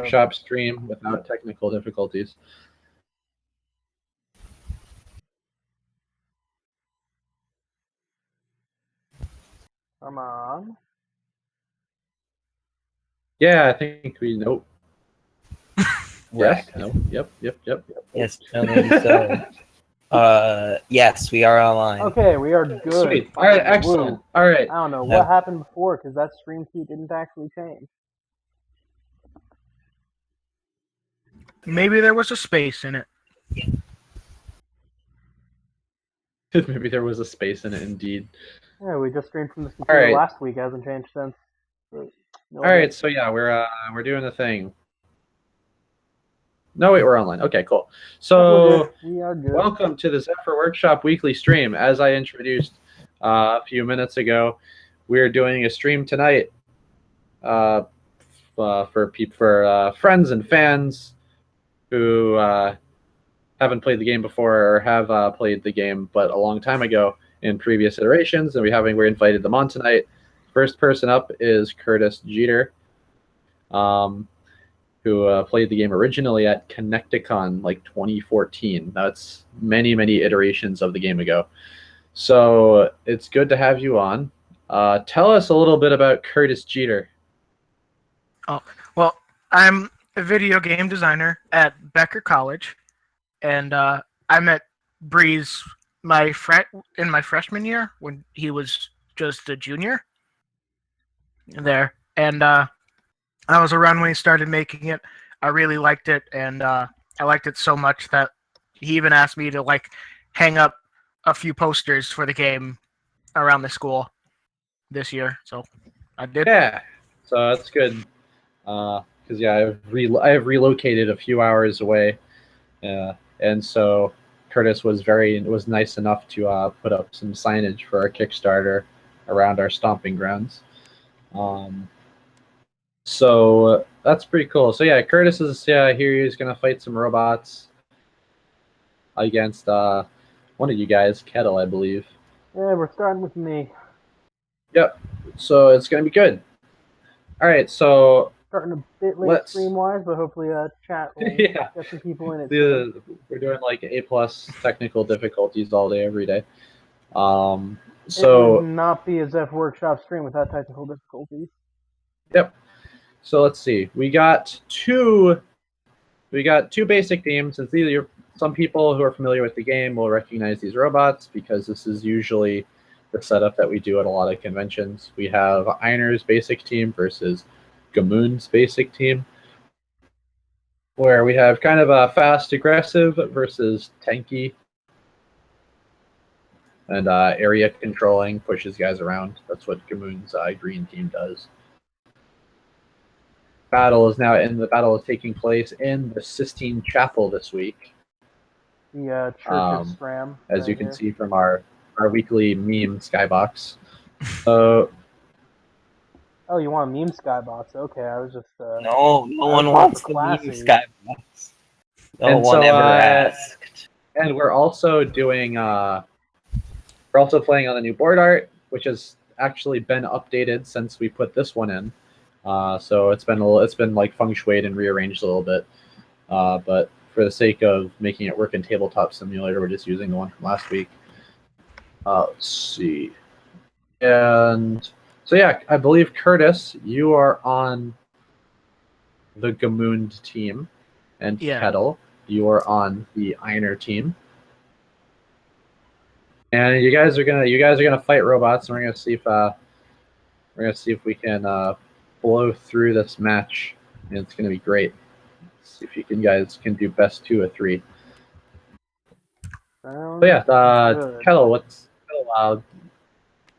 workshop stream without technical difficulties. Come on. Yeah, I think we nope. Yes. No. Yep. Yes, gentlemen. So, yes, we are online. Okay, we are good. Sweet. All right, excellent. Woo. All right. I don't know what happened before because that stream key didn't actually change. Maybe there was a space in it. Maybe there was a space in it, indeed. Yeah, we just streamed from this computer last week. It hasn't changed since. All right, so yeah, we're doing the thing. No, wait, we're online. Okay, cool. So we are good. Welcome to the Zephyr Workshop weekly stream. As I introduced a few minutes ago, we're doing a stream tonight for friends and fans who haven't played the game before or have played the game but a long time ago in previous iterations, and we invited them on tonight. First person up is Curtis Jeter, who played the game originally at Connecticon like 2014. That's many iterations of the game ago. So it's good to have you on. Tell us a little bit about Curtis Jeter. Oh, well, I'm a video game designer at Becker College, and I met Breeze in my freshman year when he was just a junior there, and I was around when he started making it. I really liked it, and I liked it so much that he even asked me to hang up a few posters for the game around the school this year. So I did. Yeah, so that's good. Because I have relocated a few hours away, and so Curtis was nice enough to put up some signage for our Kickstarter around our stomping grounds. So that's pretty cool. So yeah, Curtis is here. He's gonna fight some robots against one of you guys, Kettle, I believe. Yeah, we're starting with me. Yep. So it's gonna be good. All right. So starting a bit late stream wise, but hopefully chat will get some people in it. We're doing A+ technical difficulties all day, every day. So it would not be a Zephyr Workshop stream without technical difficulties. Yep. So let's see. We got two basic themes. Since some people who are familiar with the game will recognize these robots because this is usually the setup that we do at a lot of conventions. We have Einer's basic team versus Gamoon's basic team, where we have kind of a fast aggressive versus tanky, and area controlling, pushes guys around. That's what Gamoon's green team does. The battle is taking place in the Sistine Chapel this week. The Church of Stram. As you can see from our weekly meme skybox. So. Oh, you want a meme skybox? Okay, I was just. No one wants the meme skybox. No one ever asked. And we're also doing. We're also playing on the new board art, which has actually been updated since we put this one in. So it's been like feng shuied and rearranged a little bit. But for the sake of making it work in Tabletop Simulator, we're just using the one from last week. Let's see. And so yeah, I believe Curtis, you are on the Gamoond team, and Kettle, you are on the Einer team. And you guys are gonna fight robots, and we're gonna see if we can blow through this match, and it's gonna be great. Let's see if you guys can do best 2 of 3. So yeah, Kettle,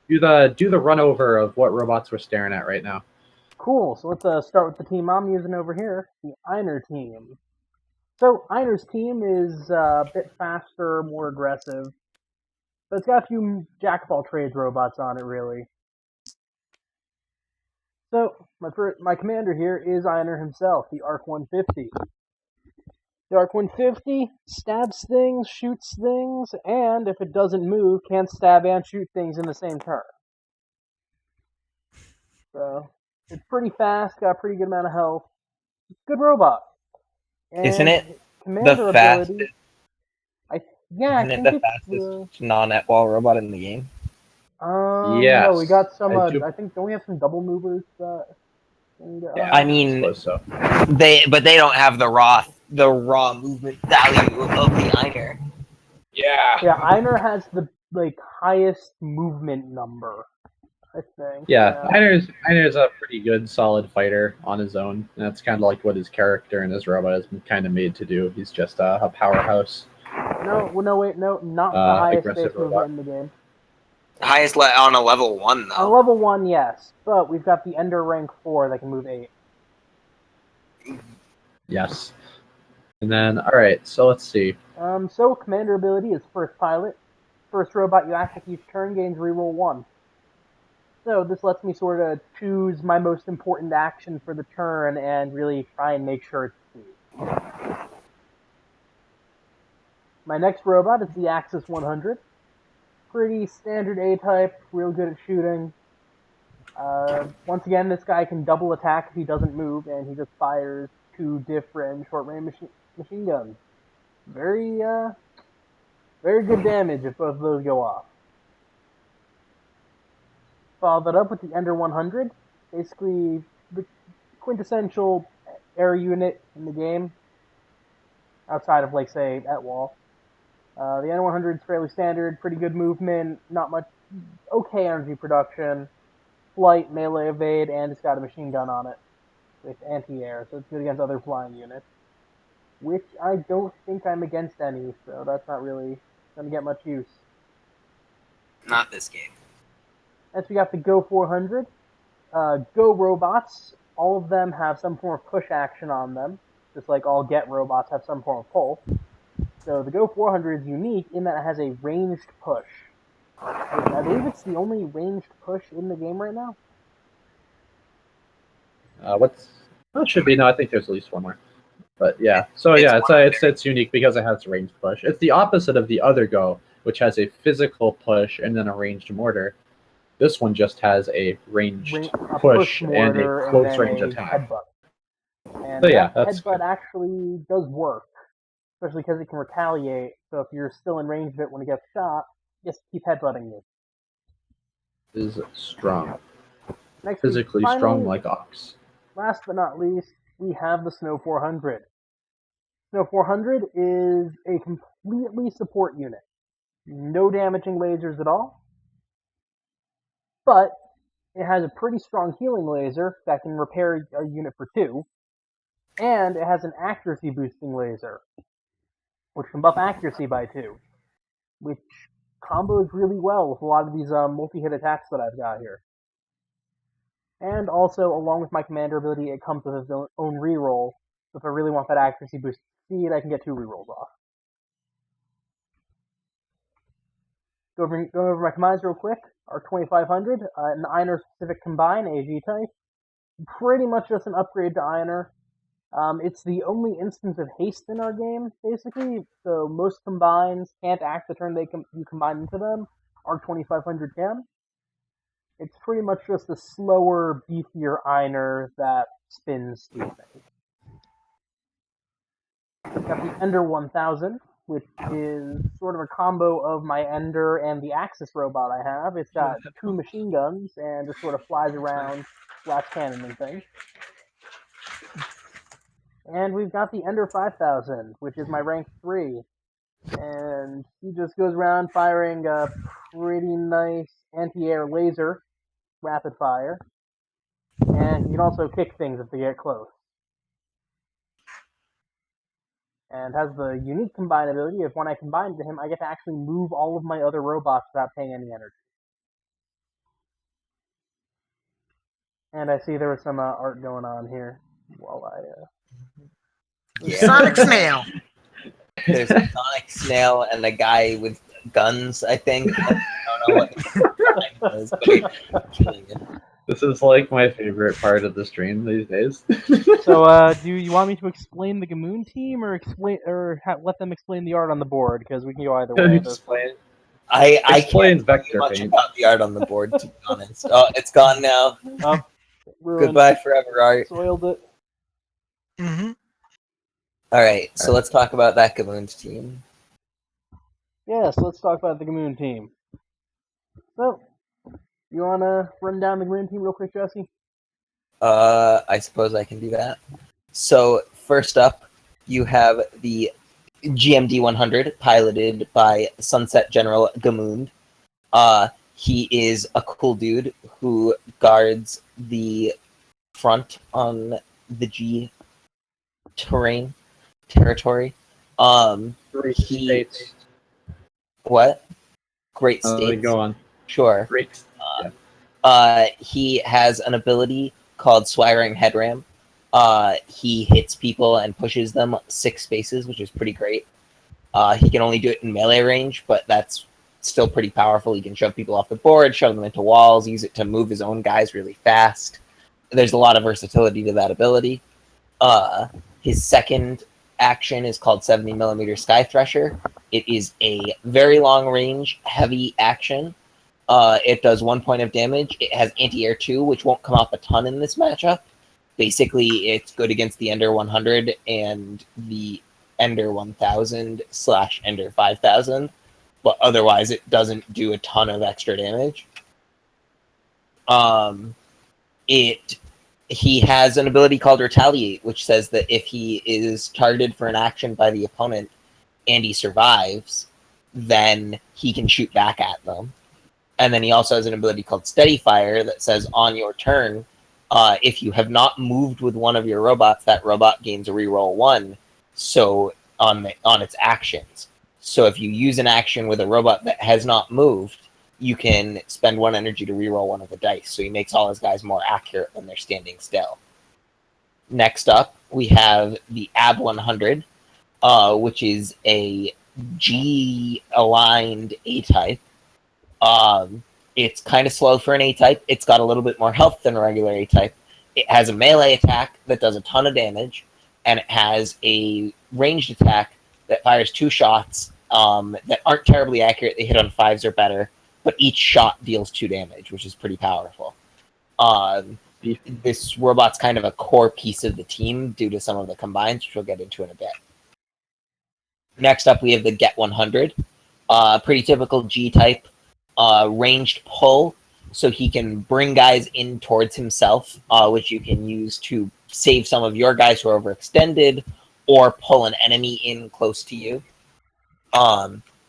do the run over of what robots we're staring at right now. Cool. So let's start with the team I'm using over here, the Einer team. So Einer's team is a bit faster, more aggressive, but it's got a few jack-of-all-trades robots on it, really. So my commander here is Einer himself, the Arc 150. The Arc 150 stabs things, shoots things, and if it doesn't move, can stab and shoot things in the same turn. So it's pretty fast, got a pretty good amount of health. Good robot. And Isn't it commander the fastest? ability? Yeah, I Isn't it think the it's fastest non-Etwall robot in the game? No, we got some. I do. I think don't we have some double movers? Yeah, I I mean, suppose so. they don't have the raw movement value of the Einer. Yeah, Einer has the highest movement number, I think. Yeah, Einer's a pretty good, solid fighter on his own. And that's kind of like what his character and his robot has been kind of made to do. He's just a powerhouse. No, wait, no, not the highest base aggressive movement robot. in the game. Highest on a level 1 though. On level 1, yes, but we've got the Ender rank 4 that can move 8. Yes. And then, all right, so let's see. So commander ability is first pilot. First robot you activate each turn gains reroll 1. So this lets me sort of choose my most important action for the turn and really try and make sure it's true. My next robot is the Axis 100. Pretty standard A-type, real good at shooting. Once again, this guy can double attack if he doesn't move, and he just fires 2 different short-range machine guns. Very good damage if both of those go off. Follow that up with the Ender 100, basically the quintessential air unit in the game, outside of, say, Etwall. The Ender 100 is fairly standard, pretty good movement, not much, okay energy production, flight, melee evade, and it's got a machine gun on it with anti-air, so it's good against other flying units, which I don't think I'm against any, so that's not really going to get much use. Not this game. Next we got the Go 400. Go robots, all of them have some form of push action on them, just like all Get robots have some form of pull. So the Go 400 is unique in that it has a ranged push. I believe it's the only ranged push in the game right now. It should be, no, I think there's at least one more. But yeah, so yeah, it's unique because it has ranged push. It's the opposite of the other Go, which has a physical push and then a ranged mortar. This one just has a ranged push and a close range attack. Headbutt. And so yeah, that that's headbutt good. Actually does work, especially because it can retaliate. So if you're still in range of it when it gets shot, just keep headbutting you. Is strong. Next, physically finally, strong like Ox. Last but not least, we have the Snow 400. Snow 400 is a completely support unit. No damaging lasers at all. But it has a pretty strong healing laser that can repair a unit for 2. And it has an accuracy boosting laser, which can buff accuracy by 2. Which combos really well with a lot of these multi-hit attacks that I've got here. And also, along with my commander ability, it comes with its own reroll. So if I really want that accuracy boost to succeed, I can get 2 rerolls off. Going over my commands real quick. Our 2500, an Einer specific combine, AG type. Pretty much just an upgrade to Einer. It's the only instance of haste in our game, basically. So most combines can't act the turn you combine into them. Our 2500 can. It's pretty much just a slower, beefier Einer that spins these things. Got the Ender 1000, which is sort of a combo of my Ender and the Axis robot I have. It's got 2 machine guns and just sort of flies around, blast cannon and things. And we've got the Ender 5000, which is my rank 3. And he just goes around firing a pretty nice anti-air laser, rapid fire. And he can also kick things if they get close. And has the unique combine ability of when I combine to him, I get to actually move all of my other robots without paying any energy. And I see there was some art going on here while Sonic Snail. There's a Sonic Snail and a guy with guns, I think. I don't know what is, but he's killing it. This is like my favorite part of the stream these days. So, do you want me to explain the Gamoon team, or let them explain the art on the board? Because we can go either way. I Explain can't vector say much paint. about the art on the board, to be honest. Oh, it's gone now. Ruined. Goodbye forever, art. Soiled it. Mm-hmm. All right, so let's talk about that Gamoon's team. Yes, let's talk about the Gamoon team. So, you want to run down the Gamoon team real quick, Jesse? I suppose I can do that. So first up, you have the GMD 100, piloted by Sunset General Gamoon. He is a cool dude who guards the front on the G territory. Great He states. what? Great States. Go on. Sure. Great. He has an ability called Swaggering Headram. He hits people and pushes them 6 spaces, which is pretty great. He can only do it in melee range, but that's still pretty powerful. He can shove people off the board, shove them into walls, use it to move his own guys really fast. There's a lot of versatility to that ability. His second action is called 70mm Sky Thresher. It is a very long range, heavy action. It does 1 point of damage. It has anti-air 2, which won't come up a ton in this matchup. Basically, it's good against the Ender 100 and the Ender 1000 / Ender 5000, but otherwise it doesn't do a ton of extra damage. He has an ability called Retaliate, which says that if he is targeted for an action by the opponent and he survives, then he can shoot back at them. And then he also has an ability called Steady Fire that says on your turn, if you have not moved with one of your robots, that robot gains a reroll 1. So on its actions. So if you use an action with a robot that has not moved, you can spend 1 energy to reroll 1 of the dice. So he makes all his guys more accurate when they're standing still. Next up, we have the AB 100, which is a G-aligned A-type. It's kind of slow for an A-type. It's got a little bit more health than a regular A-type. It has a melee attack that does a ton of damage, and it has a ranged attack that fires 2 shots that aren't terribly accurate. They hit on 5s or better, but each shot deals 2 damage, which is pretty powerful. This robot's kind of a core piece of the team due to some of the combines, which we'll get into in a bit. Next up, we have the Get 100. Pretty typical G-type. Ranged pull, so he can bring guys in towards himself, which you can use to save some of your guys who are overextended, or pull an enemy in close to you.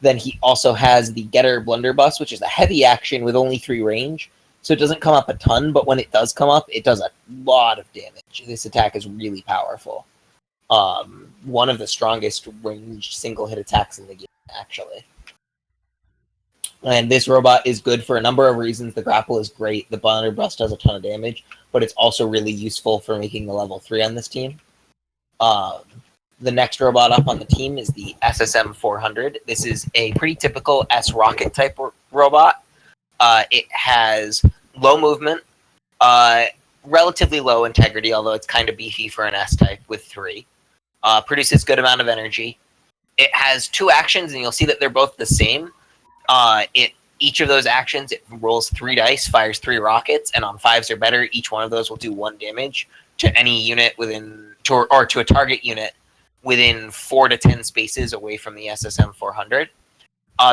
Then he also has the Getter Blunderbuss, which is a heavy action with only 3 range, so it doesn't come up a ton, but when it does come up, it does a lot of damage. This attack is really powerful. One of the strongest ranged single-hit attacks in the game, actually. And this robot is good for a number of reasons. The grapple is great. The blunderbuss does a ton of damage, but it's also really useful for making the level 3 on this team. The next robot up on the team is the SSM 400. This is a pretty typical S-Rocket type robot. It has low movement, relatively low integrity, although it's kind of beefy for an S-type with 3. Produces good amount of energy. It has 2 actions, and you'll see that they're both the same. Each of those actions, it rolls 3 dice, fires 3 rockets, and on 5s or better, each one of those will do 1 damage to any unit or to a target unit within 4 to 10 spaces away from the SSM 400.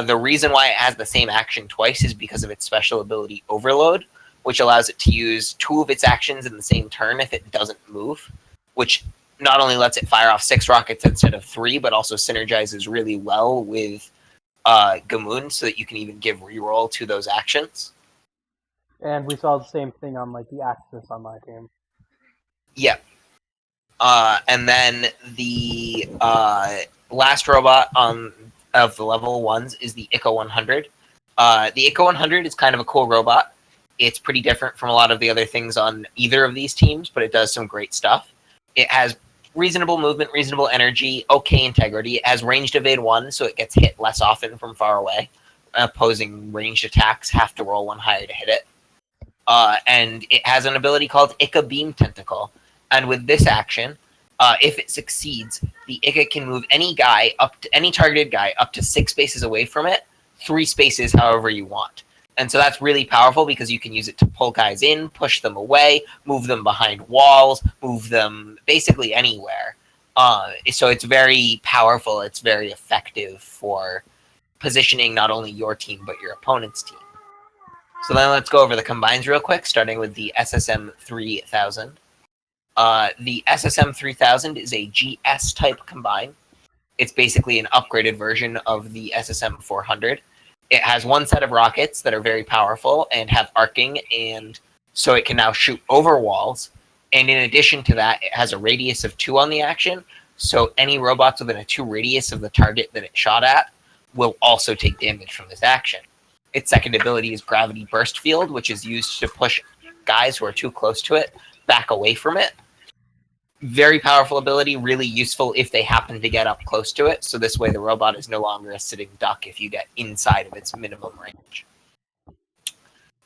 The reason why it has the same action twice is because of its special ability Overload, which allows it to use 2 of its actions in the same turn if it doesn't move, which not only lets it fire off 6 rockets instead of 3, but also synergizes really well with Gamoon, so that you can even give reroll to those actions. And we saw the same thing on like the Axis on my team. Yeah. And then the last robot of the level 1s is the ICO 100. The ICO 100 is kind of a cool robot. It's pretty different from a lot of the other things on either of these teams, but it does some great stuff. It has reasonable movement, reasonable energy, okay integrity. It has ranged evade 1, so it gets hit less often from far away. Opposing ranged attacks have to roll 1 higher to hit it. And it has an ability called Ica Beam Tentacle. And with this action, if it succeeds, the Ica can move any targeted guy up to 6 spaces away from it, 3 spaces however you want. And so that's really powerful because you can use it to pull guys in, push them away, move them behind walls, move them basically anywhere. So it's very powerful. It's very effective for positioning not only your team, but your opponent's team. So then let's go over the combines real quick, starting with the SSM 3000. The SSM 3000 is a GS type combine. It's basically an upgraded version of the SSM 400. It has one set of rockets that are very powerful and have arcing, and so it can now shoot over walls. And in addition to that, it has a radius of 2 on the action, so any robots within a 2 radius of the target that it shot at will also take damage from this action. Its second ability is Gravity Burst Field, which is used to push guys who are too close to it back away from it. Very powerful ability, really useful if they happen to get up close to it, so this way the robot is no longer a sitting duck if you get inside of its minimum range.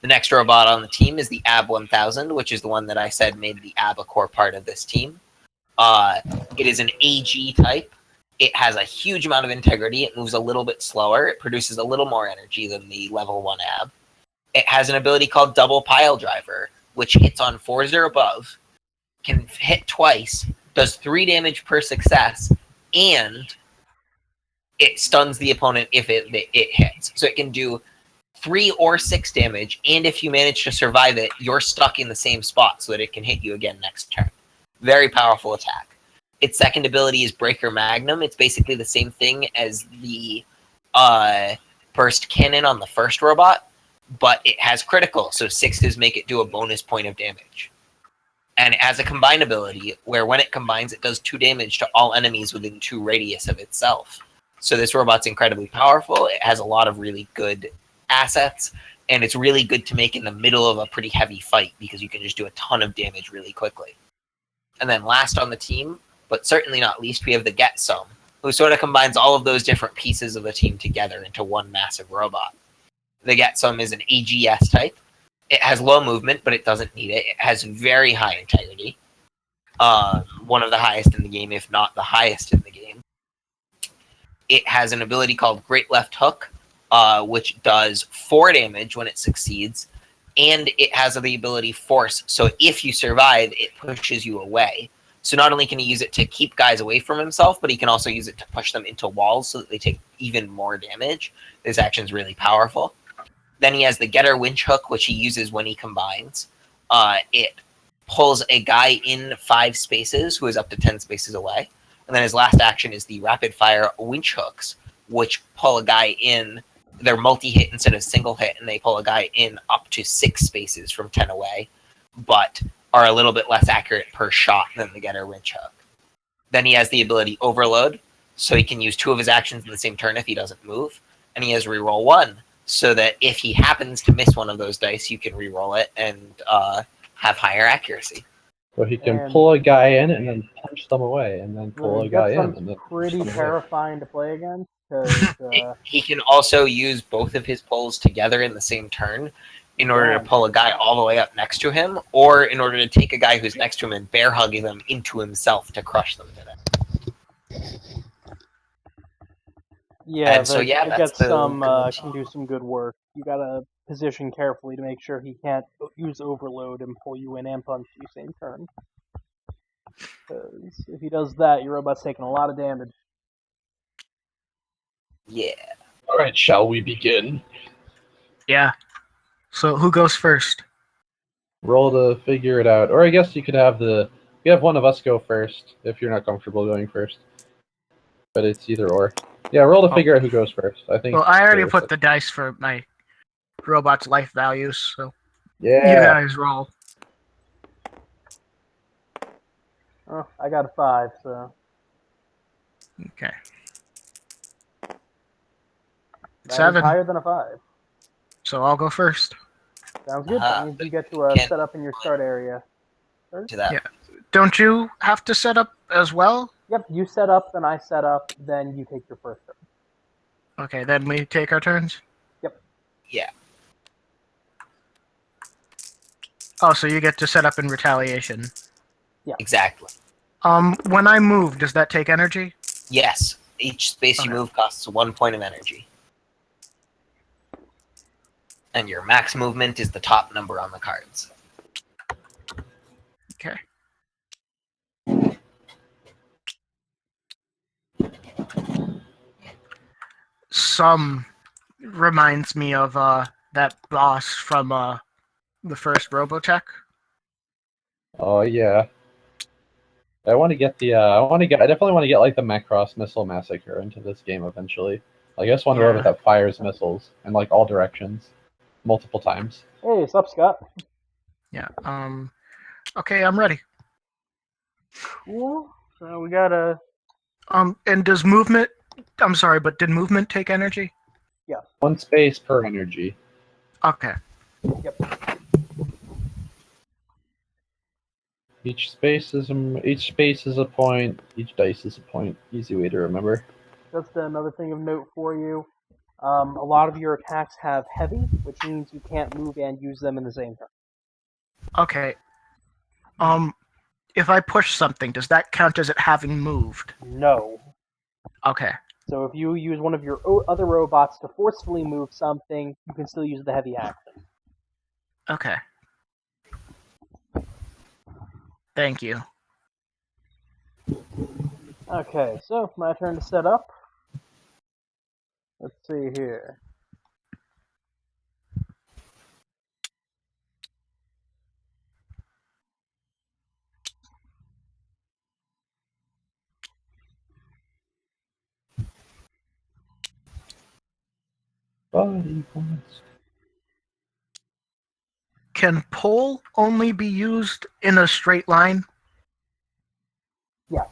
The next robot on the team is the AB-1000, which is the one that I said made the AB a core part of this team. It is an AG type. It has a huge amount of integrity. It moves a little bit slower. It produces a little more energy than the level 1 AB. It has an ability called Double Pile Driver, which hits on 4s or above, can hit twice, does 3 damage per success, and it stuns the opponent if it hits. So it can do 3 or 6 damage, and if you manage to survive it, you're stuck in the same spot so that it can hit you again next turn. Very powerful attack. Its second ability is Breaker Magnum. It's basically the same thing as the Burst Cannon on the first robot, but it has critical, so 6s make it do a bonus point of damage. And it has a combine ability where when it combines, it does 2 damage to all enemies within 2 radius of itself. So this robot's incredibly powerful. It has a lot of really good assets, and it's really good to make in the middle of a pretty heavy fight because you can just do a ton of damage really quickly. And then last on the team, but certainly not least, we have the Get Some, who sort of combines all of those different pieces of the team together into one massive robot. The Get Some is an AGS type. It has low movement, but it doesn't need it. It has very high integrity. One of the highest in the game, if not the highest in the game. It has an ability called Great Left Hook, which does 4 damage when it succeeds. And it has the ability Force, so if you survive, it pushes you away. So not only can he use it to keep guys away from himself, but he can also use it to push them into walls so that they take even more damage. This action is really powerful. Then he has the Getter Winch Hook, which he uses when he combines. It pulls a guy in 5 spaces who is up to 10 spaces away. And then his last action is the Rapid Fire Winch Hooks, which pull a guy in. They're multi-hit instead of single hit, and they pull a guy in up to 6 spaces from 10 away, but are a little bit less accurate per shot than the Getter Winch Hook. Then he has the ability Overload, so he can use 2 of his actions in the same turn if he doesn't move. And he has Reroll 1, so that if he happens to miss one of those dice, you can re-roll it and have higher accuracy. So he can pull a guy in and then punch them away, and then pull a guy in. And then pretty terrifying to play against. Because he can also use both of his pulls together in the same turn in order to pull a guy all the way up next to him, or in order to take a guy who's next to him and bear hug them into himself to crush them to death. Yeah, and so yeah, Get Some can do some good work. You gotta position carefully to make sure he can't use Overload and pull you in and punch you same turn. Because if he does that, your robot's taking a lot of damage. Yeah. All right, shall we begin? Yeah. So who goes first? Roll to figure it out, or I guess you could have one of us go first if you're not comfortable going first. But it's either or. Yeah, roll to figure out who goes first. I think. Well, I already put the dice for my robot's life values, so Yeah. you guys roll. Oh, I got a 5, so Okay. that is 7. higher than a 5. So I'll go first. Sounds good. That means you get to set up in your start area. To that. Yeah. Don't you have to set up as well? Yep, you set up, then I set up, then you take your first turn. Okay, then we take our turns? Yep. Yeah. Oh, so you get to set up in retaliation. Yeah. Exactly. When I move, does that take energy? Yes. Each space you move costs 1 point of energy. And your max movement is the top number on the cards. Okay. Some reminds me of that boss from the first Robotech. Oh yeah. I want to get the. I definitely want to get like the Macross Missile Massacre into this game eventually. Like I just want a robot that fires missiles in like all directions, multiple times. Hey, what's up, Scott? Yeah. Okay, I'm ready. Cool. So we got a And does movement? I'm sorry, but did movement take energy? One space per energy. Okay. Each space is a point. Each dice is a point. Easy way to remember. just another thing of note for you. A lot of your attacks have heavy, which means you can't move and use them in the same turn. Okay. If I push something, does that count as it having moved? No. Okay. So if you use one of your other robots to forcefully move something, you can still use the heavy action. Okay. Thank you. Okay, so my turn to set up. Let's see here. Body points. Can pull only be used in a straight line? Yes,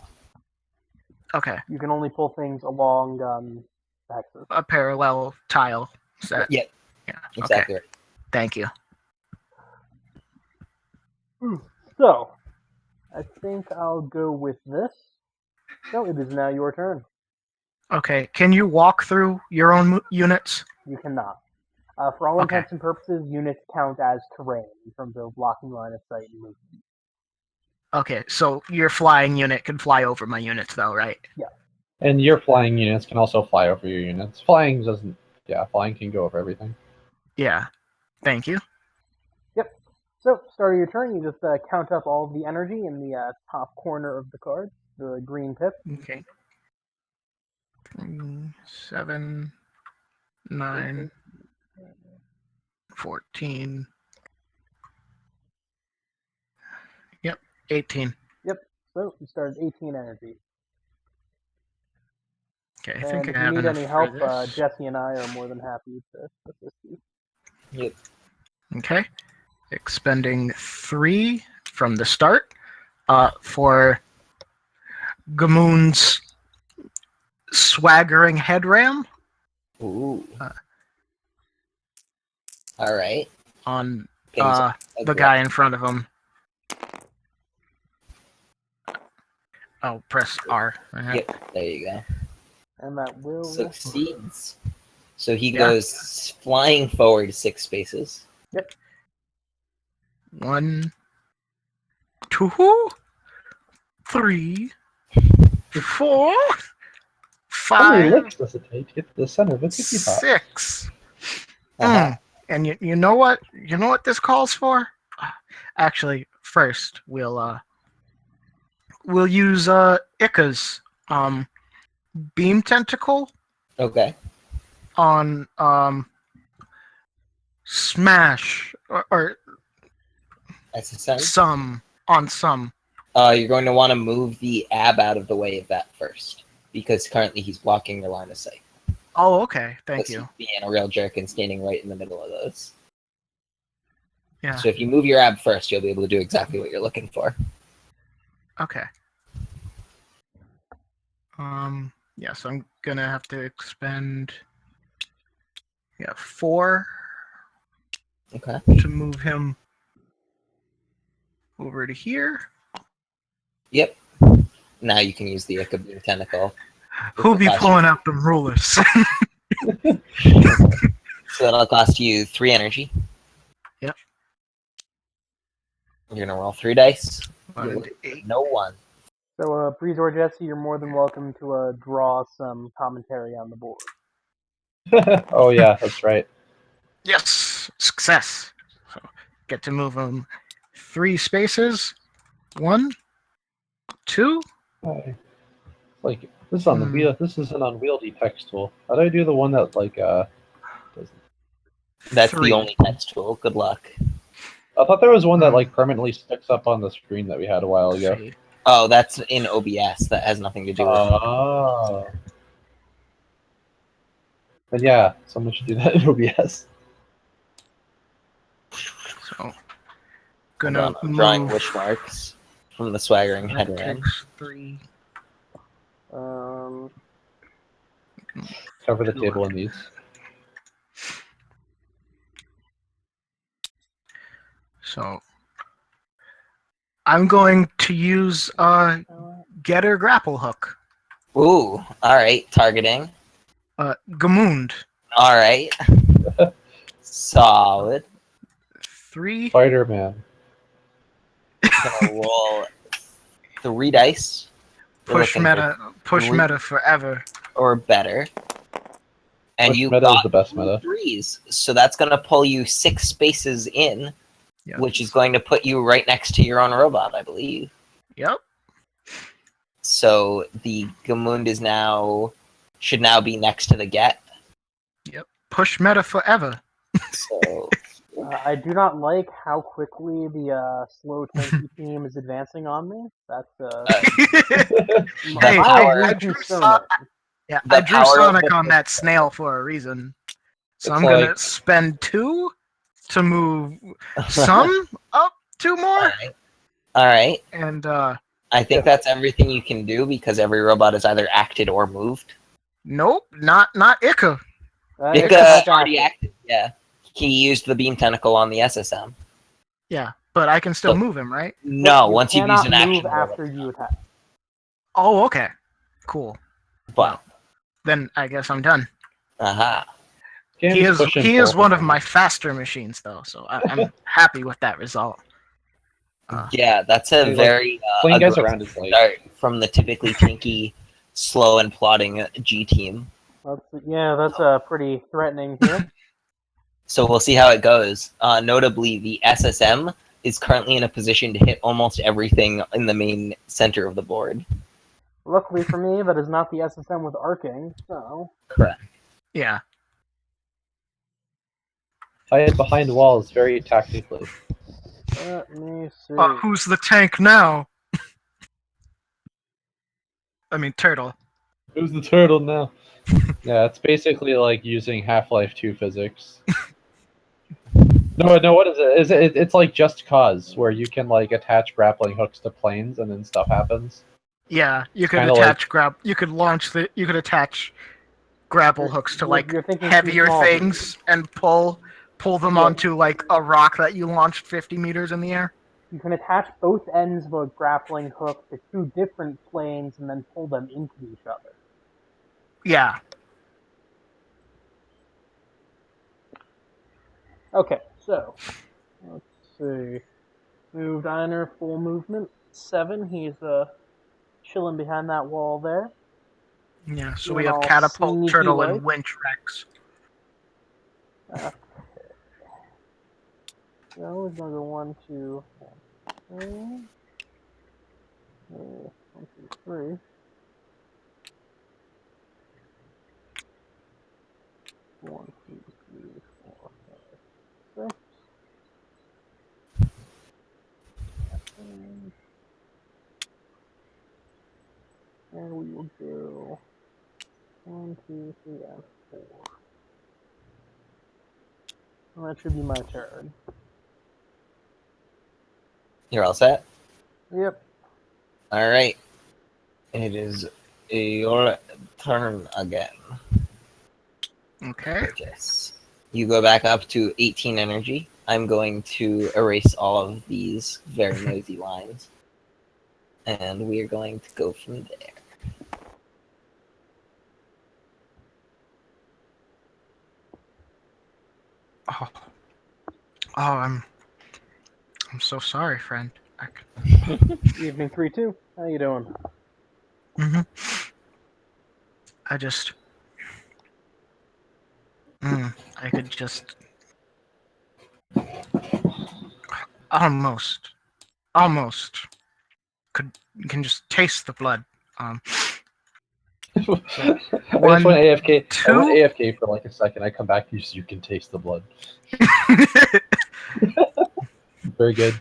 Okay. you can only pull things along axis. A parallel tile set. Yeah, Yeah. exactly. Okay. Thank you. So, I think I'll go with this. So it is now your turn. Okay. Can you walk through your own units? You cannot. For all Okay. intents and purposes, units count as terrain in terms of blocking line of sight and movement. Okay. So your flying unit can fly over my units, though, right? Yeah. And your flying units can also fly over your units. Flying doesn't. Yeah, flying can go over everything. Yeah. Thank you. Yep. So, start of your turn, you just count up all of the energy in the top corner of the card, the green pip. Okay. 3, 7, 9, 14. Yep. 18. Yep. So, you started 18 energy. Okay. I And think if I you have need enough any for help, this. Jesse and I are more than happy to assist you. Yep. Okay. Expending 3 from the start for Gamoon's swaggering head ram Ooh. All right. on Can you the guy in front of him. Oh, press R. Yep. There you go. And that will... Succeeds. So he Yeah. goes flying forward 6 spaces. 1, 2, 3, 4, How many 5, licks does it take to get to the center of a tiki top? 6. Uh-huh. And you know what? You know what this calls for? Actually, first we'll use Ika's beam tentacle Okay. on smash or That's a sense. some on some. You're going to want to move the ab out of the way of that first, because currently he's blocking your line of sight. Oh, okay. Thank Because you. he's being a real jerk and standing right in the middle of those. Yeah. So if you move your ab first, you'll be able to do exactly what you're looking for. Okay. Yeah, so I'm gonna have to expend 4 Okay. to move him over to here. Yep. Now you can use the Ichabod tentacle. Who'll be pulling out the rulers? So that'll cost you 3 energy. Yep. You're gonna roll 3 dice. 1 and 8. No 1. So, Breeze or Jesse, you're more than welcome to draw some commentary on the board. Oh yeah, that's right. Yes. Success. So get to move them 3 spaces. 1, 2. Hi. Like this is on the wheel. This is an unwieldy text tool. How do I do the one that like does That's 3. the only text tool. Good luck. I thought there was one that like permanently sticks up on the screen that we had a while ago. See. Oh, that's in OBS. That has nothing to do with. Oh. Then yeah, someone should do that in OBS. So Hold gonna on, I'm drawing move. wish marks from the swaggering That headband. takes 3. Cover the 2. table in these. So I'm going to use getter grapple hook. Ooh, all right. Targeting. Gamund. All right. Solid. 3. Spider-Man. Gonna roll 3 dice. We're Push looking for meta. Push 3 meta forever. or better. And Push you meta is got the best 3 meta. threes. So that's gonna pull you 6 spaces in, Yep. which is going to put you right next to your own robot, I believe. Yep. So the Gamund should now be next to the Get. Yep. Push meta forever. So I do not like how quickly the slow tanky team is advancing on me. That's Hey, power- I mildly drew concerning. Yeah, The I drew power of Sonic the- on that snail for a reason. So It's I'm gonna like- spend 2 to move some up 2 more, All right. and I think that's everything you can do because every robot is either acted or moved. nope, not Ica. Because It's already active. acted. Yeah. He used the beam tentacle on the SSM. Yeah, but I can still So- move him, right? No, You once you've used cannot an move action after robot. you attack. Oh, okay, cool. But Then I guess I'm done. aha. Game's push and He pull is one of for my me. faster machines, though, so I'm happy with that result. Yeah, that's a Like, very playing guys aggressive around is like start from the typically tanky, slow and plodding G team. That's pretty threatening here. So we'll see how it goes. Notably, the SSM is currently in a position to hit almost everything in the main center of the board. Luckily for me, that is not the SSM with arcing, so... Correct. Yeah. hide behind walls very tactically. Let me see. Who's the tank now? I mean, turtle. Who's the turtle now? Yeah, it's basically like using Half-Life 2 physics. No, what is it? It's like Just Cause, where you can like attach grappling hooks to planes and then stuff happens. Yeah, you could Kinda attach You could You could attach grapple hooks to like You're thinking too heavier small, things and pull them Yeah. onto like a rock that you launched 50 meters in the air. You can attach both ends of a grappling hook to 2 different planes and then pull them into each other. Yeah. Okay, so let's see. Moved Einer full movement 7. He's chilling behind that wall there. Yeah. So Doing we have all catapult, sneaky turtle, like. and winch Rex. Okay. So we're gonna go 1, 2, 3. 1, 2, 3. 1, 2, 3, 4, 5, 6. And we will go 1, 2, 3, and 4. Well, that should be my turn. You're all set? Yep. All right. It is your turn again. Okay. Purchase. You go back up to 18 energy. I'm going to erase all of these very noisy lines. And we are going to go from there. Oh. I'm so sorry, friend. Evening 3-2. How you doing? Mm-hmm. I just. I could just. almost you can just taste the blood. I So, just one, went AFK. I two. went AFK for like a second. I come back to you so you can taste the blood. Very good.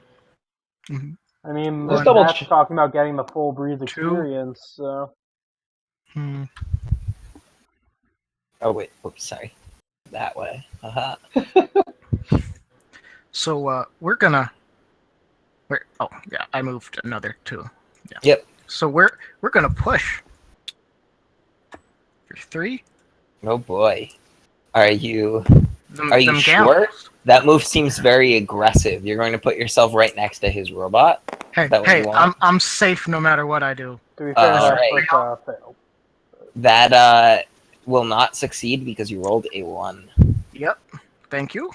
I mean, Just One, double that's check. talking about getting the full Breeze two. experience. So Hmm. Oh wait, oops, sorry. That way. Haha. So we're gonna. Oh yeah, I moved another 2. Yeah. Yep. So we're gonna push for 3. Oh boy. Are you Them sure? gambles. That move seems very aggressive. You're going to put yourself right next to his robot? Hey, that what you want? I'm safe no matter what I do. to be fair, that alright. push failed. That will not succeed because you rolled a 1. Yep. Thank you.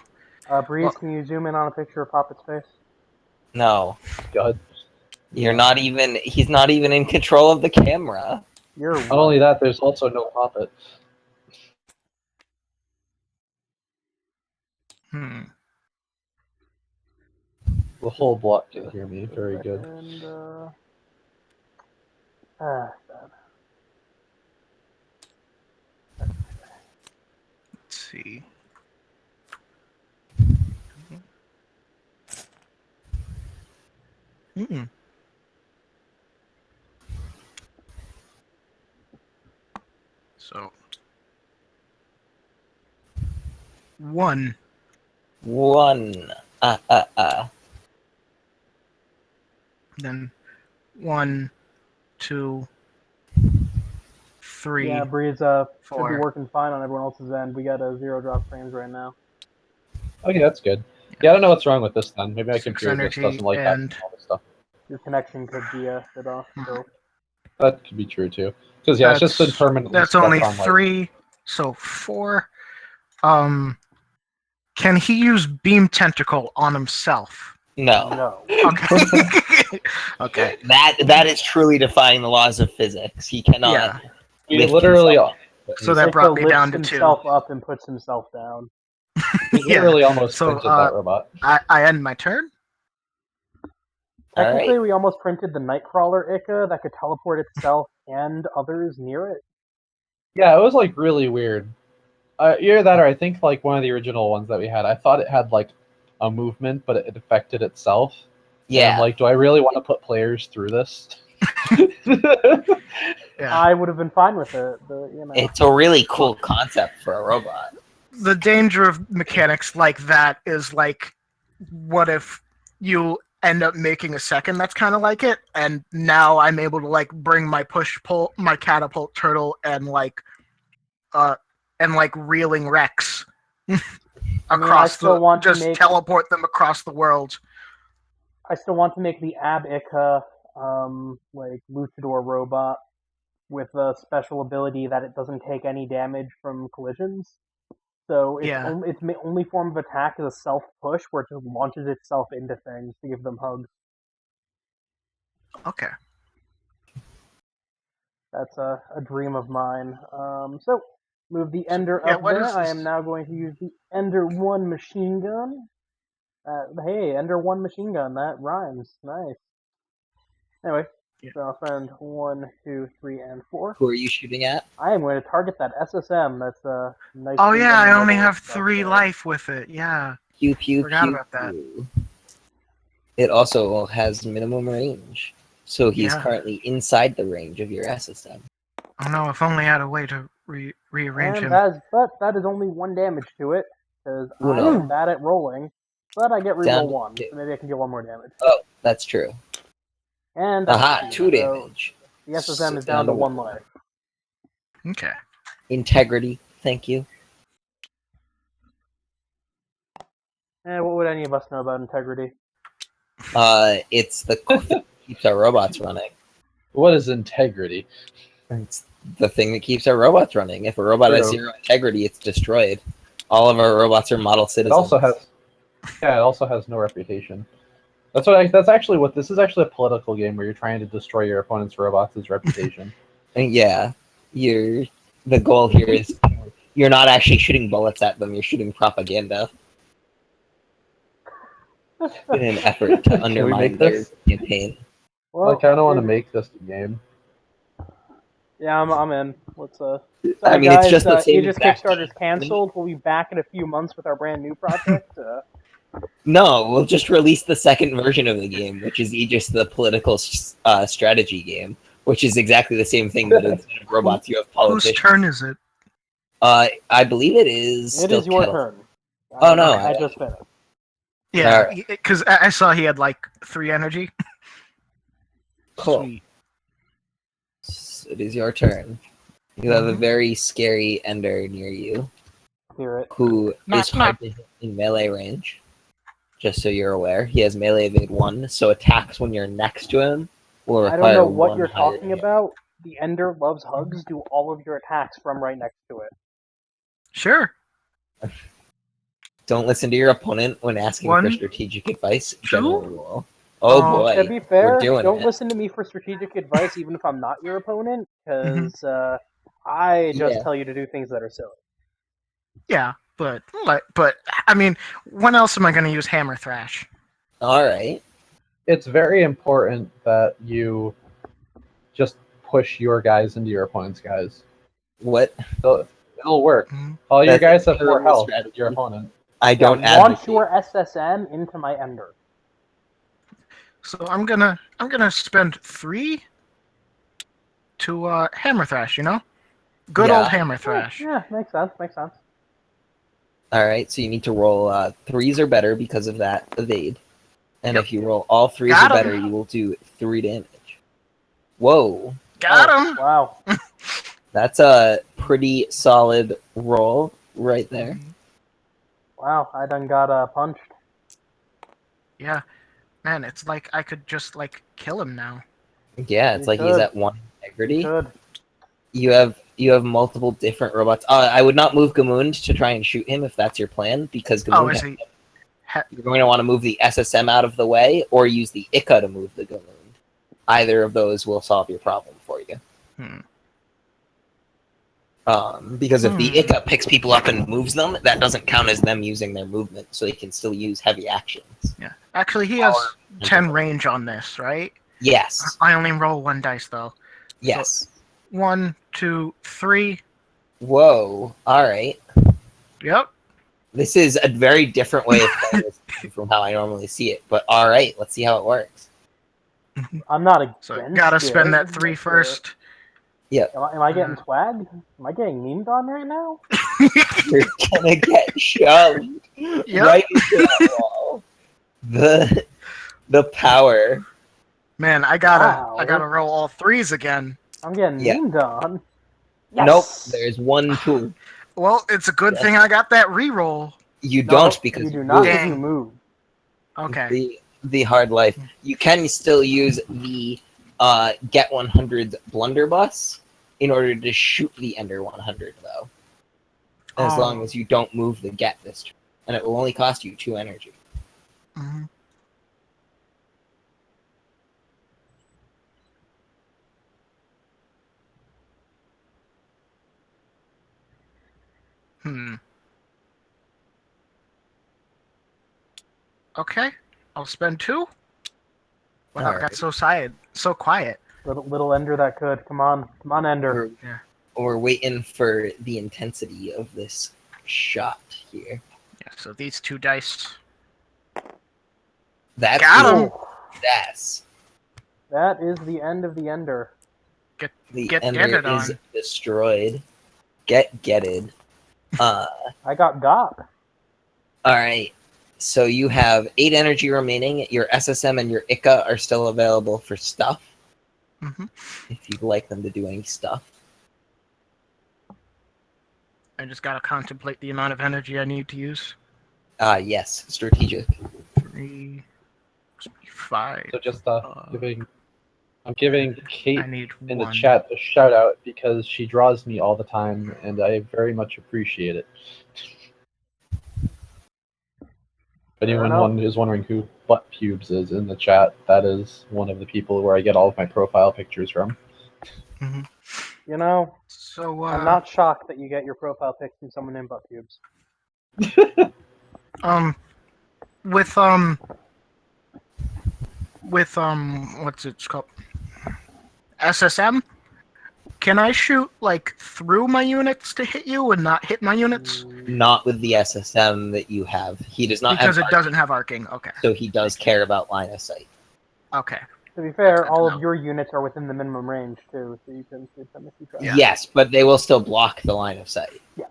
Breeze, Well- can you zoom in on a picture of Poppet's face? No. God. You're not even he's not even in control of the camera. You're Not only that, there's also no Poppet. Hmm. The whole block can hear me. Very good. And Let's see. Hmm. So 1. 1. Then 1, 2, 3. yeah, Breeze should be 4. working fine on everyone else's end. We got a 0 drop frames right now. Okay, that's good. Yeah, I don't know what's wrong with this then. Maybe my 6 computer just energy doesn't like having and all this stuff. Your connection could be a bit off. So That could be true too. Because yeah, it's just been permanently That's stuck only on like 3, so 4. Can he use beam tentacle on himself? No. no. Okay. Okay. That is truly defying the laws of physics. He cannot Yeah. he lift literally himself. So that Ica brought me lifts down to 2. himself up and puts himself down. he literally almost So, printed that robot. I end my turn. Technically, Alright. we almost printed the Nightcrawler Ica that could teleport itself and others near it. Yeah, it was like really weird. Either that or I think like one of the original ones that we had, I thought it had like a movement, but it affected itself. And Yeah. I'm like, do I really want to put players through this? Yeah. I would have been fine with it, but you know. It's a really cool concept for a robot. The danger of mechanics like that is like, what if you end up making a second that's kind of like it, and now I'm able to like bring my push-pull, my catapult turtle, and like reeling Rex across still want to just make- teleport them across the world. I still want to make the Ab Ica like luchador robot with a special ability that it doesn't take any damage from collisions. So its Yeah. its only form of attack is a self push, where it just launches itself into things to give them hugs. Okay. That's a dream of mine. So move the Ender yeah, up what there. is I this? am now going to use the Ender 1 machine gun. Hey, Ender 1 machine gun. That rhymes. Nice. Anyway, Yeah. so I'll spend 1, 2, 3, and 4. Who are you shooting at? I am going to target that SSM. That's a nice. Oh yeah, I only have stuff 3 there. life with it. Yeah. Pew pew Forgot pew. about that. pew. It also has minimum range. So he's Yeah. currently inside the range of your SSM. Oh no, if only I had a way to rearrange And him. that is only 1 damage to it, because I Uno. am bad at rolling. But I get Down reroll to 1, 2. so maybe I can deal 1 more damage. Oh, that's true. And that's Aha, 2, 2 so damage. the SSM is down to 1 life. Okay. Integrity, thank you. What would any of us know about integrity? It's the thing that keeps our robots running. What is integrity? It's the thing that keeps our robots running. If a robot has True. 0 integrity, it's destroyed. All of our robots are model It citizens. also has, yeah, it also has no reputation. That's actually what this is actually a political game where you're trying to destroy your opponent's robots' reputation. And yeah, the goal here is you're not actually shooting bullets at them. You're shooting propaganda. in an effort to we undermine make their this? campaign. Well, I kind of want to it- make this a game. Yeah, I'm in. Let's Sorry, I mean, guys. it's just the same Aegis exact Kickstarter's game. canceled. We'll be back in a few months with our brand new project. No, we'll just release the second version of the game, which is Aegis, the political strategy game, which is exactly the same thing, but instead of robots, you have Whose politicians. turn is it? I believe it is. It still is your Kettle. turn. Oh, no, I just finished. Yeah, Alright. because I saw he had like 3 energy. Cool. Sweet. So it is your turn. You have a very scary ender near you Hear it. who Knock, is hard to hit in melee range. Just so you're aware, he has melee evade 1, so attacks when you're next to him will I require don't know what one you're higher talking hit. about. The Ender loves hugs. Do all of your attacks from right next to it. Sure. Don't listen to your opponent when asking for 1, strategic advice. 2. General rule. Oh Oh, boy, To be fair, we're doing don't it. listen to me for strategic advice, even if I'm not your opponent, Mm-hmm. because I just Yeah. tell you to do things that are silly. Yeah, but I mean, when else am I going to use Hammer Thrash? All right. It's very important that you just push your guys into your opponent's guys. What? It'll work. Mhm. All your That's guys have more terrible health strategy. than your opponent. I don't Yeah, launch advocate. your SSM into my Ender. So I'm gonna spend 3 to Hammer Thrash. You know, good Yeah. old Hammer Thrash. Yeah, makes sense. Makes sense. All right. So you need to roll 3s or better because of that evade, and Yep. if you roll all 3s Got or 'em. better, you will do 3 damage. Whoa, Got Oh, him. Wow. that's a pretty solid roll right there. Wow, I done got punched. Yeah, man, it's like I could just like kill him now. Yeah, it's You like he's could. at 1 You integrity. could. You have multiple different robots. I would not move Gamund to try and shoot him if that's your plan, because Oh, Gamund is he? you're going to want to move the SSM out of the way, or use the ICA to move the Gamund. Either of those will solve your problem for you. Hmm. Because if the Hmm. ICA picks people up and moves them, that doesn't count as them using their movement, so they can still use heavy actions. Yeah. Actually, he has 10 range on this, right? Yes. I only roll 1 dice though. Yes. 1, 2, 3. Whoa. All right. Yep. This is a very different way of playing this game from how I normally see it, but all right, let's see how it works. I'm not against So gotta it. spend that 3 but, first. Am I getting swagged? Am I getting memed on right now? You're gonna get shoved Yep. right into that wall. The power. Man, I gotta roll all 3s again. I'm getting Yeah. memed on. Yes! Nope. There's 1 tool. Well, it's a good thing I got that reroll. You No, don't because you do not move. because you move. Okay. The hard life. You can still use the get 100 blunderbuss in order to shoot the Ender 100 though. As long as you don't move the get this turn, and it will only cost you 2 energy. Mm-hmm. Okay. I'll spend 2. Wow, Alright. that's so quiet. Little Ender that could. Come on, Ender. We're waiting for the intensity of this shot here. Yeah, so these 2 dice. That's Got him. That's That is the end of the Ender. the Get Ender it is on. destroyed. Getted. I got got. Alright. So you have 8 energy remaining. Your SSM and your ICA are still available for stuff. Mm-hmm. If you'd like them to do any stuff. I just gotta contemplate the amount of energy I need to use. Yes, strategic. 3, 5. So just I'm giving Kate I need in the 1. chat a shout out because she draws me all the time, and I very much appreciate it. If anyone is wondering who Butt Pubes is in the chat, that is one of the people where I get all of my profile pictures from. Mm-hmm. You know, So I'm not shocked that you get your profile pic from someone named Butt Pubes. with with what's it called? SSM. Can I shoot like through my units to hit you and not hit my units? Not with the SSM that you have. He does not Because have it doesn't have arcing. Okay. so he does care about line of sight. Okay. To be fair, That's good all to of know. your units are within the minimum range too, so you can shoot them if you try. Yeah. Yes, but they will still block the line of sight. Yeah.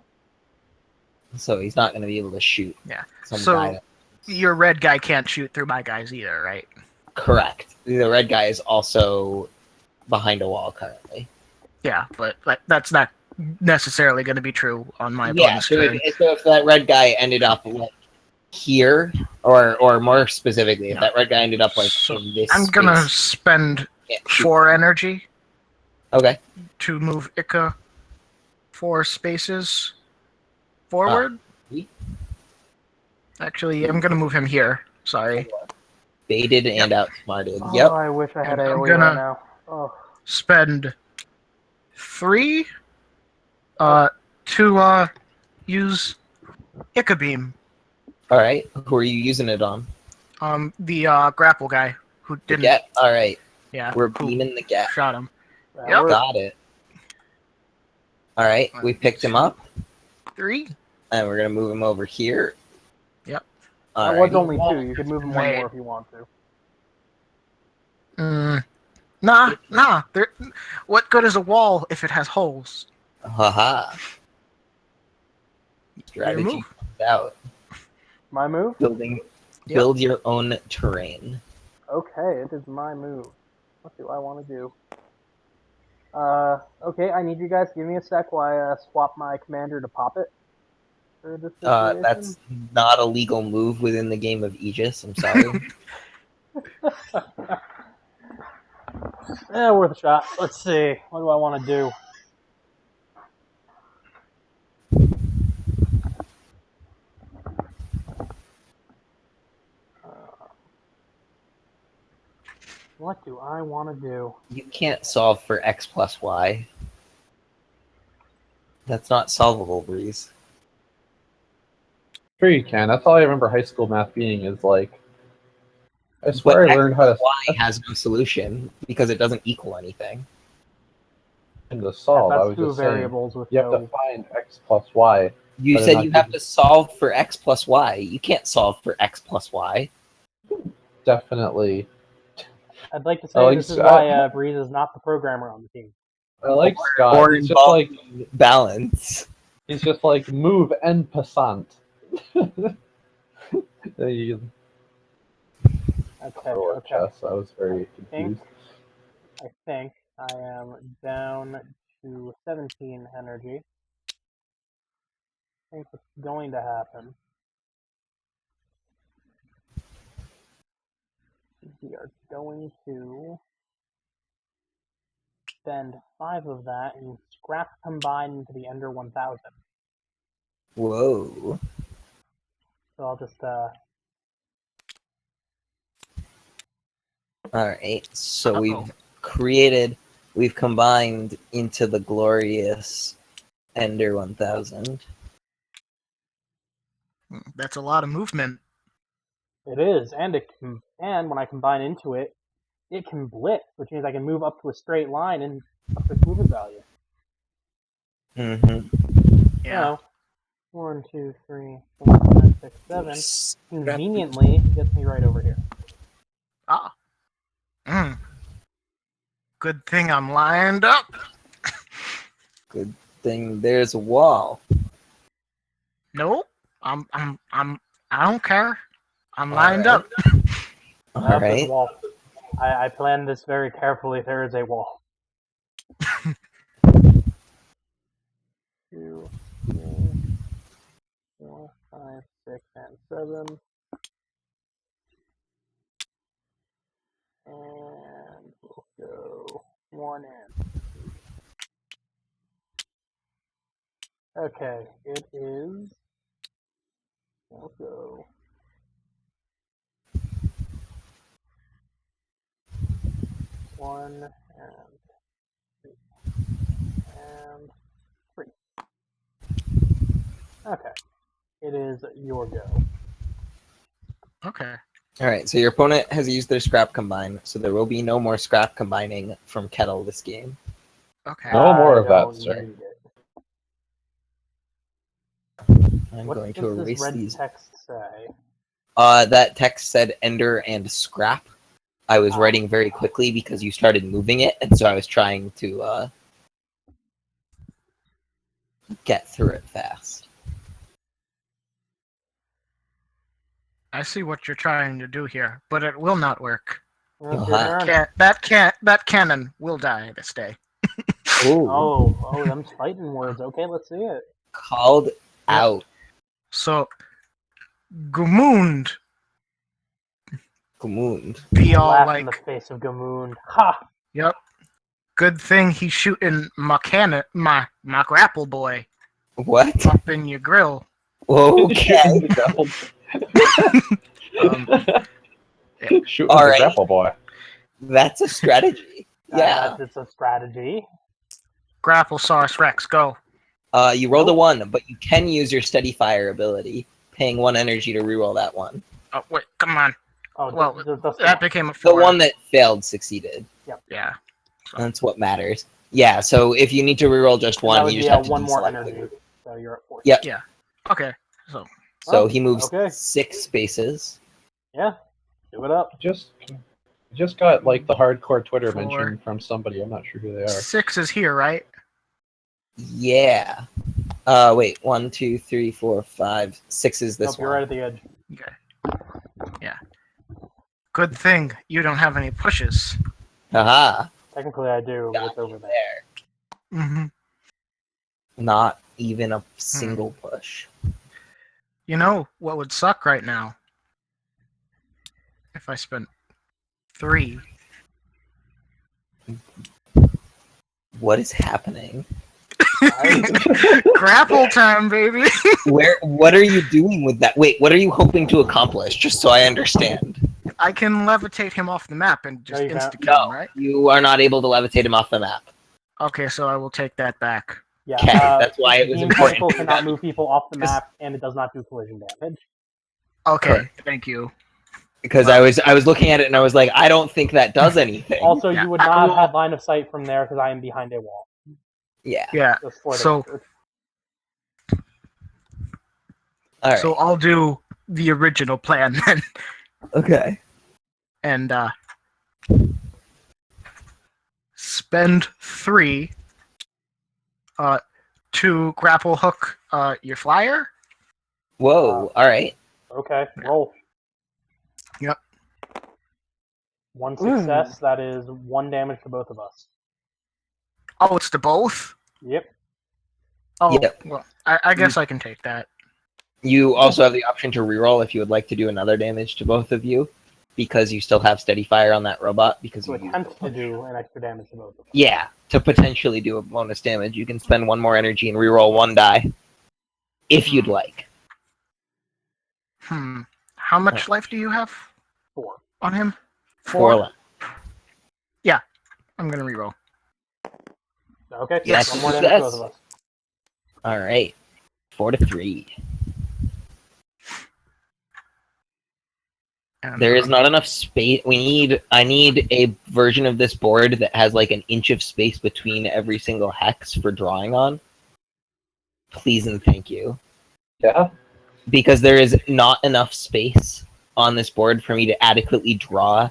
So he's not going to be able to shoot. Yeah. Some So guy. your red guy can't shoot through my guys either, right? Correct. The red guy is also behind a wall currently. Yeah, but that's not necessarily going to be true on my Yeah. opponent's So turn. if that red guy ended up like here, or more specifically, if No. that red guy ended up like So in this I'm gonna space, spend can't shoot. 4 energy Okay. to move Ika 4 spaces forward. Actually, I'm gonna move him here. Sorry. Baited and outsmarted. Oh, Yep. I wish I had And I'm AoE gonna- right now. Oh, Spend 3 to use Ika beam. All right. Who are you using it on? The grapple guy who The didn't. get. All right. Yeah. We're who beaming the get. Shot him. that Yep. worked. Got it. All right. We picked him up, 3. and we're gonna move him over here. Yep. All That was right. only 2. You could move them one Right. more if you want to. Nah. What good is a wall if it has holes? Haha. Your Strategy move. comes out. My move? Building. Yep. Build your own terrain. Okay, it is my move. What do I want to do? Okay, I need you guys to give me a sec while I swap my commander to pop it for this situation. That's not a legal move within the game of Aegis. I'm sorry. Yeah, worth a shot. Let's see. What do I want to do? What do I want to do? You can't solve for X plus Y. That's not solvable, Breeze. Sure you can. That's all I remember high school math being is like. I swear But I learned how to Y has no solution because it doesn't equal anything. to solve. I That's was 2 just saying variables with you have to no. find x plus y. You But said not you have given- to solve for X plus Y. You can't solve for X plus Y. Definitely. I'd like to I say like this is Scott. why Breeze is not the programmer on the team. I like Scott. Or He's just like balance. move en passant. You- Okay, or okay. chess. I was very confused. I think I am down to 17 energy. I think what's going to happen. We are going to spend 5 of that and scrap combine into the Ender 1000. Whoa. So I'll just Alright, so Uh-oh. we've combined into the glorious Ender 1000. That's a lot of movement. it is, and and when I combine into it, it can blitz, which means I can move up to a straight line and up its movement value. Mm-hmm. Yeah. So, 1, 2, 3, 4, 5, 6, 7. Conveniently gets me right over here. Ah. Good thing I'm lined up. Good thing there's a wall. No, I don't care. I'm All lined right. up. There's a Alright. wall. I planned this very carefully. There is a wall. 2, 3, 4, 5, 6, and 7. And we'll go 1 in. Okay, it is. We'll go. One and 2 and 3. Okay, it is your go. Okay. All right, so your opponent has used their scrap combine, so there will be no more scrap combining from Kettle this game. Okay. No more of I that, don't sir. need it. I'm What going to does this erase red these. text say? That text said Ender and scrap. I was Ah. writing very quickly because you started moving it, and so I was trying to get through it fast. I see what you're trying to do here, but it will not work. It's your Uh-huh. turn. That cannon will die this day. Ooh, Oh, them's fighting words. Okay, let's see it. called out. So, Gumund Gmund. be I all laugh in the like, face of Gamund. Ha! yep. Good thing he's shooting my cannon, my grapple boy What? up in your grill. Okay. Shooting the grapple. Um, Shooting All the right. grapple boy. That's a strategy. Yeah. It's a strategy. Grapplesaurus Rex, go. You rolled a Nope. 1, but you can use your steady fire ability, paying 1 energy to reroll that one. Oh wait, come on. Oh, Well, that's that became a The 4. one that failed succeeded. Yeah. That's what matters. Yeah, so if you need to reroll just that one, would you be just have to one more deselect the energy. group. So you're at 4. Yep. Yeah. Okay. So So Oh, he moves okay. 6 spaces. Yeah. Do it up. Just got like the hardcore Twitter 4. mention from somebody. I'm not sure who they are. 6 is here, right? Yeah. Wait, 1, 2, 3, 4, 5, 6 is this Nope, you're one. right at the edge. Okay. Yeah. Good thing you don't have any pushes. Haha. Technically, I do, but Got it's over you there. there. Mm-hmm. Not even a single push. You know what would suck right now? If I spent 3. What is happening? Grapple time, baby. What are you doing with that? Wait, what are you hoping to accomplish? Just so I understand. I can levitate him off the map and just No, you can't. insta-kill him, No, right? you are not able to levitate him off the map. Okay, so I will take that back. Yeah. Okay, that's why it was Beam important. Tentacle cannot move people off the Because- map, and it does not do collision damage. Okay, Correct. thank you. Because Wow. I was looking at it and I was like, I don't think that does anything. Also, Yeah, you would I not will- have line of sight from there because I am behind a wall. Yeah. Yeah. Just for the So record. All right. so I'll do the original plan then, Okay. and spend 3 to grapple hook your flyer. Whoa. All right. Okay, roll. Yep. 1 success, that is 1 damage to both of us. Oh, it's to both. Yep. Oh, Yep. well, I guess I can take that. You also have the option to reroll if you would like to do another damage to both of you, because you still have steady fire on that robot. Because To you used attempt the to push. do an extra damage to both of us. Yeah, to potentially do a bonus damage, you can spend 1 more energy and reroll 1 die, if you'd like. How much life do you have 4. on him? 4 left. I'm gonna reroll. Okay, Yes. 1 more damage to both of us. All right. 4 to 3. And, There is not enough space. I need a version of this board that has like an inch of space between every single hex for drawing on. Please and thank you. Yeah. Because there is not enough space on this board for me to adequately draw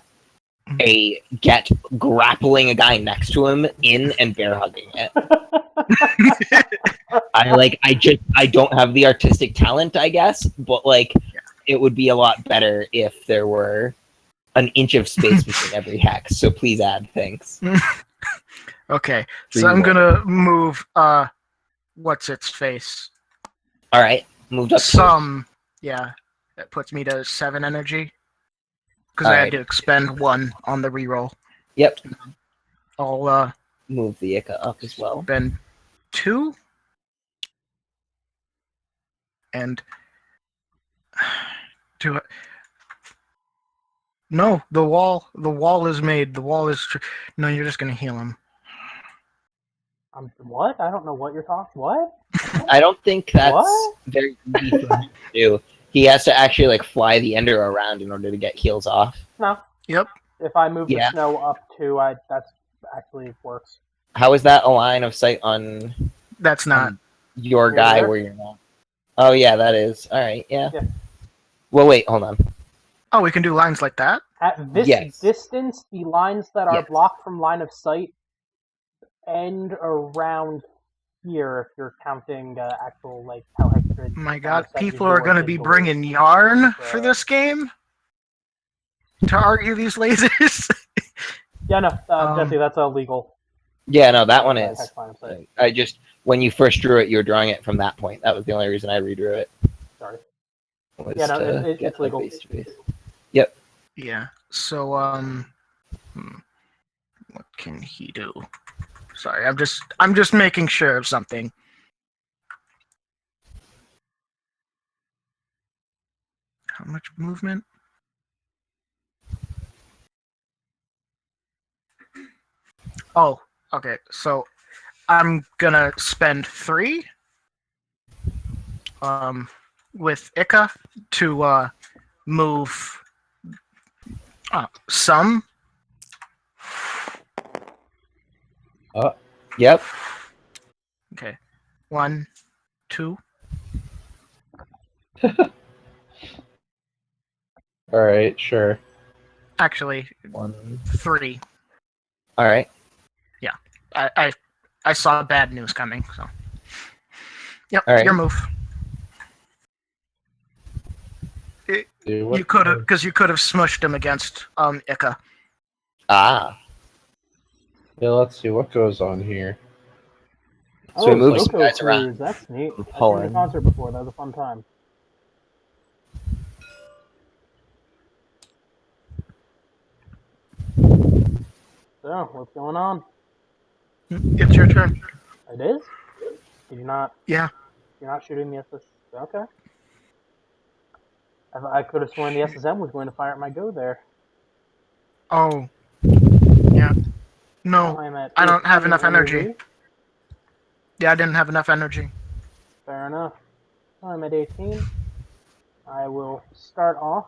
a get grappling a guy next to him in and bear hugging it. I don't have the artistic talent, I guess, but like it would be a lot better if there were an inch of space between every hex. So please add, thanks. Okay, so 3 I'm more. gonna move what's its face? All right, moved up. Yeah, that puts me to 7 energy because All I right. had to expend 1 on the reroll. Yep, I'll move the Ica up as well. spend 2 and to no, the wall is made. The wall is no. You're just gonna heal him. What? I don't know what you're talking. What? I don't think that's What? very easy for him to do. He has to actually like fly the ender around in order to get heals off. No. Yep. If I move Yeah. the snow up to, that's actually works. How is that a line of sight on That's not. your Over guy there? where you're not? Oh yeah, that is. All right, yeah. Yeah. Well, wait, hold on. Oh, we can do lines like that? At this Yes. distance, the lines that are Yes. blocked from line of sight end around here if you're counting actual, like, how accurate My line God, of sight people your are door going to be physical bringing is. yarn for this game to argue these lasers. Yeah, no, Jesse, that's illegal. Yeah, no, that one is. Hex line of sight. I just when you first drew it, you were drawing it from that point. That was the only reason I redrew it. Sorry. Was Yeah, no, to it's get legal. face to face. Yeah. So, what can he do? Sorry, I'm just making sure of something. How much movement? Oh, okay. So I'm gonna spend 3 with Ika to move some. Yep. Okay. 1, 2. All right, sure. Actually, 1. 3. All right. I saw bad news coming, so. Yep, All right. your move. Do what- You could have, because you could have smushed him against Ika. Ah. Yeah, let's see what goes on here. So he moves Soko guys around. Cruise, that's neat. from I've seen the Poland. concert before, that was a fun time. So, what's going on? It's your turn. It is? Did you not? Yeah. You're not shooting the SS? Okay. I could have sworn the SSM was going to fire at my go there. Oh. Yeah. No, I'm at I don't have 18 enough energy. energy. Yeah, I didn't have enough energy. Fair enough. I'm at 18. I will start off.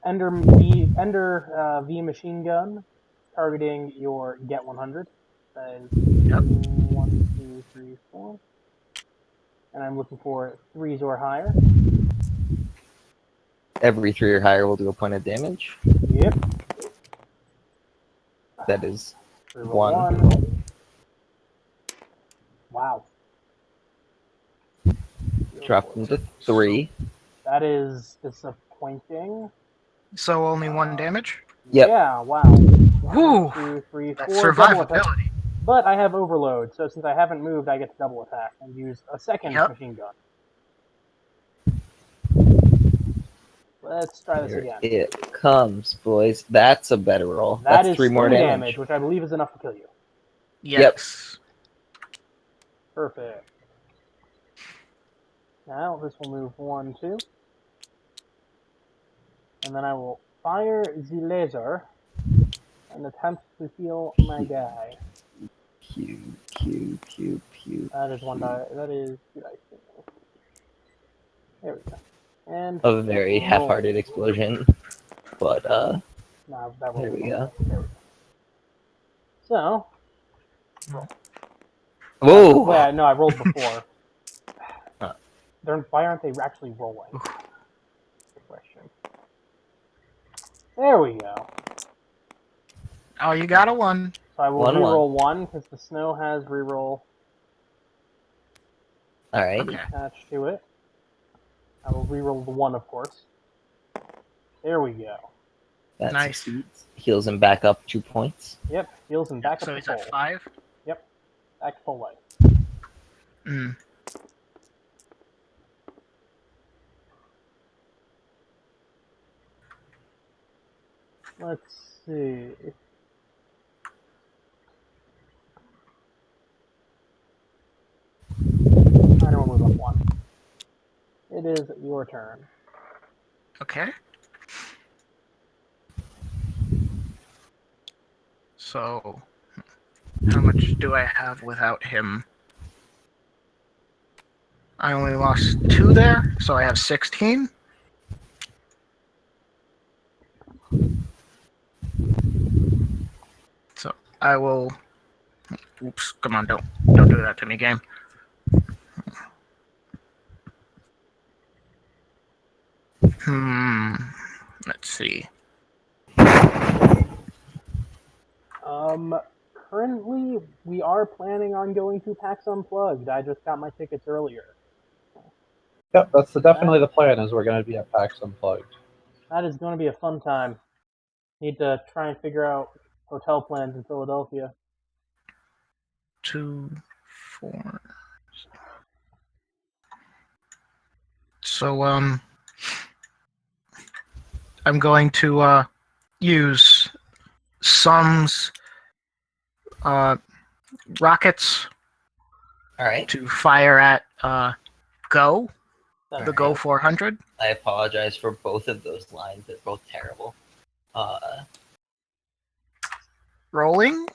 Ender V machine gun, targeting your Get 100. That is Yep. 1, 2, 3, 4. And I'm looking for 3s or higher. Every 3 or higher will do a point of damage. Yep. That is Reroll 1. 1. Wow. Dropped into 3. That is disappointing. So only 1 damage? Yep. Yeah, wow. Woo! 1, 2, 3, That 4. Double attack. survivability. But I have overload, so since I haven't moved, I get to double attack and use a second Yep. machine gun. Let's try this Here again. it comes, boys. That's a better roll. That That's is 3 more 3 damage. which I believe is enough to kill you. Yes. Perfect. Now this will move 1, 2. And then I will fire the laser and attempt to heal my guy. Pew. That is 1 die. That is 2 dice. There we go. And A very roll. half-hearted explosion. But, Nah, that there rolled we well. go. There we go. So, roll. Whoa! Wait, no, I rolled before. Huh. Why aren't they actually rolling? Good question. There we go. Oh, you got a 1. So I will 1, reroll 1 because the snow has reroll Alright. Okay. attached to it. I will reroll the 1, of course. There we go. That Nice. succeeds. Heals him back up 2 points. Yep, heals him back So up he's to at full. 5. Back to full life. Mm. Let's see. I don't move up 1. It is your turn. Okay. So, how much do I have without him? I only lost 2 there, so I have 16. So I will. Oops! Come on! Don't do that to me, game. Let's see. Currently, we are planning on going to PAX Unplugged. I just got my tickets earlier. Yep, that's definitely the plan. Is we're going to be at PAX Unplugged. That is going to be a fun time. Need to try and figure out hotel plans in Philadelphia. 2, 4. So I'm going to use Sum's rockets All right. to fire at Go, That's the Go good. 400. I apologize for both of those lines. They're both terrible. Rolling.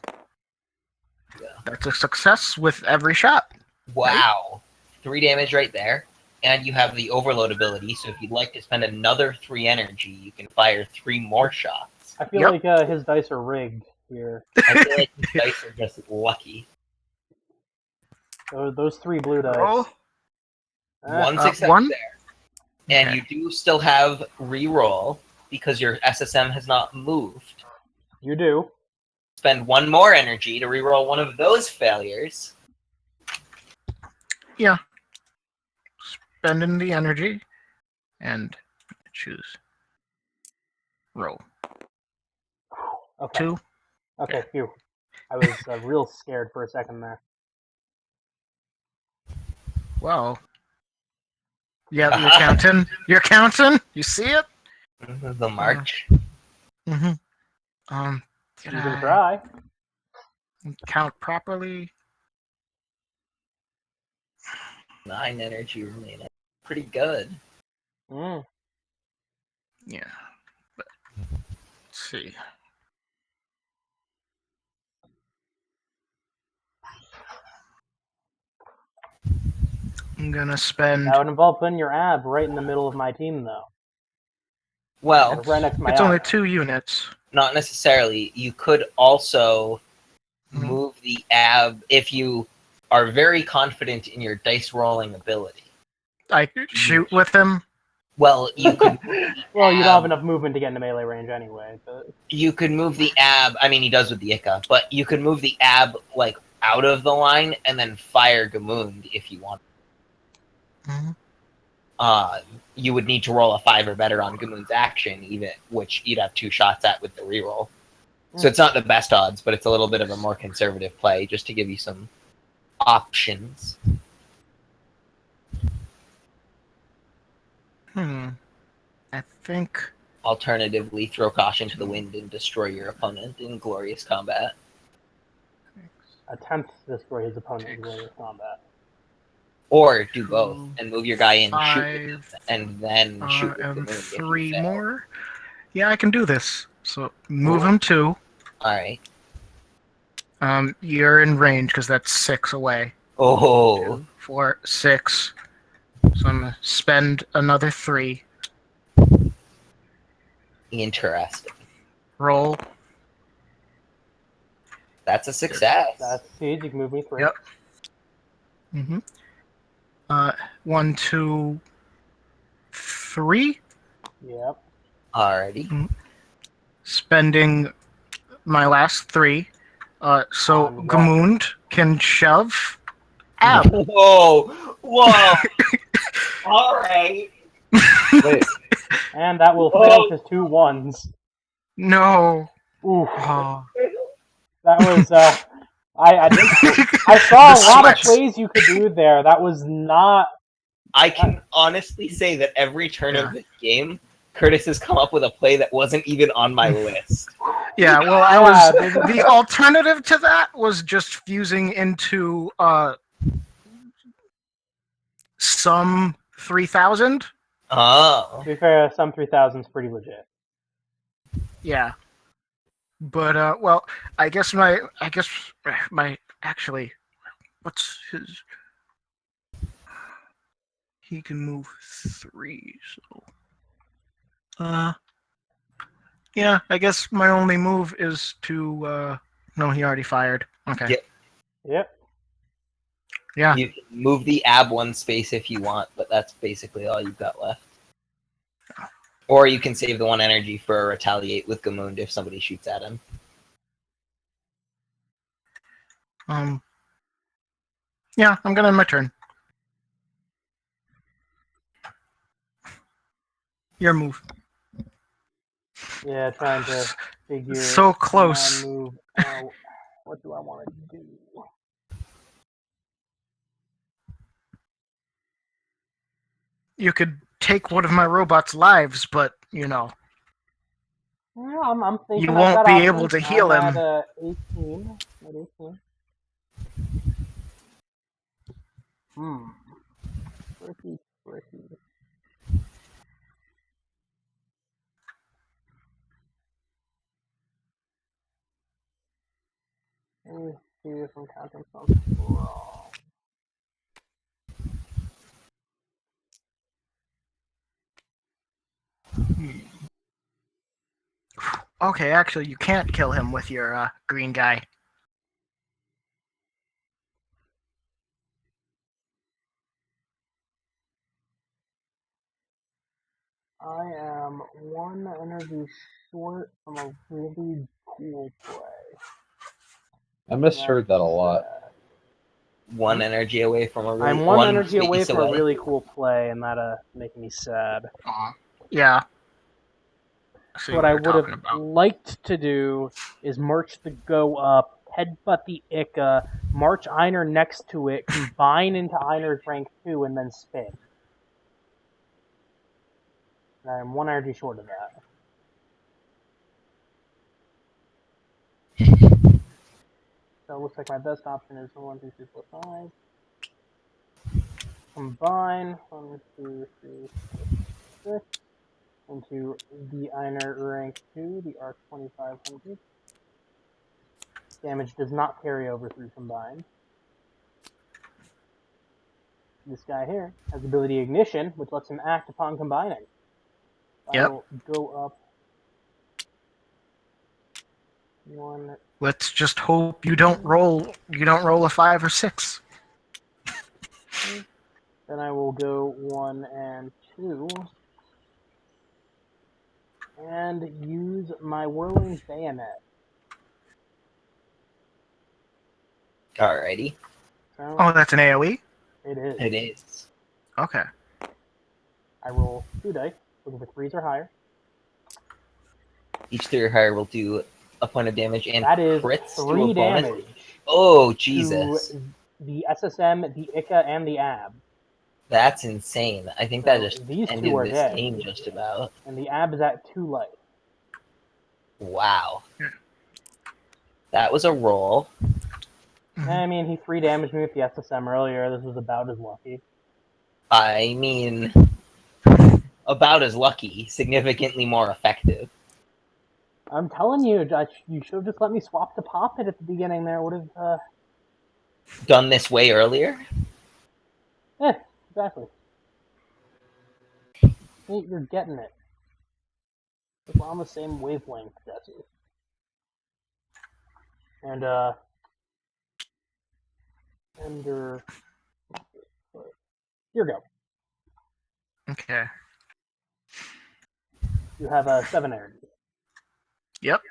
Yeah. That's a success with every shot. Wow. 3 damage right there. And you have the overload ability, so if you'd like to spend another 3 energy, you can fire 3 more shots. I feel Yep. like his dice are rigged here. I feel like these dice are just lucky. Those 3 blue dice. Roll. One success 1. there. And Okay. you do still have reroll because your SSM has not moved. You do. Spend 1 more energy to reroll one of those failures. Yeah. Spending the energy and choose. Roll. Okay. 2. Okay, phew. I was real scared for a second there. Well. Yeah, you're counting. You're counting. You see it? The march. Mm-hmm. You Did can I try. count properly? 9 energy remaining. Pretty good. Mm. Yeah. But, let's see. I'm gonna spend. That would involve putting your ab right in the middle of my team, though. Well, Right next to my It's only honor. 2 units. not necessarily. You could also Mhm. move the ab if you are very confident in your dice rolling ability. I shoot with him. Well, you could Well, you don't have enough movement to get into melee range anyway. But... you could move the ab. I mean, he does with the Ica, but you could move the ab like out of the line and then fire Gamund if you want. Mm-hmm. You would need to roll a 5 or better on Gamund's action, even which you'd have 2 shots at with the reroll. So it's not the best odds, but it's a little bit of a more conservative play, just to give you some options. I think. Alternatively, throw caution to the wind and destroy your opponent in glorious combat. Attempt to destroy his opponent in Takes glorious combat. Or do both and move your guy in, shoot with him, 5, and then shoot with the and moon. 3 more. Yeah, I can do this. So move him 2. Alright. You're in range because that's 6 away. Oh. 2, 4, 6. So I'm gonna spend another 3. Interesting. Roll. That's a success. That succeeds. You can move me 3. Yep. Mm-hmm. 1, 2, 3. Yep. Alrighty. Spending my last 3. So On what? Gamund can shove ab. Whoa. Whoa. Alright. Wait, And that will fail his 2 1s. No. Oof. Oh. That was, I saw a lot of plays you could do there. That was not... I can honestly say that every turn of this game, Curtis has come up with a play that wasn't even on my list. Yeah, well, I was the alternative to that was just fusing into some 3000. Oh. To be fair, some 3000's pretty legit. Yeah. But well, I guess my actually, what's his? he can move 3. So, yeah, I guess my only move is to. No, he already fired. Okay. Yep. Yep. Yeah. You can move the ab 1 space if you want, but that's basically all you've got left. Or you can save the 1 energy for a retaliate with Gamund if somebody shoots at him. Yeah, I'm gonna end my turn. Your move. Yeah, trying to figure So close. my move out. What do I want to do? You could take one of my robot's lives, but you know. Yeah, I'm thinking You I've won't got be options. able to heal I'm him. at 18. At 18. Tricky. Let me see if I'm counting something wrong. Okay, actually, you can't kill him with your green guy. I am 1 energy short from a really cool play. I misheard that a lot. 1 energy away from a really... I'm 1 energy away space from a really cool play, and that making me sad. Yeah. So What I would have liked to do is march the go up, headbutt the Ica, march Einer next to it, combine into Einer's rank 2, and then spin. And I'm 1 energy short of that. So it looks like my best option is 1, 2, 3, 4, 5. Combine 1, 2, 3, 4, 6 into the Einer rank 2, the ARC 2500. Damage does not carry over through combine. This guy here has the ability Ignition, which lets him act upon combining. Yep. I will go up 1. Let's just hope you don't roll a 5 or 6. Then I will go 1 and 2. And use my Whirling Bayonet. Alrighty. So Oh, that's an AoE? it is. It is. Okay. I roll 2 dice, looking for 3s or higher. Each 3 or higher will do a point of damage and That is crits 3 to a bonus. damage. Oh, Jesus. To the SSM, the Ica, and the AB. That's insane. I think So that just these ended 2 are this dead. game just about. And the AB is at 2 life. Wow. That was a roll. I mean, he 3 damaged me with the SSM earlier. This was about as lucky. I mean, about as lucky, significantly more effective. I'm telling you, you should have just let me swap to pop it at the beginning there. Would have, Done this way earlier? exactly. You're getting it. We're on the same wavelength, Jesse. And, Ender. Here we go. Okay. You have a 7 energy. Yep.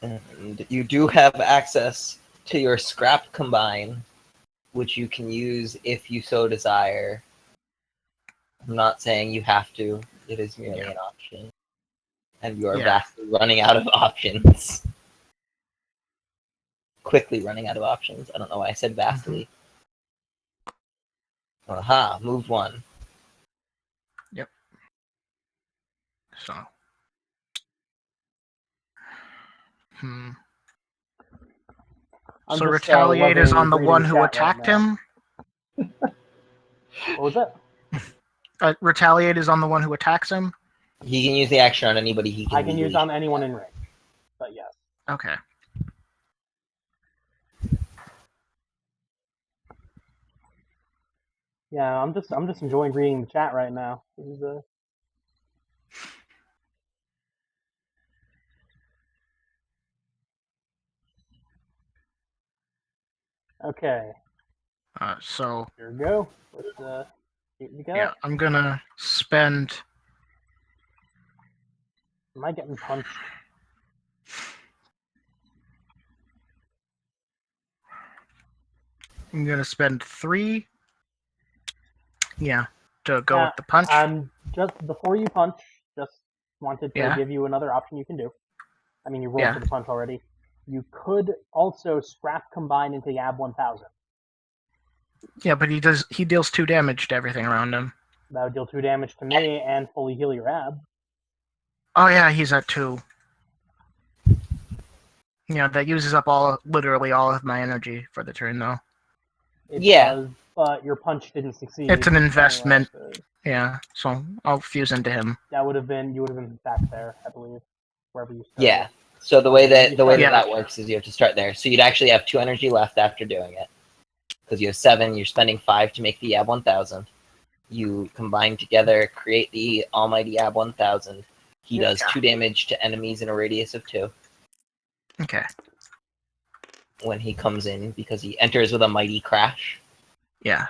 And you do have access to your scrap combine, which you can use if you so desire. I'm not saying you have to. It is merely an option. And you are vastly running out of options. Quickly running out of options. I don't know why I said vastly. Aha, moved 1. Yep. So. So retaliate is on the one who attacked him? What was that? Retaliate is on the one who attacks him? He can use the action on anybody he can I can use on anyone in range. But yes. Okay. Yeah, I'm just enjoying reading the chat right now. This is okay. So Here we go. Let's see what we got. yeah, I'm gonna spend. Am I getting punched? I'm gonna spend 3. Yeah, to go with the punch. Just before you punch, just wanted to Yeah. give you another option you can do. I mean, you rolled Yeah. for the punch already. You could also scrap combine into the AB 1000. Yeah, but he deals 2 damage to everything around him. That would deal 2 damage to me and fully heal your AB. Oh yeah, he's at 2. Yeah, that uses up literally all of my energy for the turn, though. It Yeah. does, but your punch didn't succeed. It's an investment. Anyway, so Yeah, so I'll fuse into him. you would have been back there, I believe, wherever you started. Yeah. So the way that Yeah. that works is you have to start there. So you'd actually have 2 energy left after doing it, because you have 7. You're spending 5 to make the AB 1000. You combine together, create the almighty AB 1000. He does 2 damage to enemies in a radius of 2 Okay. when he comes in, because he enters with a mighty crash. Yeah.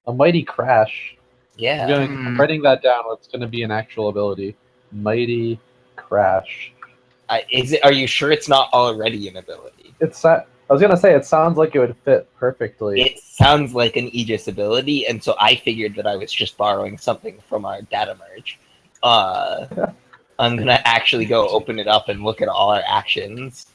A mighty crash. Yeah. I'm writing that down. It's going to be an actual ability. Mighty crash. Are you sure it's not already an ability? I was going to say, it sounds like it would fit perfectly. It sounds like an Aegis ability, and so I figured that I was just borrowing something from our data merge. I'm gonna actually go open it up and look at all our actions.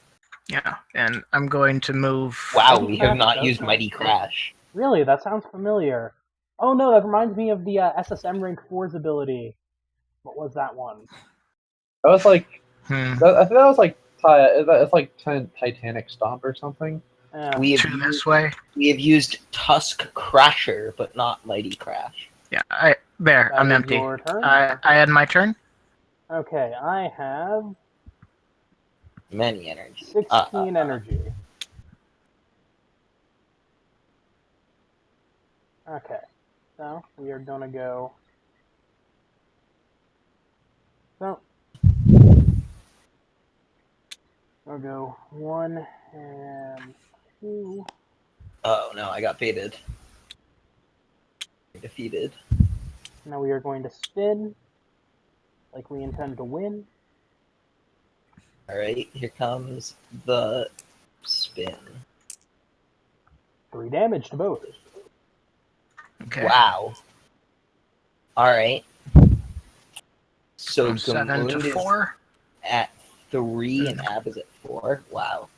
Yeah, and I'm going to move. Wow, we have not used Mighty Crash. Really? That sounds familiar. Oh no, that reminds me of the SSM Rank 4's ability. What was that one? That was like, Hmm. I think that was like, it's like Titanic Stomp or something. We have 2 this way. We have used Tusk Crasher, but not Mighty Crash. Yeah, I'm empty. Your turn? I had my turn. Okay, I have Many energy. 16 energy. Okay, so we are gonna go. So I'll go 1 and 2. Oh no, I got baited. Defeated. Now we are going to spin, like we intend to win. Alright, here comes the spin. 3 damage to both. Okay. Wow. Alright. So From 7 to Gamoon 4. is at 3 and Ab is at 4. Wow.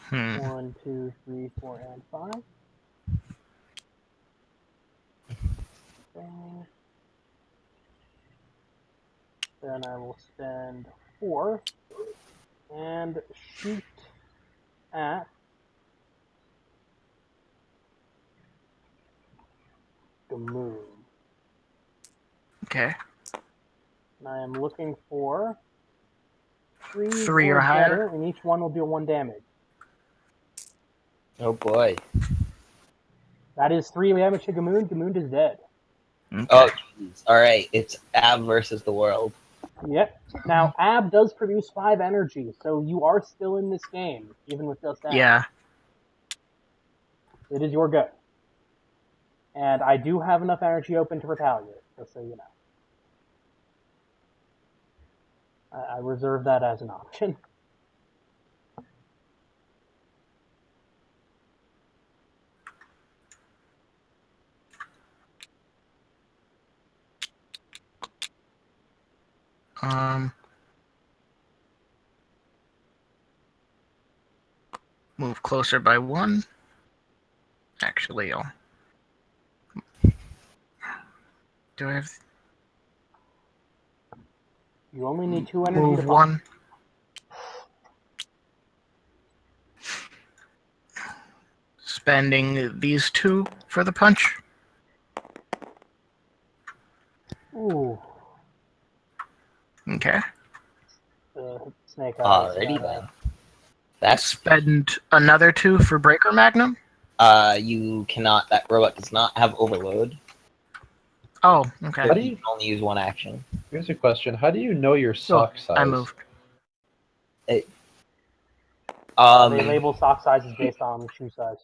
Hmm. 1, 2, 3, 4, and 5. Okay. Then I will spend 4 and shoot at the moon. Okay. And I am looking for 3 or higher. better, and each one will deal 1 damage. Oh boy. That is 3 damage to Gamoon. Gamoon is dead. Okay. Oh jeez. Alright, it's Ab versus the world. Yep. Now, Ab does produce 5 energy, so you are still in this game, even with just Ab. Yeah. It is your go. And I do have enough energy open to retaliate, just so you know. I reserve that as an option. Move closer by 1. Actually, I'll. Do I have? You only need 2 energy Move to 1. Spending these 2 for the punch. Ooh. Okay. Snake eyes. Alrighty then. That's spend another 2 for Breaker Magnum. you cannot. That robot does not have overload. Oh, okay. How do You you? can only use one action. Here's a question: how do you know your Oh, sock size? I moved. They Um, label sock sizes based on shoe size.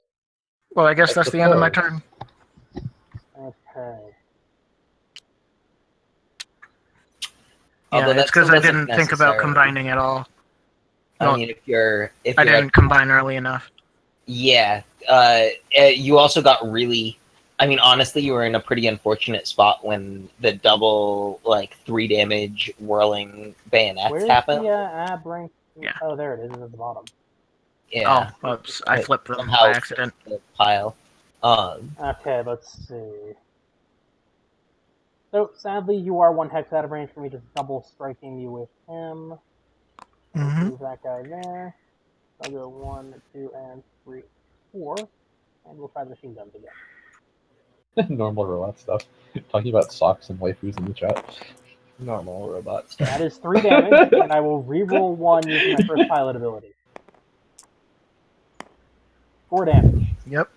Well, I guess I that's the end of my suppose. turn. Okay. although Yeah, that it's because still I doesn't didn't think about necessarily- combining at all. I Well, mean, if you're I didn't combine early enough. yeah, you also got really. I mean, honestly, you were in a pretty unfortunate spot when the double 3 damage whirling bayonets Where's happened. the ab rank? Yeah. Oh, there it is at the bottom. Yeah, Oh, oops, I it flipped them somehow by accident. flipped the pile. Okay, let's see. So, sadly, you are 1 hex out of range for me just double striking you with him. Let's Mhm. move that guy there. I'll go 1, 2, and 3, 4. And we'll try the machine guns again. Normal robot stuff. Talking about socks and waifus in the chat. Normal robot stuff. That is 3 damage, and I will reroll 1 using my first pilot ability. 4 damage. Yep.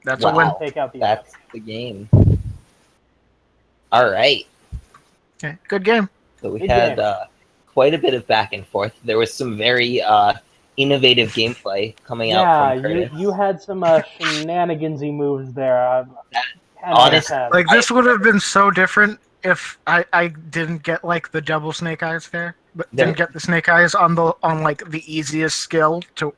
That's Wow. a win. Take out the That's the game. All right. Okay, good game. So we Good had game. quite a bit of back and forth. There was some very innovative gameplay coming out Yeah, from Curtis. you had some shenanigansy moves there. 10 Honest- out of 10. Like, this would have been so different if I didn't get the double snake eyes there, but There- didn't get the snake eyes on the easiest skill to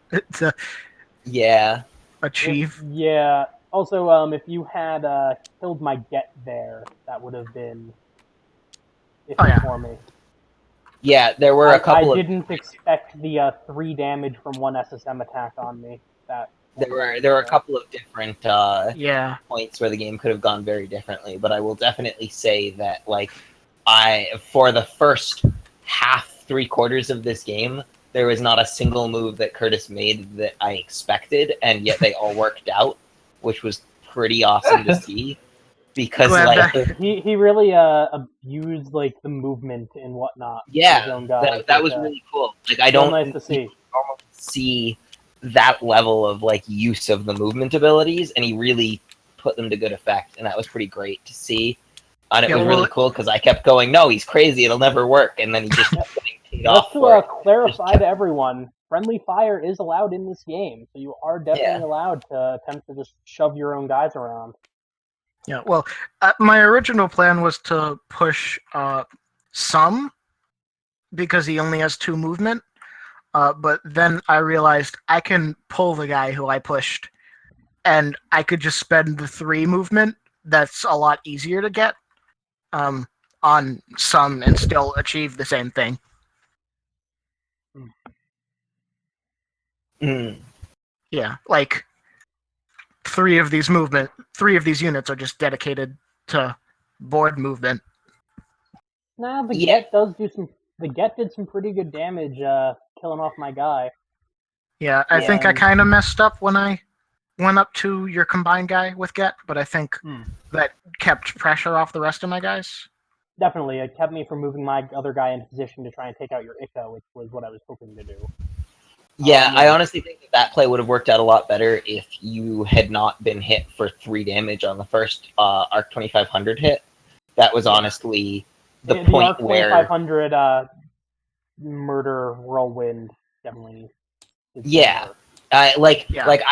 Yeah. achieve. Yeah. Also, if you had killed my get there, that would have been iffy Oh, yeah. for me. Yeah, there were a couple I of didn't expect the 3 damage from 1 SSM attack on me. there were a couple of different Yeah. points where the game could have gone very differently, but I will definitely say that for the first half 3/4 of this game, there was not a single move that Curtis made that I expected, and yet they all worked out, which was pretty awesome to see. Because Glad he really abused the movement and whatnot. Of his yeah, own guys, that was really cool. I real don't nice to see. normally see that level of use of the movement abilities, and he really put them to good effect, and that was pretty great to see. And it Yeah, was well, really cool because I kept going, no, he's crazy, it'll never work, and then he just kept getting paid off Just for to it. clarify Just to everyone, friendly fire is allowed in this game, so you are definitely allowed to attempt to just shove your own guys around. Yeah, well, my original plan was to push some because he only has 2 movement, but then I realized I can pull the guy who I pushed, and I could just spend the 3 movement. That's a lot easier to get on some and still achieve the same thing. Mm. Yeah, 3 of these units are just dedicated to board movement. Now the Yeah. get does do some. The get did some pretty good damage, killing off my guy. Yeah, I think I And- kind of messed up when I went up to your combined guy with get, but I think that kept pressure off the rest of my guys. Definitely, it kept me from moving my other guy into position to try and take out your Ica, which was what I was hoping to do. Yeah, I honestly think that play would have worked out a lot better if you had not been hit for 3 damage on the first Arc 2500 hit. That was honestly the point Arc where 2500 murder whirlwind definitely. Yeah. I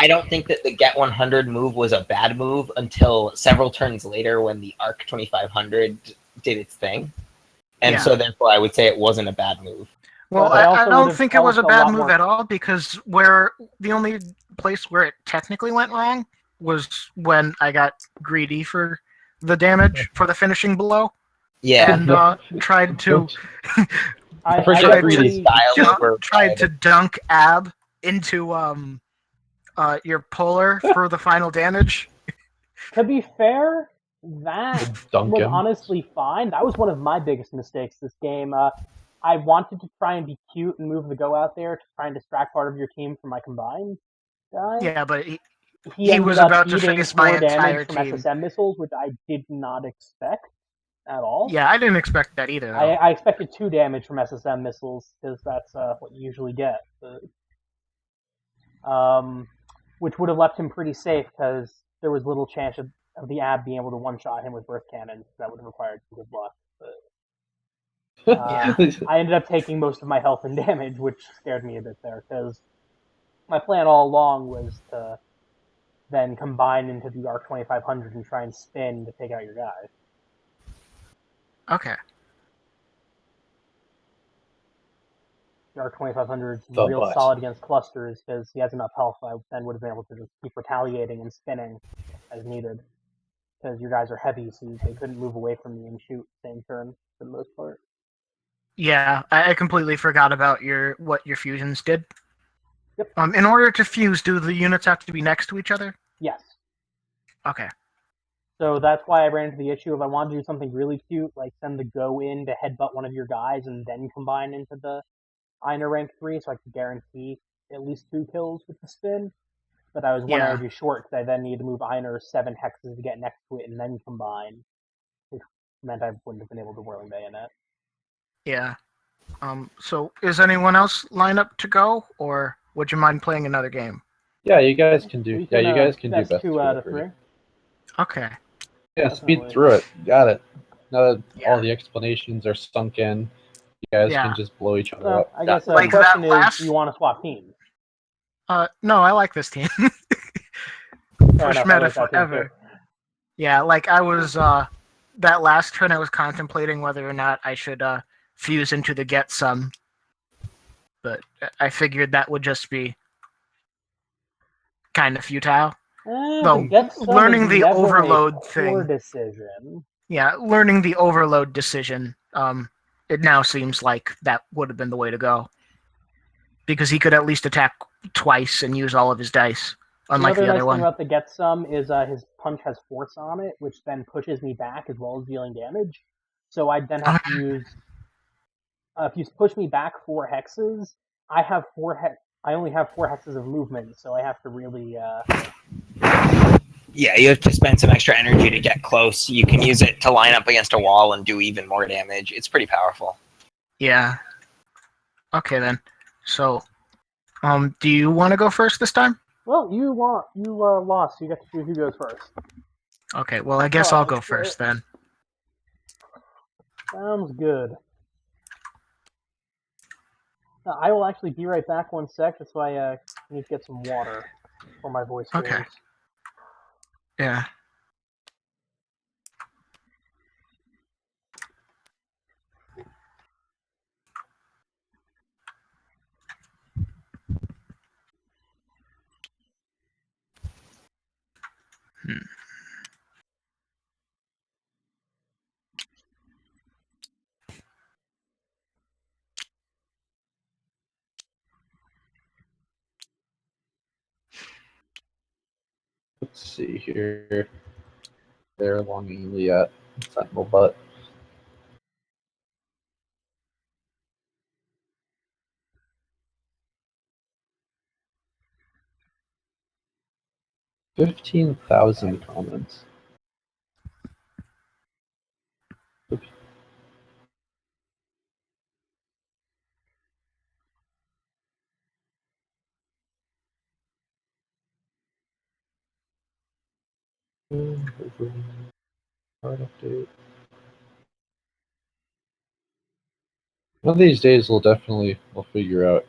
don't think that the Get 100 move was a bad move until several turns later when the Arc 2500 did its thing. And so therefore I would say it wasn't a bad move. Well, But I don't think it was a helped a bad lot move more. at all, because where the only place where it technically went wrong was when I got greedy for the damage for the finishing blow. Yeah. And tried to I Appreciate really style over tried to dunk Ab into your polar for the final damage. To be fair, that Dunk was him. honestly fine. That was one of my biggest mistakes this game. I wanted to try and be cute and move the go out there to try and distract part of your team from my combined guy. Yeah, but he ended was up about to eating face my 4 entire damage from team. SSM missiles, which I did not expect at all. Yeah, I didn't expect that either. Though. I expected 2 damage from SSM missiles because that's what you usually get. But which would have left him pretty safe because there was little chance of the ab being able to one-shot him with burst cannons. That would have required some good luck. But, I ended up taking most of my health and damage, which scared me a bit there, because my plan all along was to then combine into the ARC 2500 and try and spin to take out your guy. Okay. The ARC 2500 is The real butt. solid against clusters because he has enough health. I then would have been able to just keep retaliating and spinning as needed. Because your guys are heavy, so they couldn't move away from me and shoot same turn for the most part. Yeah, I completely forgot about what your fusions did. Yep. In order to fuse, do the units have to be next to each other? Yes. Okay. So that's why I ran into the issue of I wanted to do something really cute, like send the go in to headbutt one of your guys and then combine into the Einer rank 3 so I could guarantee at least 2 kills with the spin. But I was one energy short because I then needed to move Einer 7 hexes to get next to it and then combine, which meant I wouldn't have been able to Whirling Bayonet. Yeah. So is anyone else lined up to go, or would you mind playing another game? Yeah, you guys can do. You Yeah, you guys can do best best 2 out of 3. Okay. Yeah, Definitely. speed through it. Got it. Now that Yeah. all the explanations are sunk in, you guys Yeah. can just blow each other So up. I guess the Like question that is, last- do you want to swap teams? No, I like this team. Fair Push enough, I meta like that team forever. too. Yeah, like I was that last turn I was contemplating whether or not I should fuse into the get some, but I figured that would just be kind of futile. To get some learning is the never overload a poor thing. decision. Yeah, learning the overload decision. It now seems like that would have been the way to go, because he could at least attack twice and use all of his dice, unlike Another the other nice one. thing about the get some is his punch has force on it, which then pushes me back as well as dealing damage. So I then have to use if you push me back 4 hexes, I have 4 I only have 4 hexes of movement, so I have to really. Yeah, you have to spend some extra energy to get close. You can use it to line up against a wall and do even more damage. It's pretty powerful. Yeah. Okay then. So, do you want to go first this time? Well, you lost. So you get to choose who goes first. Okay. Well, I guess I'll go first then. Sounds good. I will actually be right back 1 sec. That's why I need to get some water for my voice Okay. games. Yeah. Let's see here. They're longingly at Sentinel Butt. $15,000 comments. Oops. Card update. One of these days, we'll figure out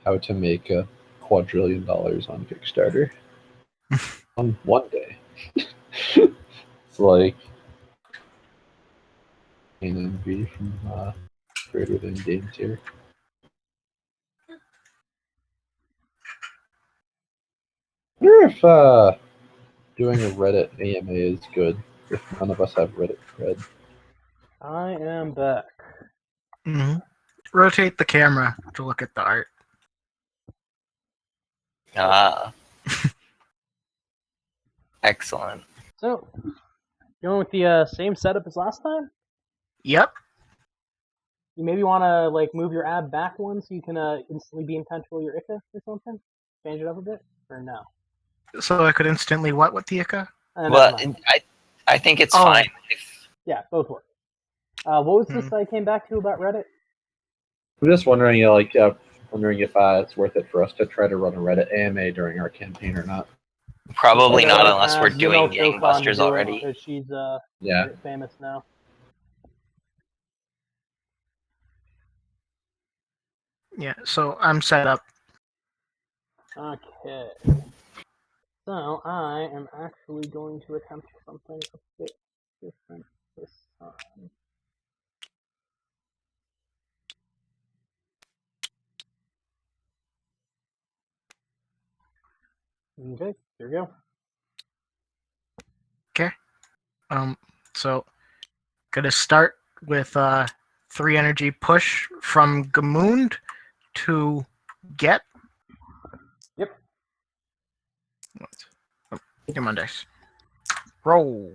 how to make $1 quadrillion on Kickstarter. On one day. It's like an envy from Greater Than Games here. I wonder if doing a Reddit AMA is good if none of us have Reddit cred. I am back. Mm-hmm. Rotate the camera to look at the art. Ah. Excellent. So, going with the same setup as last time? Yep. You maybe want to like move your ab back 1 so you can instantly be in control of your Ica or something? Change it up a bit? Or no? So I could instantly what with the Ica? Well, I think it's fine. Yeah, both work. What was this I came back to about Reddit? I'm just wondering, Wondering if it's worth it for us to try to run a Reddit AMA during our campaign or not. Probably not Or unless we're ask doing Yumel Chofan to gangbusters do it, already. because she's Yeah. very famous now. Yeah, so I'm set up. Okay. So I am actually going to attempt something a bit different this time. Okay, here we go. So gonna start with 3 energy push from Gamund to get. Yep. Oh, come on, dice. Roll.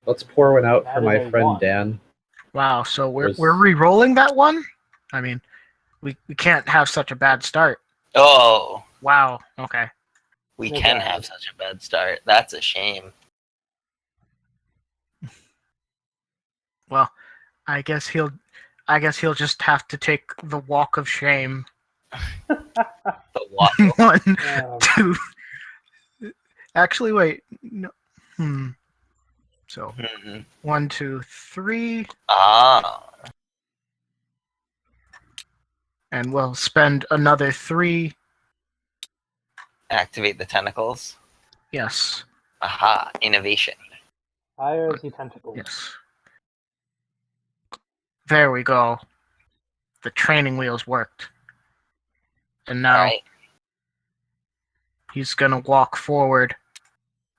Let's pour one out That for is my a friend 1. Dan. Wow, so we're There's- re-rolling that one? I mean, we can't have such a bad start. Oh, Wow, okay. we No can bad. have such a bad start. That's a shame. Well, I guess he'll just have to take the walk of shame. The waffle. 1, Um, 2. Actually, wait. No. So Mhm. 1, 2, 3, Ah, and we'll spend another 3. activate the tentacles. Yes. Aha, innovation. fire the tentacles. Yes. There we go. The training wheels worked. And now All right. he's gonna walk forward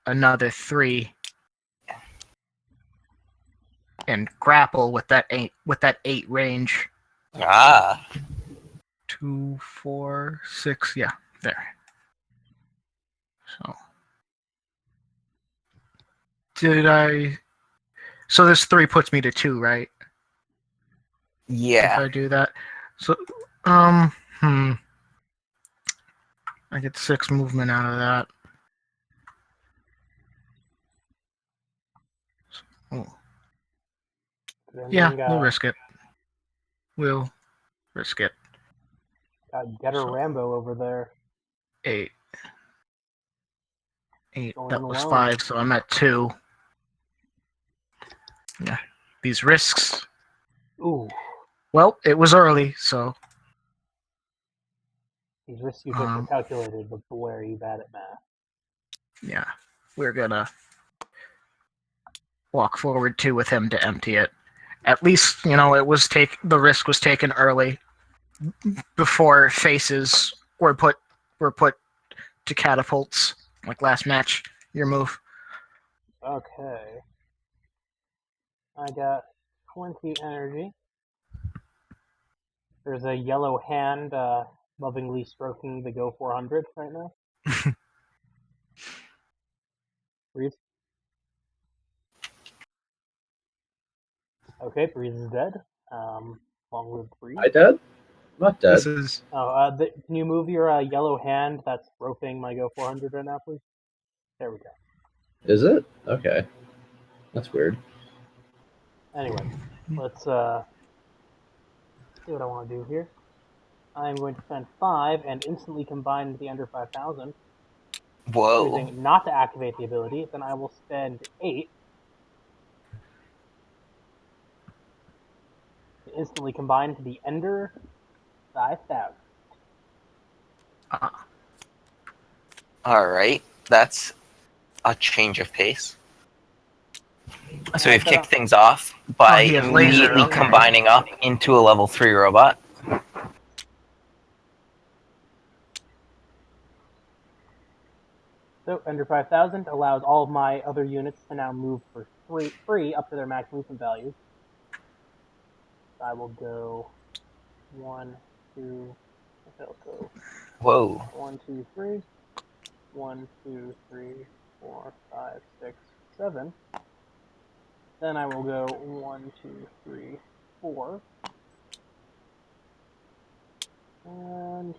another 3 and grapple with that 8 range. Ah, 2, 4, 6. Yeah, there. So did I? So this 3 puts me to 2, right? If yeah. I do that. So I get 6 movement out of that. Oh. Yeah, we'll risk it. We'll risk it. Got Getter So- Rambo over there. 8. 8. Going That in was alone. 5, so I'm at 2. Yeah. These risks. Ooh, Well, it was early, so these risks you took were calculated, but boy, are you bad at math. yeah. We're gonna walk forward 2 with him to empty it. At least, the risk was taken early before faces were put to catapults, like last match. Your move. Okay. I got 20 energy. There's a yellow hand lovingly stroking the Go 400 right now. Breeze. Okay, Breeze is dead. Long live Breeze. I dead? I'm not dead. This is Oh, can you move your yellow hand that's roping my Go 400 right now, please? There we go. Is it? Okay. That's weird. Anyway, let's see what I want to do here. I'm going to spend 5 and instantly combine the under 5,000, Whoa. choosing not to activate the ability. Then I will spend 8 to instantly combine to the Ender 5,000. All right. That's a change of pace. So we've kicked things off by he has laser, immediately okay. combining up into a level 3 robot. So Ender 5,000 allows all of my other units to now move for free up to their max movement values. I will go 1, 2. I'll go Whoa. 1, 2, 3. 1, 2, 3, 4, 5, 6, 7. Then I will go 1, 2, 3, 4. And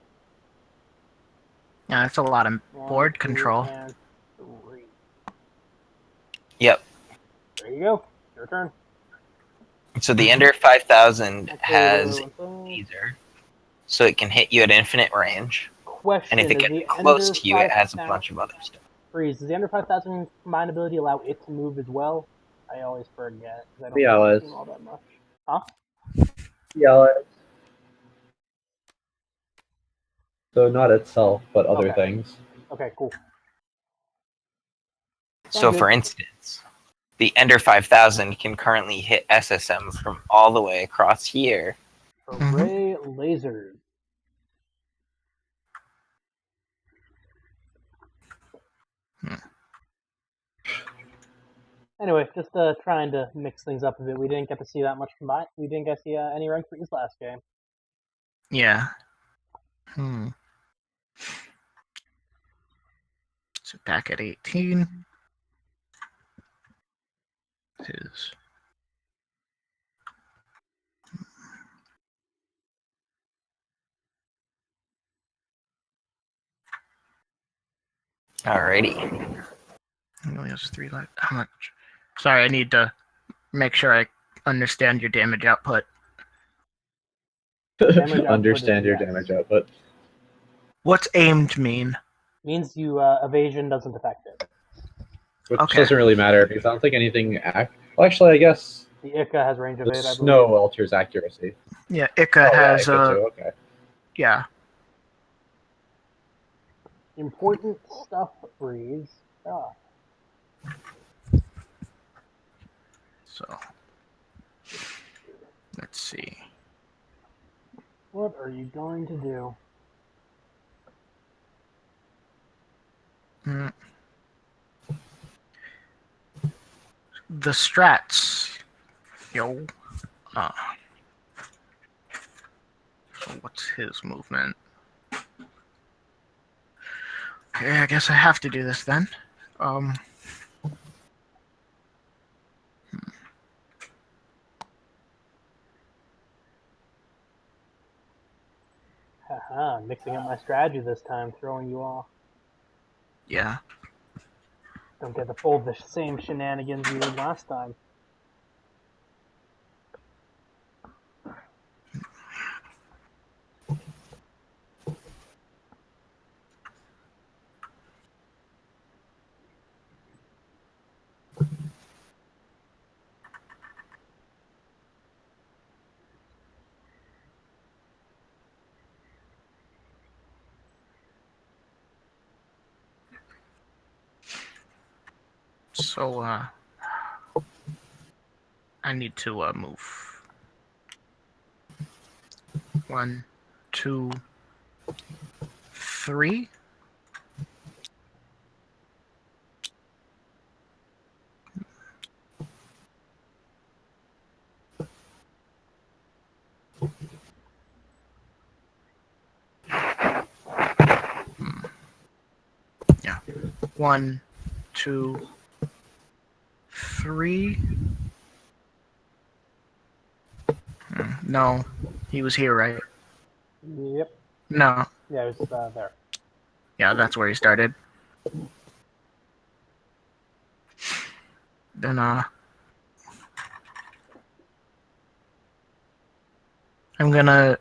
yeah, that's a lot of 1, board 2, control. and 3. Yep. There you go. Your turn. So the Ender 5000 Actually, has wait. laser. so it can hit you at infinite range. Question: And if it is gets the close under to you, it has a 5,000 bunch of other stuff. Freeze, does the under 5,000 combined ability allow it to move as well? I always forget because I don't Yeah, play the it's team all that much. Huh? Yeah. So not itself, but other Okay. things. Okay, cool. So, Sounds for good. instance, the Ender 5000 can currently hit SSM from all the way across here. Array lasers. Anyway, just trying to mix things up a bit. We didn't get to see that much combined. We didn't get to see any rank freeze last game. Yeah. So back at 18. His. Alrighty. He only has 3 life. How much? Sorry, I need to make sure I understand your damage output. Damage output Understand is your yes. damage output. What's aimed mean? Means you evasion doesn't affect it. Which Okay. doesn't really matter because I don't think anything. Well, actually, I guess The ICA has range of the 8, I believe. snow alters accuracy. Yeah, Ika Oh, has yeah, I could too. Okay. yeah. Important stuff, Freeze. Ah. So let's see. What are you going to do? Hmm. The strats. Yo. So what's his movement? Okay, I guess I have to do this then. Haha, mixing up my strategy this time, throwing you off. Yeah. Don't get to pull the same shenanigans you did last time. So I need to move 1, 2, 3. Yeah. 1, 2, 3. No, he was here, right? Yep. No. Yeah, it was there. Yeah, that's where he started. Then I'm gonna.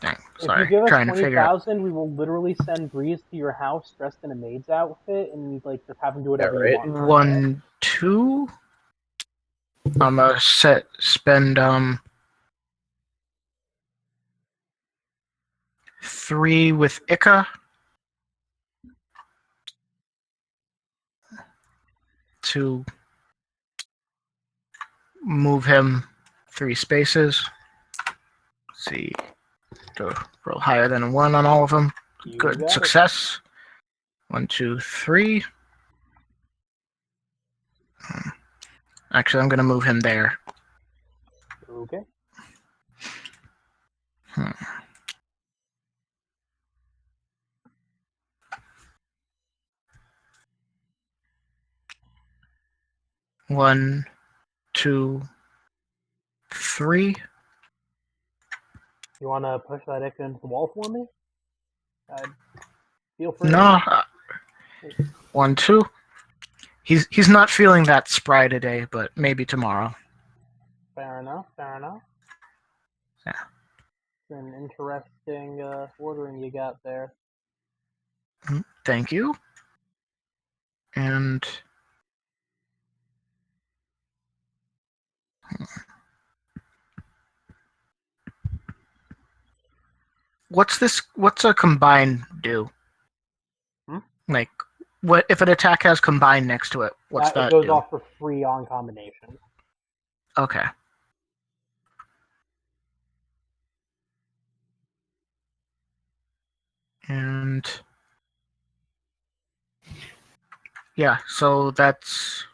Dang, sorry. If you give us Trying to figure out. 20,000, we will literally send Breeze to your house dressed in a maid's outfit, and like just have him do whatever right. you want. 1, 2. I'm gonna spend 3 with Ika to move him 3 spaces. Let's see, to roll higher than a 1 on all of them. You Good got success. 1, 2, 3. Actually, I'm gonna move him there. it. Okay. 1, 2, 3. You want to push that Ica into the wall for me? Feel free. No. 1, 2. He's not feeling that spry today, but maybe tomorrow. Fair enough. Fair enough. Yeah. It's an interesting ordering you got there. Thank you. And what's a combine do? Hmm? Like, what if an attack has combine next to it? What's that It goes do? off for free on combination. Okay. And yeah, so that's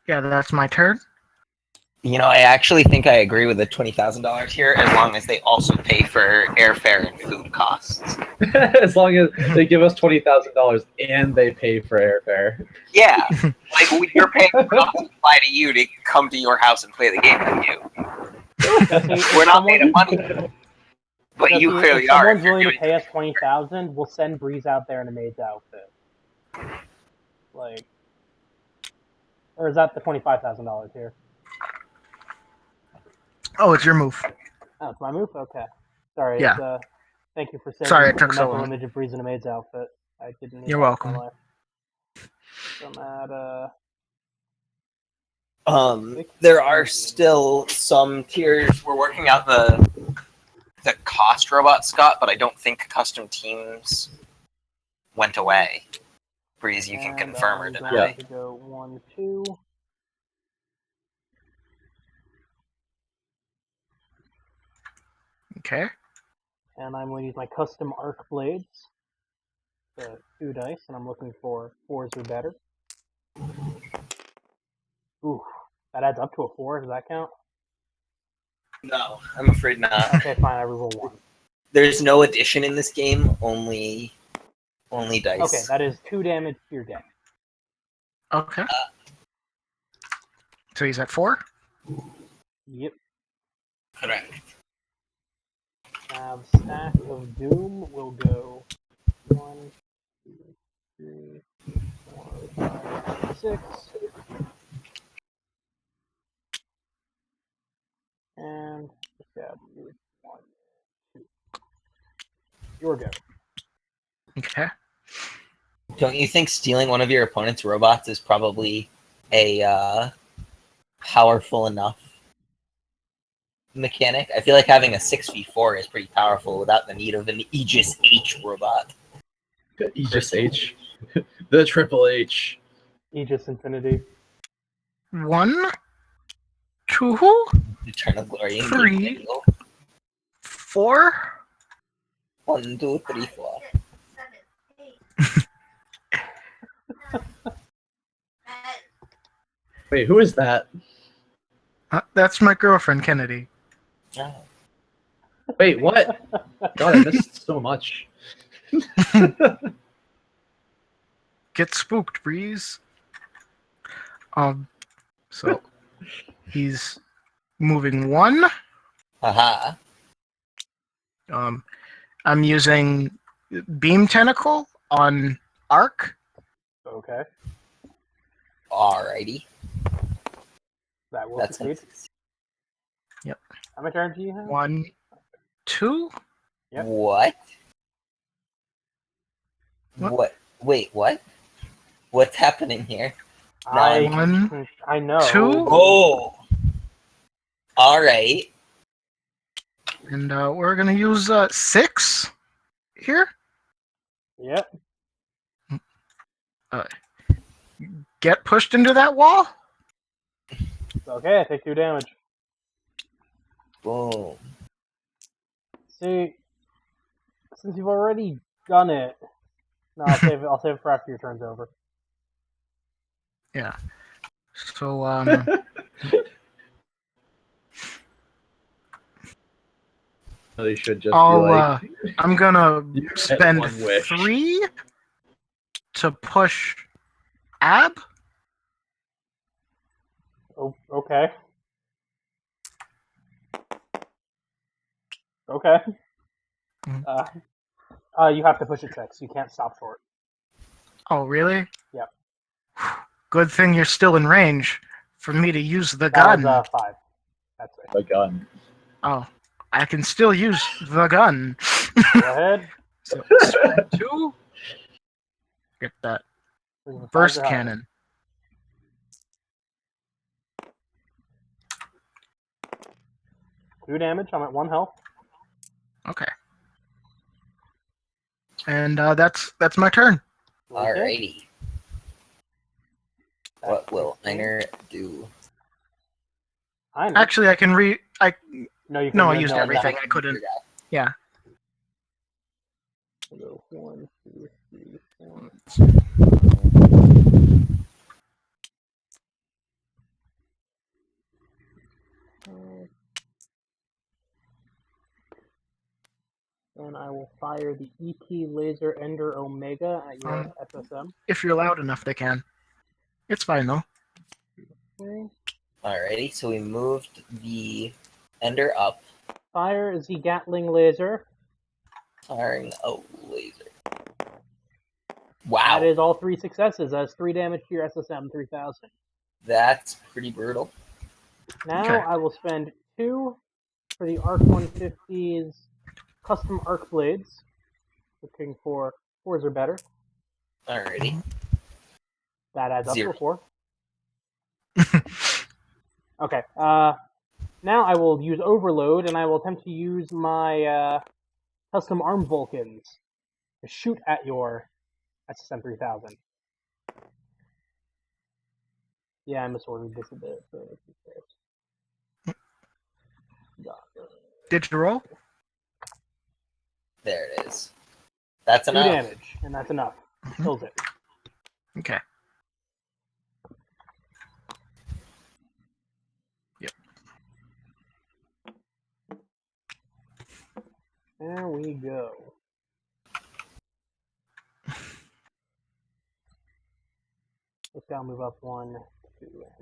that's my turn. I actually think I agree with the $20,000 here, as long as they also pay for airfare and food costs. As long as they give us $20,000 and they pay for airfare. Yeah, like you're paying for us to fly to you to come to your house and play the game with you. Jesse, We're not made of money, but Jesse, you clearly if are. someone's willing to pay us $20,000, we'll send Breeze out there in a maid's outfit. Like, or is that the $25,000 here? Oh, it's your move. Oh, it's my move. Okay. Sorry. Yeah. It's, thank you for sending Sorry it took the so mental long. image of Breeze in a maid's outfit. I didn't need You're that in my welcome. life. So I'm at There are still some tiers. We're working out the cost robot, Scott, but I don't think custom teams went away. Breeze, you can confirm or I'm deny. going to go 1, 2. Okay. And I'm going to use my custom arc blades. So 2 dice, and I'm looking for 4s or better. Ooh, that adds up to a 4. Does that count? No, I'm afraid not. Okay, fine. I reroll 1. There's no addition in this game, only dice. Okay, that is 2 damage to your deck. Okay. So he's at 4? Yep. Correct. Now the stack of doom will go 1, 2, 3, 4, 5, 6. And yeah, 1, 2. Your go. Okay. Don't you think stealing one of your opponent's robots is probably a powerful enough mechanic? I feel like having a 6v4 is pretty powerful without the need of an Aegis H robot. Aegis H. The Triple H. Aegis Infinity. 1, 2, Eternal Glory and 3. Game Angle. 4. 1, 2, 3, 4. Wait, who is that? That's my girlfriend, Kennedy. Oh. Wait, what? God, I missed so much. Get spooked, Breeze. So he's moving 1. Haha. I'm using Beam Tentacle on Arc. Okay. Alrighty. That will That's succeed. Yep. How much energy do you have? 1, 2. Yep. What? What? Wait, what? What's happening here? I know. 2. Oh. Alright. And we're going to use 6 here. Yep. Get pushed into that wall. Okay, I take 2 damage. Boom. See, since you've already done it, no, I'll save it for after your turn's over. Yeah. So They should just be like, I'm gonna you get spend one wish. 3 to push Ab. Oh, okay. Okay. You have to push it 6. You can't stop short. Oh, really? Yep. Good thing you're still in range for me to use the That gun. was 5. That's it. The gun. Oh, I can still use the gun. Go ahead. So, spend 2. Get that Bring the 5s burst or higher. cannon. Two damage. I'm at 1 health. Okay. And that's my turn. Okay. Alrighty. What will That's Einer do? Einer. Actually, I can No, you can No, I you have used no everything. attack. I couldn't. Yeah. Go 1, 2, 3, 4. And I will fire the ET Laser Ender Omega at your SSM. If you're loud enough, they can. It's fine though. Okay. Alrighty, so we moved the Ender up, Fire is the Gatling Laser. firing a laser. That Wow, is all 3 successes. That's 3 damage to your SSM 3000. that's pretty brutal. Now Okay. I will spend 2 for the Arc 150's custom arc blades. Looking for 4s or better. Alrighty. That adds up to 0. a 4. Okay. Now I will use Overload, and I will attempt to use my custom arm Vulcans to shoot at your SSM 3000. Yeah, I misordered this a bit. So Did you roll? There it is. That's 2 enough. damage, and that's enough. Kills it. Okay. Yep. There we go. Let's go move up 1, 2, and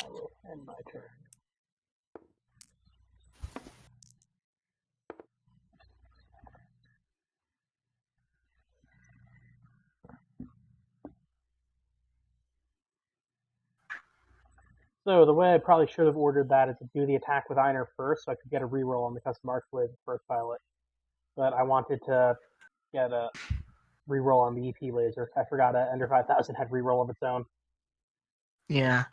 I will end my turn. So the way I probably should have ordered that is to do the attack with Einer first, so I could get a reroll on the custom arc blade first pilot. But I wanted to get a reroll on the EP laser. I forgot Ender 5000 had reroll of its own. Yeah.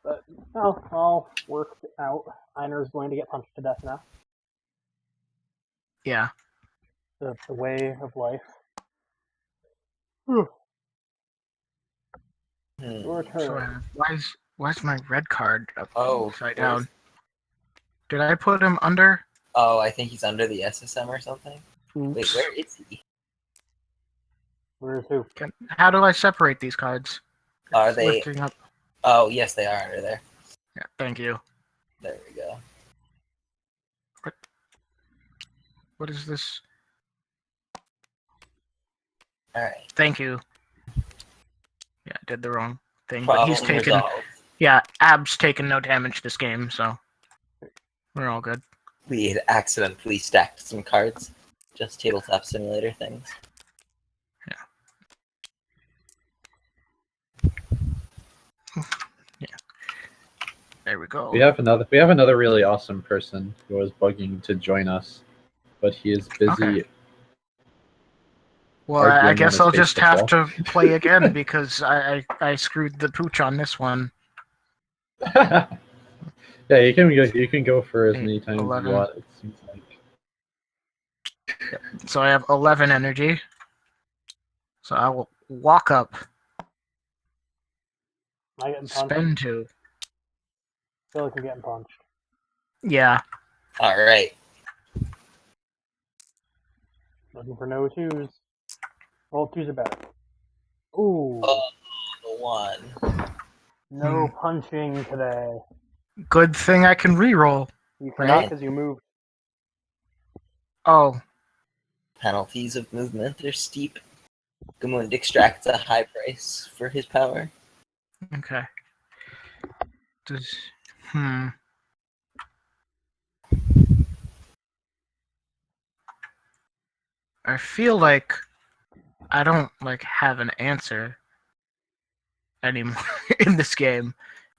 But I'll work it out. Einer is going to get punched to death now. Yeah. The way of life. Whew. Your So turn. why's my red card upside down? where's- Did I put him under? Oh, I think he's under the SSM or something. Oops. Wait, where is he? Where's who? How do I separate these cards? Are they? Lifting up. Oh, yes, they are under there. Yeah, thank you. There we go. What is this? Alright. Thank you. Yeah, I did the wrong thing, but Problem he's taken. resolved. Yeah, Ab's taken no damage this game, so we're all good. We had accidentally stacked some cards. Just tabletop simulator things. Yeah. There we go. We have another really awesome person who was bugging to join us, but he is busy. Okay. Well, arguing I on guess his I'll just Facebook have wall. to play again because I screwed the pooch on this one. Yeah, you can go for as many times as 11. you want. It seems like. So I have 11 energy. So I will walk up, Am I getting punched? spend 2. I feel like I'm getting punched. Yeah. Alright. Looking for no 2s. Well, 2s are better. Ooh. Oh, the one. No punching today. Good thing I can reroll. You forgot Right. because you moved. Oh, Penalties of movement are steep. Gamund extracts a high price for his power. okay. Does I feel like I don't have an answer. anymore in this game,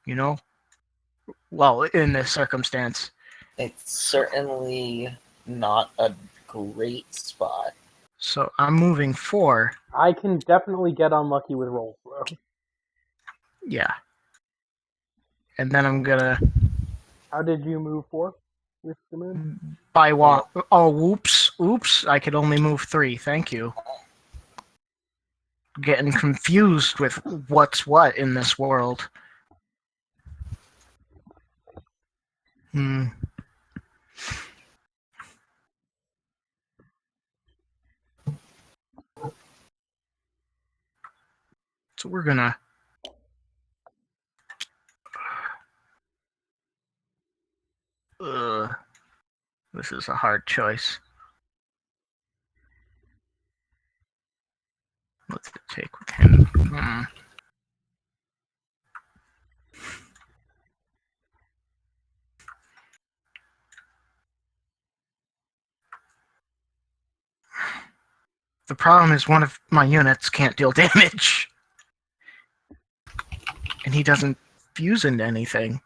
you know? Well, in this circumstance. It's certainly not a great spot. So I'm moving 4. I can definitely get unlucky with roll throw. Yeah. And then I'm gonna How did you move 4 with the moon? by walk. Oh, whoops. Oops. I could only move 3. Thank you. Getting confused with what's what in this world. Hmm. So we're gonna. This is a hard choice. What's it take with him? The problem is one of my units can't deal damage. And he doesn't fuse into anything.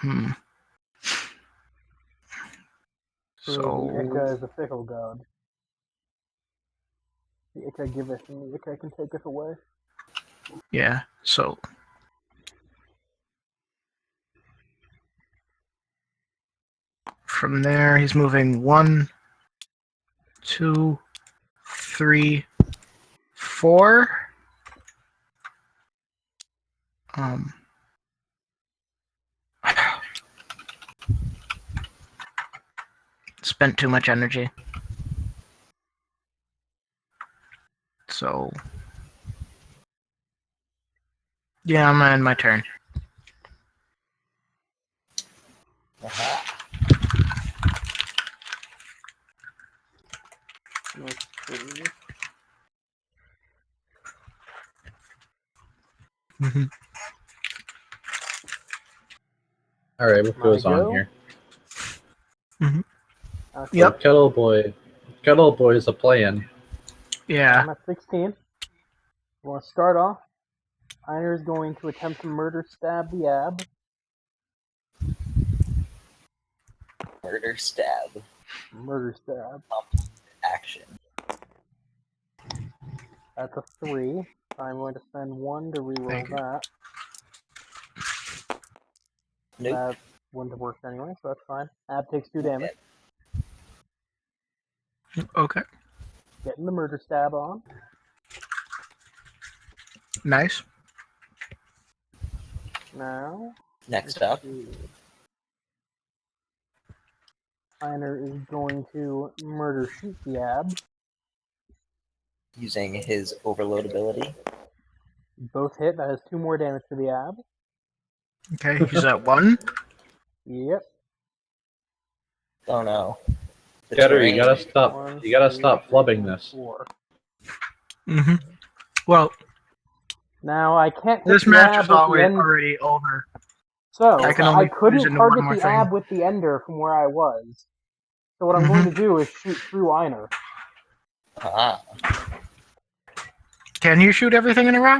The So Ika is a fickle god. The Ika giveth, and the Ika can taketh away. yeah, so from there he's moving 1, 2, 3, 4. Spent too much energy. So yeah, I'm gonna end my turn. Aha. Let's see. All right, what goes My on go? here? Mhm. Okay. Yep. Kettle Boy's a playing. Yeah. I'm at 16. Want to start off? Einer's going to attempt to murder stab the Ab. Murder stab Murder stab. action. That's a 3. I'm going to spend 1 to reroll Thank you. that. Nope. That wouldn't have worked anyway, so that's fine. Ab takes 2 damage. Okay. Getting the murder stab on. Nice. Now, Next up, Einer is going to murder shoot the Ab. using his overload ability. Both hit. That has 2 more damage to the Ab. Okay, he's at 1. Yep. Oh no. The Getter, you terrain. gotta stop. 1, You gotta 2, stop 3, flubbing this. 4. Mm-hmm. Well, Now I can't hit this the match Ab is with the always end. already over. So I can I only fuse couldn't into one target more the thing. Ab with the Ender from where I was. So what I'm going to do is shoot through Einer. Ah. Can you shoot everything in a row?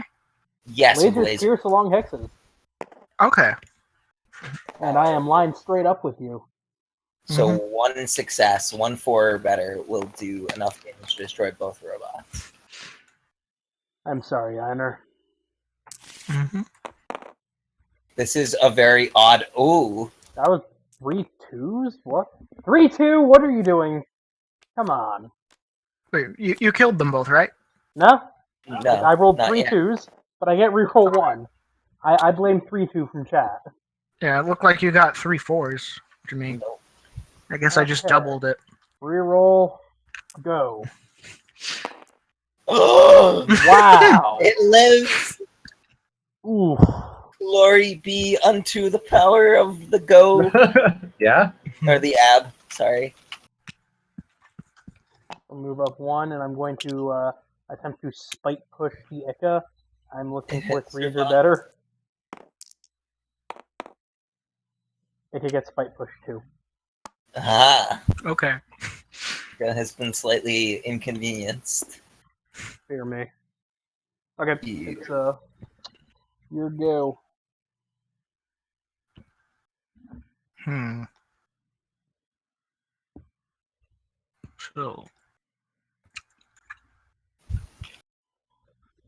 Yes, with Lasers laser. pierce along hexes, Okay. and I am lined straight up with you. So 1 success, 1 4 or better will do enough damage to destroy both robots. I'm sorry, Einer. Mm-hmm. This is a very odd. Ooh. That was 3 2s? What? 3-2? What are you doing? Come on. Wait, you killed them both, right? No? No, I rolled not 3 yet. 2s, but I get reroll 1. I blame 3-2 from chat. Yeah, it looked like you got 3 4s to me. Nope. I guess I just Okay. doubled it. Reroll. Go. Oh, Wow. it lives. Ooh. Glory be unto the power of the go. Yeah. Or the ab, sorry. I'll move up 1, and I'm going to attempt to spite push the Ika. I'm looking for 3s or better. Ika gets spite push 2. Ah, Okay. that has been slightly inconvenienced. Fear me. Okay, Yeah. it's your go. Hmm. So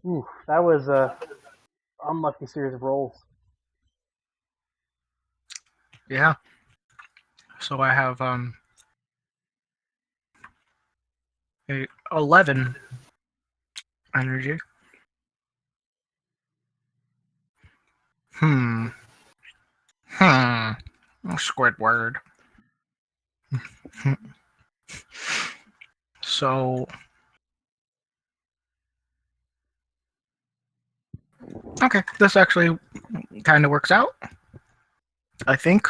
Ooh, that was a unlucky series of rolls. yeah. So I have a 11 energy. Hmm. Hmm. Oh, Squidward. So okay, this actually kind of works out. I think.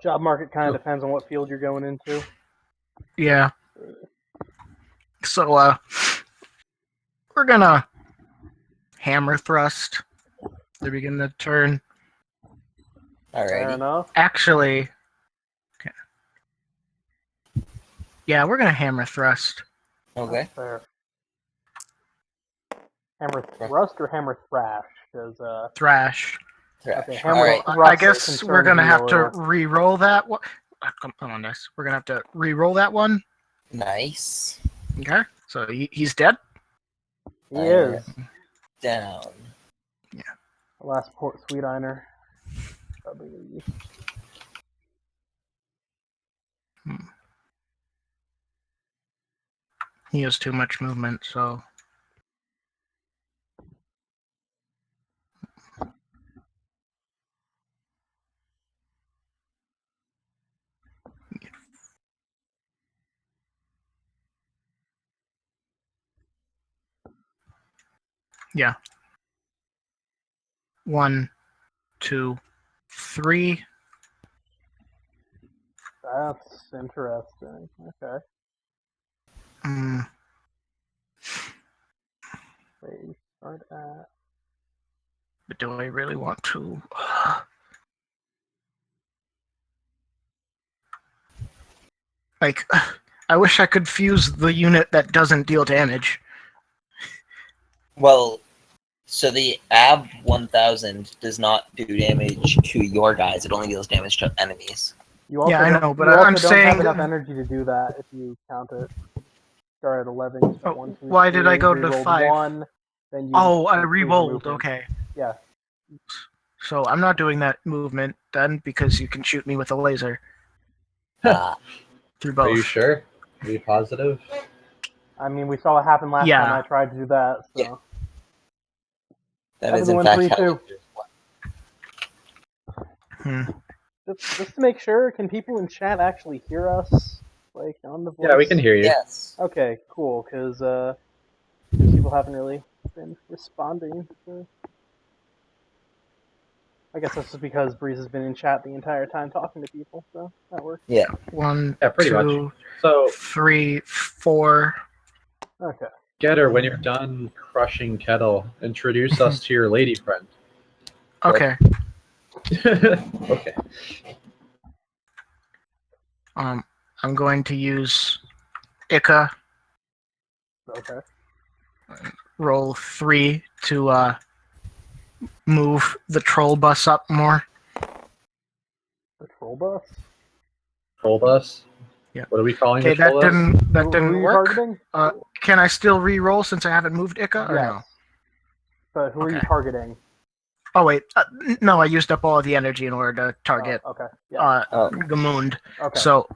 Job market kind of depends on what field you're going into. Yeah. So we're gonna hammer thrust to begin the turn. Fair Alrighty. enough. Actually, okay. Yeah, we're gonna hammer thrust. Okay. That's fair. Hammer thrust or hammer thrash? Because Thrash. Thrash. okay, hammer Alright. thrust I guess we're concerns gonna me have a to little. re-roll that one. Come on, guys. We're gonna have to re-roll that one. Nice. Okay. So he's dead. He is. Down. Last port, Sweet Einer. W. He has too much movement, so yeah. 1, 2, 3. That's interesting. Okay. Mm, Wait, we start at. but do I really want to? Like, I wish I could fuse the unit that doesn't deal damage. Well, so the AB 1000 does not do damage to your guys. It only deals damage to enemies. You also Yeah, I don't, know, but you also I'm don't saying. have enough energy to do that if you count it. Start at 11. You start Oh, 1, 2, why did I 3, go to re-rolled 5? 1. Then you. Oh, I increase your re-rolled. movement. Okay. Yeah. So I'm not doing that movement then because you can shoot me with a laser Ah, through Are both. you sure? Are you positive? I mean, we saw what happened last Yeah. time I tried to do that. So. Yeah. that Have a is good in one, fact 3, how 2. Hmm. Just to make sure, can people in chat actually hear us? Like, on the voice? Yeah, we can hear you. Yes. Okay, cool, because people haven't really been responding. So. I guess that's just because Breeze has been in chat the entire time talking to people, so that works. Yeah. 1, Yeah, pretty 2, much. So, 3, 4. Okay. Getter, when you're done crushing Kettle, introduce us to your lady friend. Okay. Okay. I'm going to use Ika. Okay. Roll 3 to move the troll bus up more. The troll bus? Troll bus? Yeah. What are we calling Okay, the troll bus? that Who are didn't you work. targeting? Can I still re-roll since I haven't moved Ika or Yes. no? But who are you Okay. targeting? Oh wait, no, I used up all of the energy in order to target Oh, okay. Yeah. Gamoond. Okay. So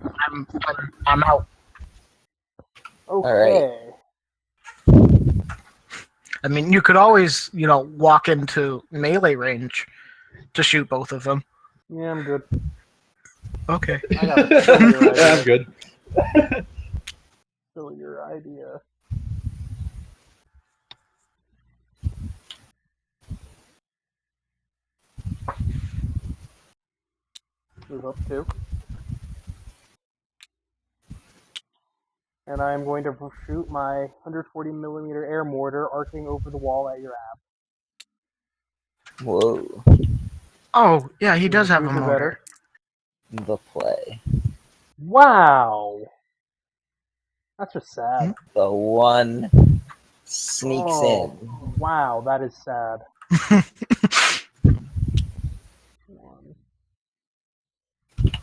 I'm out. Okay. I mean, you could always, walk into melee range to shoot both of them. Yeah, I'm good. Okay. I got a sillier Yeah, idea. I'm good. Sillier idea. Move up 2. And I'm going to shoot my 140 millimeter air mortar arcing over the wall at your app. Whoa. Oh yeah, he does have a Who's motor. The play. Wow. That's just sad. The one. sneaks Oh, in. wow, that is sad.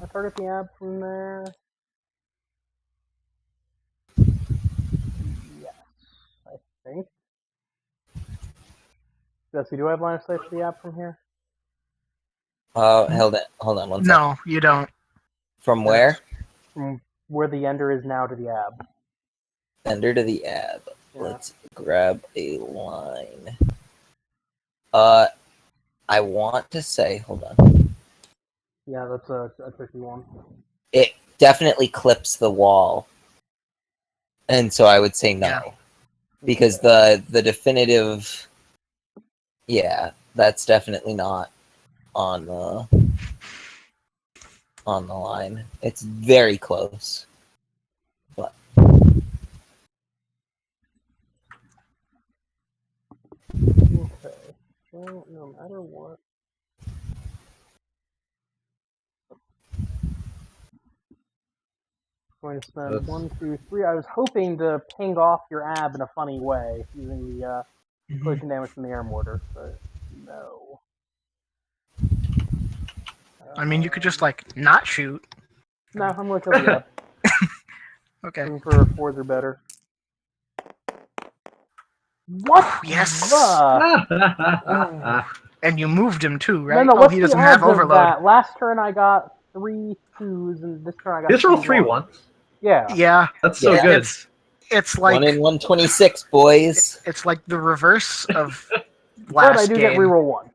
I target the ab from there. Yes, I think. Jesse, do I have line of sight to the ab from here? Hold on one second. No, you don't. From where? From where the ender is now to the ab. Ender to the ab. Yeah. Let's grab a line. I want to say, hold on. Yeah, that's a tricky one. It definitely clips the wall. And so I would say no. Yeah. Because the definitive, yeah, that's definitely not on the line. It's very close. But Okay. So, no matter what. Going to spend That's- 1, 2, 3. I was hoping to ping off your ab in a funny way using the collision damage from the air mortar, but no. I mean, you could just like not shoot. No, I'm gonna kill the ab. Okay. Looking for 4s or better. What? Yes. The? And you moved him too, right? No, what's he the doesn't odds have overload. of that? Last turn I got 3 2s, and this turn I got These are all 3 3 1s. ones. Yeah. Yeah, That's so Yeah. good. it's like 1 in 126, boys. it's like the reverse of But last I do get game. reroll 1.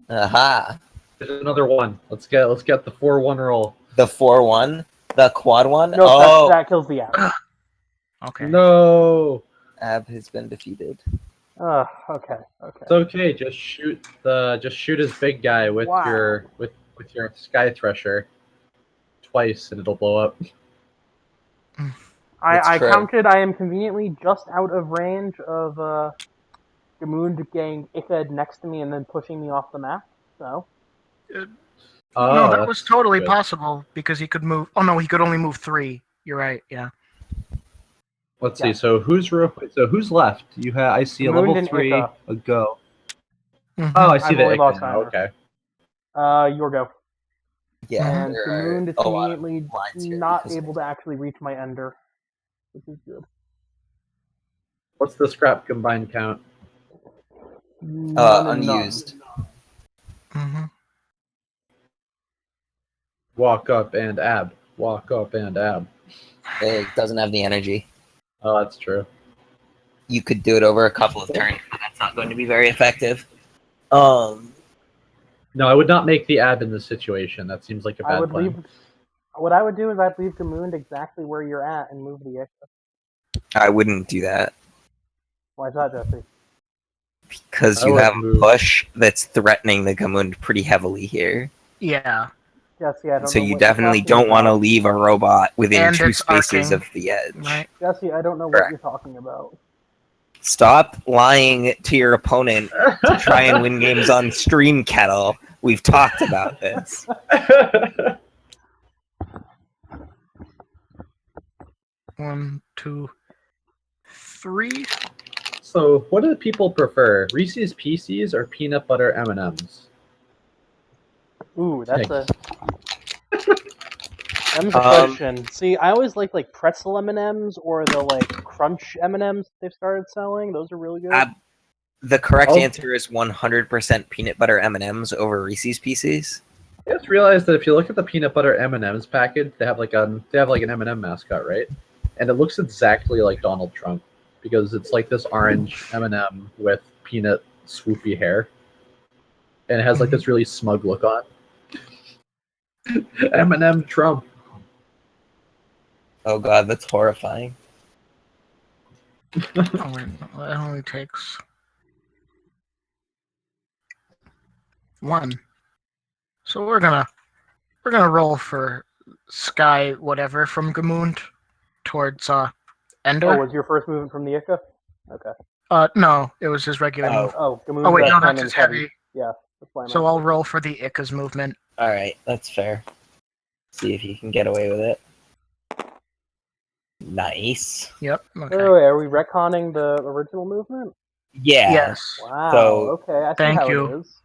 Aha. There's another one. Let's get the 4-1 roll. The 4-1? The quad one? No, Oh, that kills the ab. Okay. No. Ab has been defeated. Okay. It's okay. Just shoot his big guy with Wow. your sky thresher twice, and it'll blow up. That's I true. counted. I am conveniently just out of range of Gamund getting Iked next to me and then pushing me off the map. So Oh, No, that that's was totally good. possible because he could move. Oh no, he could only move 3. You're right. Yeah. Let's Yeah. see. So who's left? You have. I see a Gamund level and 3 Ika. a go. Mhm. Oh, I see I've the only Ica lost now. Steiner. Okay. Your go. Yeah. And there Gamund is are a lot of conveniently lines here not because- able to actually reach my ender, which is good. What's the scrap combined count? None and unused. hmm Mm-hmm. Walk up and ab. Walk up and ab. It doesn't have the energy. Oh, that's true. You could do it over a couple of turns, but that's not going to be very effective. No, I would not make the ab in this situation. That seems like a I bad would plan. leave. What I would do is I'd leave Gamund exactly where you're at and move the Ika. I wouldn't do that Why is that, Jesse? because I you would have a move. push that's threatening the Gamund pretty heavily here. Yeah. Jesse, I don't So know you what you're definitely talking don't want to about. leave a robot within And 2 it's spaces arcing. of the edge. Right. Jesse, I don't know Correct. what you're talking about. Stop lying to your opponent to try and win games on stream, Kettle. We've talked about this. 1, 2, 3. So, what do people prefer? Reese's Pieces or peanut butter M&Ms? Ooh, that's a Um, question. See, I always like pretzel M&Ms or the crunch M&Ms they've started selling. Those are really good. The correct Oh. answer is 100% peanut butter M&Ms over Reese's Pieces. I just realized that if you look at the peanut butter M&Ms package, they have like an M&M mascot, right? And it looks exactly like Donald Trump because it's like this orange M&M with peanut swoopy hair, and it has like this really smug look on. M&M Trump. Oh god, that's horrifying. Oh wait, no, that only takes 1. So we're gonna roll for Sky whatever from Gamund towards Ender. Oh, was your first movement from the Ika? Okay. No, it was his regular move. Oh, Gamund. Oh wait, no, that's cannon's his heavy. Yeah, that's why I'm So asking. I'll roll for the Ika's movement. Alright, that's fair. See if you can get away with it. Nice. Yep. Wait, Okay. are we retconning the original movement? Yeah. Yes. Wow. So, Okay, I see thank how you. it is.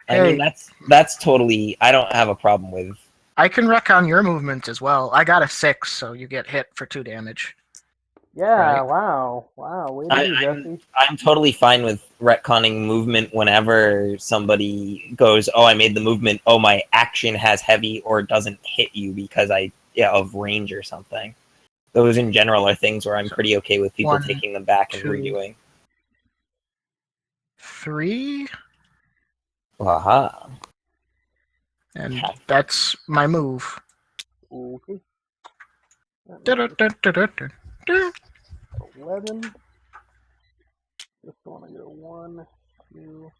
I mean, Hey. that's totally. I don't have a problem with. I can wreck on your movement as well. I got a 6, so you get hit for 2 damage. Yeah. Right. Wow. Way to I, go, I'm Jesse. I'm totally fine with retconning movement whenever somebody goes, "Oh, I made the movement. Oh, my action has heavy or doesn't hit you because of range or something." Those in general are things where I'm So, pretty okay with people 1, taking them back and 2, redoing. 3, Aha. and Okay. that's my move. Okay. That makes it Du-du-du-du-du-du. 11. Just want to go 1, 2,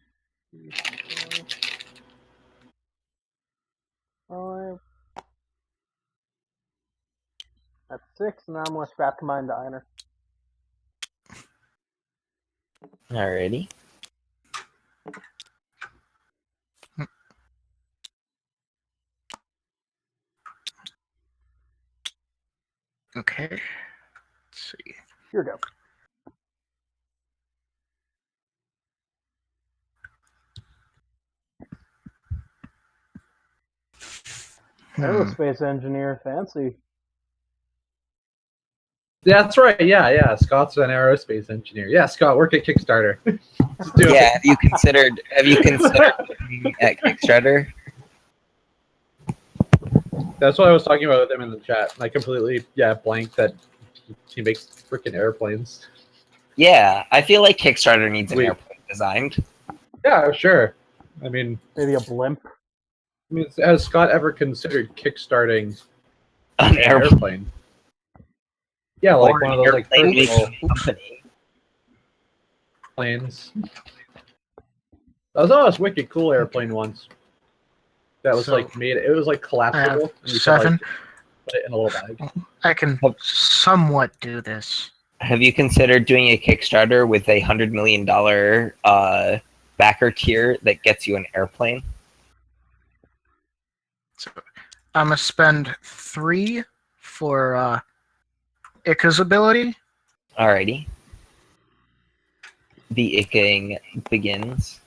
3, 4, 5. That's 6, and now I'm going to scrap combine to Einer. Alrighty. Okay. Let's see. Here we go. Aerospace engineer, fancy. Yeah, that's right. Yeah. Scott's an aerospace engineer. Yeah, Scott, work at Kickstarter. Let's do Yeah. it. Have you considered looking at Kickstarter? That's what I was talking about with him in the chat. I completely, blanked that he makes freaking airplanes. Yeah, I feel like Kickstarter needs an Sweet. airplane designed. Yeah, sure. I mean, Maybe a blimp. has Scott ever considered kickstarting An an airplane? Yeah, like or one an of those like airplane personal making company. planes. I saw this wicked cool airplane once. That was So, like made. It was like I have collapsible. And you could 7. like put it in a little bag. I can somewhat do this. Have you considered doing a Kickstarter with $100 million backer tier that gets you an airplane? So, I'm going to spend 3 for Ika's ability. Alrighty. The icking begins.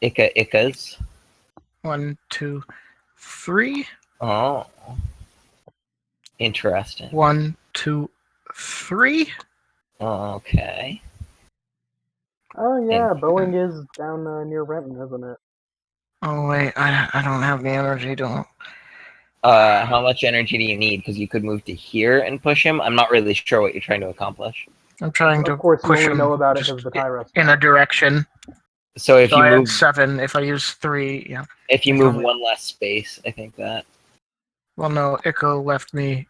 Ikas. 1, 2, 3. Oh. Interesting. 1, 2, 3. Okay. Oh, yeah, And- Boeing is down near Renton, isn't it? Oh wait, I don't have the energy to. How much energy do you need? Because you could move to here and push him. I'm not really sure what you're trying to accomplish. I'm trying to Of course, you push only him know about it just because of the tie restaurant. in a direction. So if So you I move, had 7. If I use 3, yeah. if you There's move only- one less space, I think that. Well, no, Ico left me.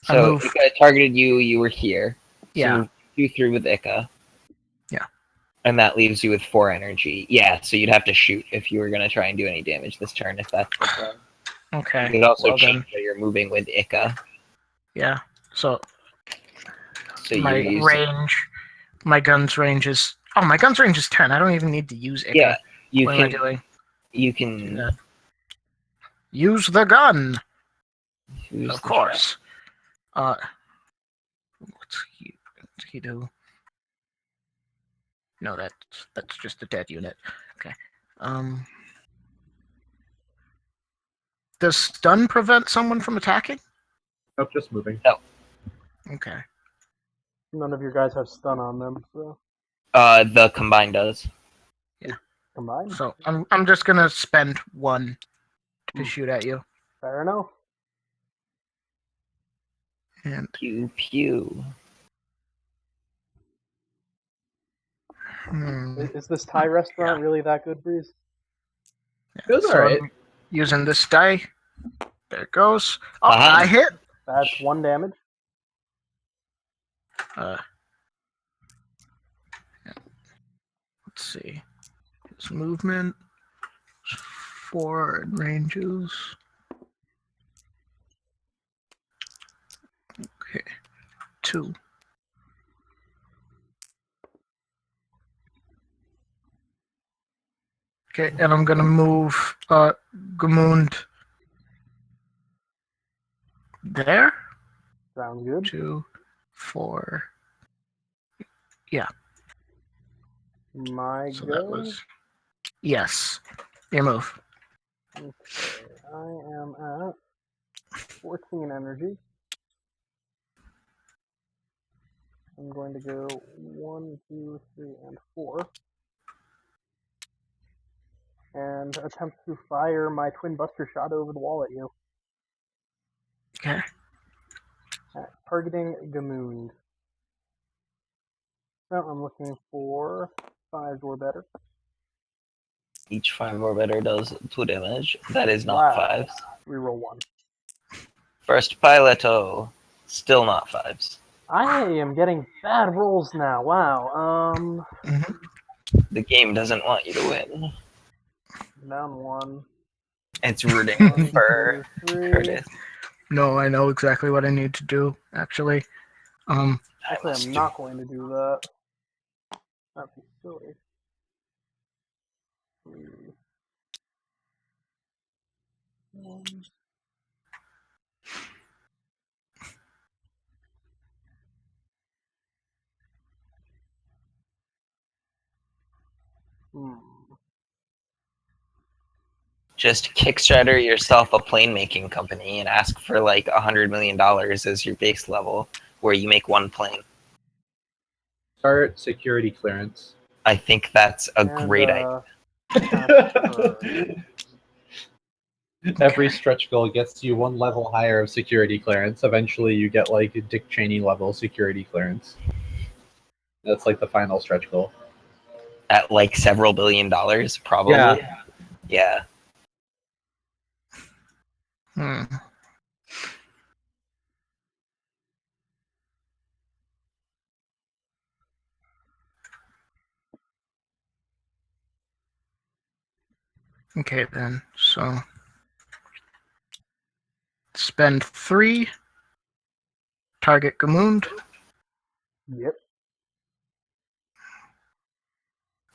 I So moved. Ika targeted you. You were here. So Yeah. move 2 through with Ika. Yeah. And that leaves you with 4 energy. Yeah. So you'd have to shoot if you were gonna try and do any damage this turn. If that's the plan. Okay. You could also Well change then, where you're moving with Ika. yeah. So So my you're using. range, my gun's range is. Oh, my gun's range is 10. I don't even need to use Ica. Yeah. You What am I can. doing? You Do can. that. Use the gun, Use of the course. What's he do? No, that's just a dead unit. Okay. Does stun prevent someone from attacking? Nope, just moving. Okay. None of your guys have stun on them, so The combine does. combine. So I'm just gonna spend 1 to shoot at you. Fair enough. And Pew pew. Is this Thai restaurant really that good, Breeze? It was so alright. I'm using this die. There it goes. Oh, Uh-huh. I hit. That's 1 damage. Let's see. His movement. 4 and ranges. Okay. 2. Okay, and I'm gonna move Gamund there. Sounds good. 2, 4. My So go. that was yes. Your move. Okay, I am at 14 energy. I'm going to go 1, 2, 3, and 4. And attempt to fire my Twin Buster Shot over the wall at you. Okay. Targeting Gamoond. So I'm looking for 5s or better. Each 5 or better does 2 damage. That is not Wow. 5s. Reroll 1. First Piloto, still not 5s. I am getting bad rolls now. Wow. Mhm. The game doesn't want you to win. Down 1. It's rooting 1, for 2, 3. Curtis. No, I know exactly what I need to do. Actually, Actually, I'm not going to do that. That'd be silly. 3, 1. Just Kickstarter yourself a plane making company and ask for like $100 million as your base level, where you make one plane. Start security clearance. I think that's a And, great idea. turn. Every Okay. stretch goal gets you one level higher of security clearance. Eventually, you get like Dick Cheney level security clearance. That's like the final stretch goal. At like several $billion, probably. Yeah. Hmm. Okay then. So spend 3. Target Gamoond. Yep.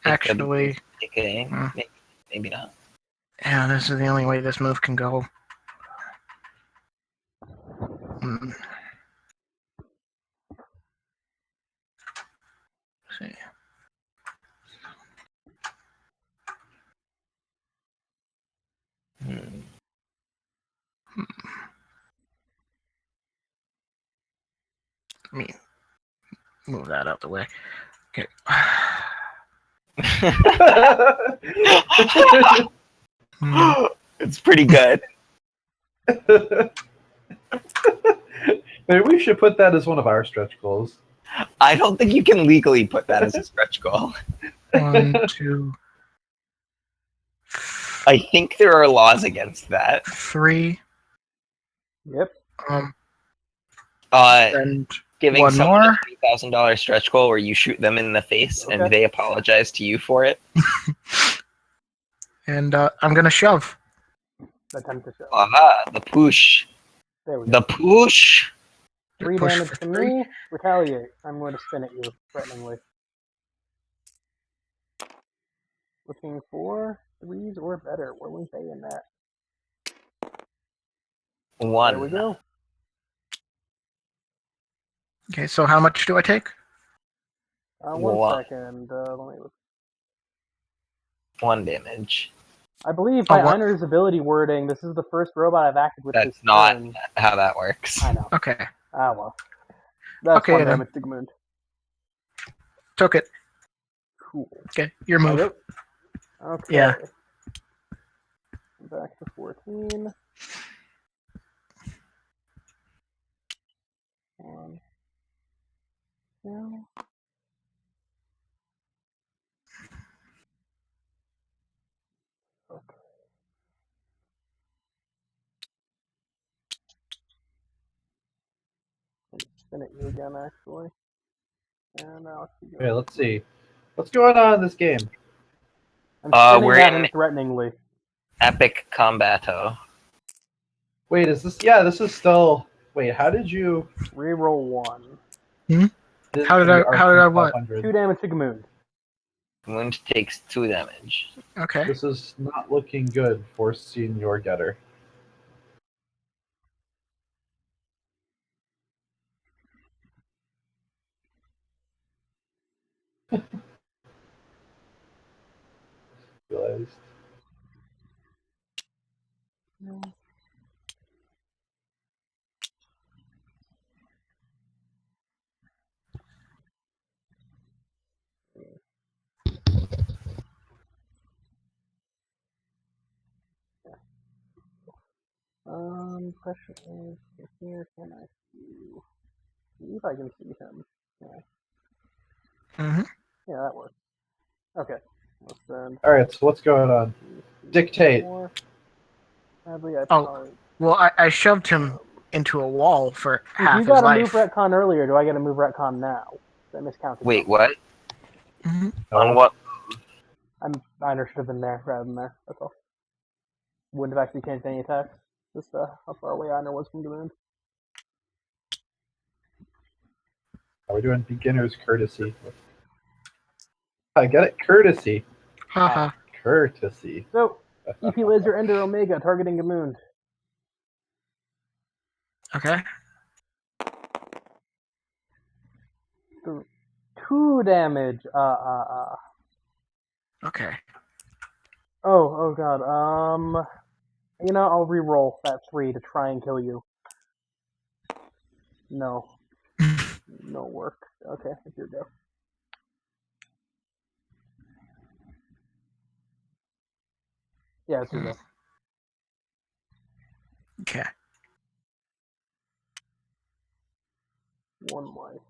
Actually, Okay. Maybe not. yeah, this is the only way this move can go. Hmm. See. Hmm. Let me move that out the way. Okay. Hmm. It's pretty good. Maybe we should put that as one of our stretch goals. I don't think you can legally put that as a stretch goal. 1, 2, I think there are laws against that. 3. Yep. And Giving one someone more. a $3,000 stretch goal where you shoot them in the face and Okay. they apologize to you for it. And I'm gonna shove. Attempt to show. Aha, the push. There we go. The push. 3 Push damage for to 3. me. Retaliate. I'm going to spin at you, threateningly. Looking for 3s or better. What are we saying that? One. There we go. Okay, so how much do I take? 1 One. second. Let me look. 1 damage. I believe Oh, by what? Einer's ability wording, this is the first robot I've acted with That's this not turn. how that works. I know. Okay, Ah, well. That's Okay, 1 then. damage to Gamoond. took it. Cool. Okay, your I move. go. Okay. Yeah. Back to 14. 1, 2. Okay. Spin at you again, actually. And now keep going. Okay, let's see. What's going on in this game? I'm spinning We're at in him threateningly. Epic Combato. Wait, is this? Yeah, this is still. Wait, how did you? Reroll 1. How did I what? 500? 2 damage to Gamoond. Wound takes 2 damage. Okay. This is not looking good for Senior Getter. Realized. Question is, here can I see if I can see him? Yeah, Mm-hmm. yeah, that works. Okay, let's then. All right, so what's going on? Dictate. Sadly, I Oh. probably. Well, I shoved him into a wall for If half you his got a life. move retcon earlier, do I get a move retcon now? That miscounted. Wait, what? Mhm. No. On what? Miner should have been there rather than there. That's all. Wouldn't have actually changed any attacks. Just how far away Einer was from command. We're doing beginner's courtesy. I get it, courtesy. Haha. Courtesy. So, EP Laser Ender Omega targeting Gamoon. Okay. 2 damage. Okay. Oh god. I'll re-roll that 3 to try and kill you. No. No work. Okay, here we go. Yeah, it's here we go. Okay. 1 life.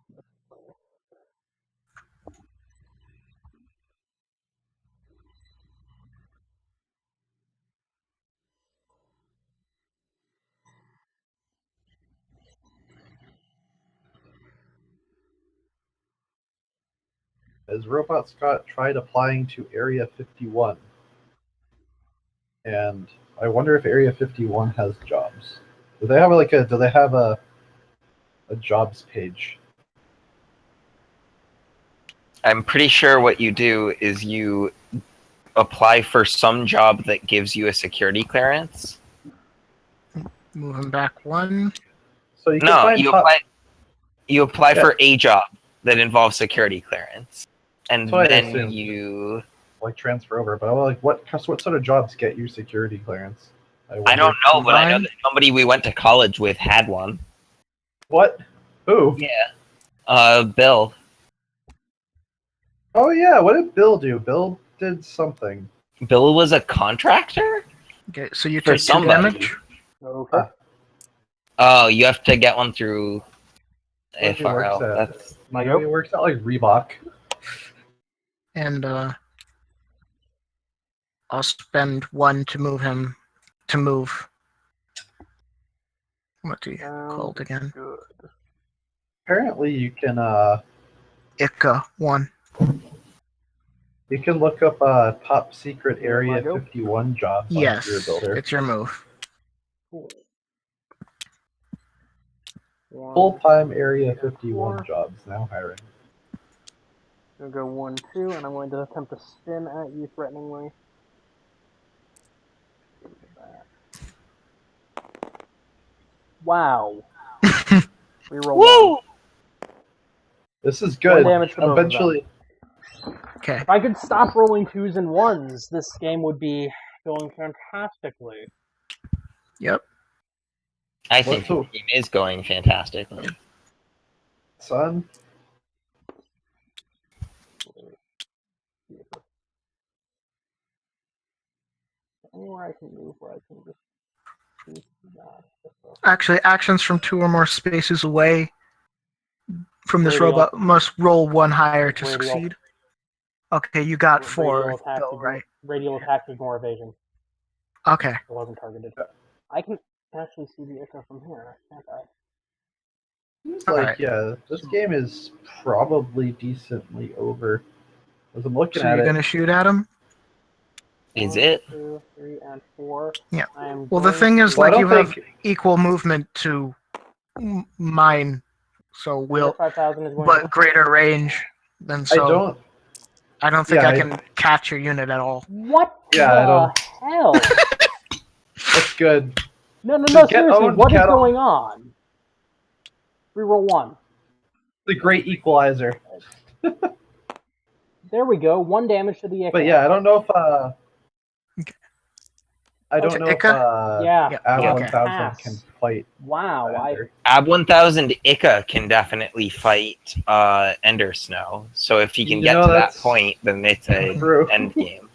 As Robot Scott tried applying to Area 51. And I wonder if Area 51 has jobs. Do they have a jobs page? I'm pretty sure what you do is you apply for some job that gives you a security clearance. Move him back 1. So you can No, find you apply Yeah. for a job that involves security clearance, and That's what I then assumed. you. like transfer over, but I'm like, what sort of jobs get you security clearance? I wonder. don't know, but I know Combine? that somebody we went to college with had one. What? Who? Yeah. Bill. Oh yeah, what did Bill do? Bill did something. Bill was a contractor Okay, so you for take 2 somebody. damage. Okay. Oh, you have to get one through Where he works FRL. at. That's Maybe he works at like Reebok. And I'll spend 1 to move him to move. What do you call it again? Good. Apparently you can Ika 1. you can look up top secret Here I Area go. 51 jobs on Yes, Career Builder. it's your move. Cool. Full-time Area 51 4. jobs now hiring. I'm going to go 1, 2, and I'm going to attempt to spin at you threateningly. Wow. Reroll woo. 1. This is good. 1 damage to both of them. Eventually, Okay. If I could stop rolling 2s and 1s, this game would be going fantastically. Yep. I think the so- team is going fantastically. son. Anywhere I can move where I can just shoot that. Actually, actions from 2 or more spaces away from this Radial. robot must roll 1 higher to Radial. succeed. Okay, you got 4. Radial attack, Bill, right? radial attack, ignore evasion. Okay. It wasn't targeted. I can actually see the echo from here, can't I? Seems All like right. yeah, this game is probably decently over. As I'm looking So at you're it, gonna shoot at him? Is 1, it? 2, 3, and 4. Yeah. I am Well, the going thing is, to- well, I like, you don't have think equal movement to mine, so Under we'll, 5,000 is going but to... greater range. Then so I I don't think yeah, I can catch your unit at all. What Yeah, I the don't- hell? That's good. No, Get seriously, owned, what is Kettle. going on? Reroll 1. The great equalizer. There we go. 1 damage to the Ica. But yeah, I don't know if Yeah. Ab Yeah, 1000 pass. can fight Wow. Ender. Ab 1000 Ica can definitely fight Ender Snow. So if he can You get know, to that that's point, then it's a true. end game.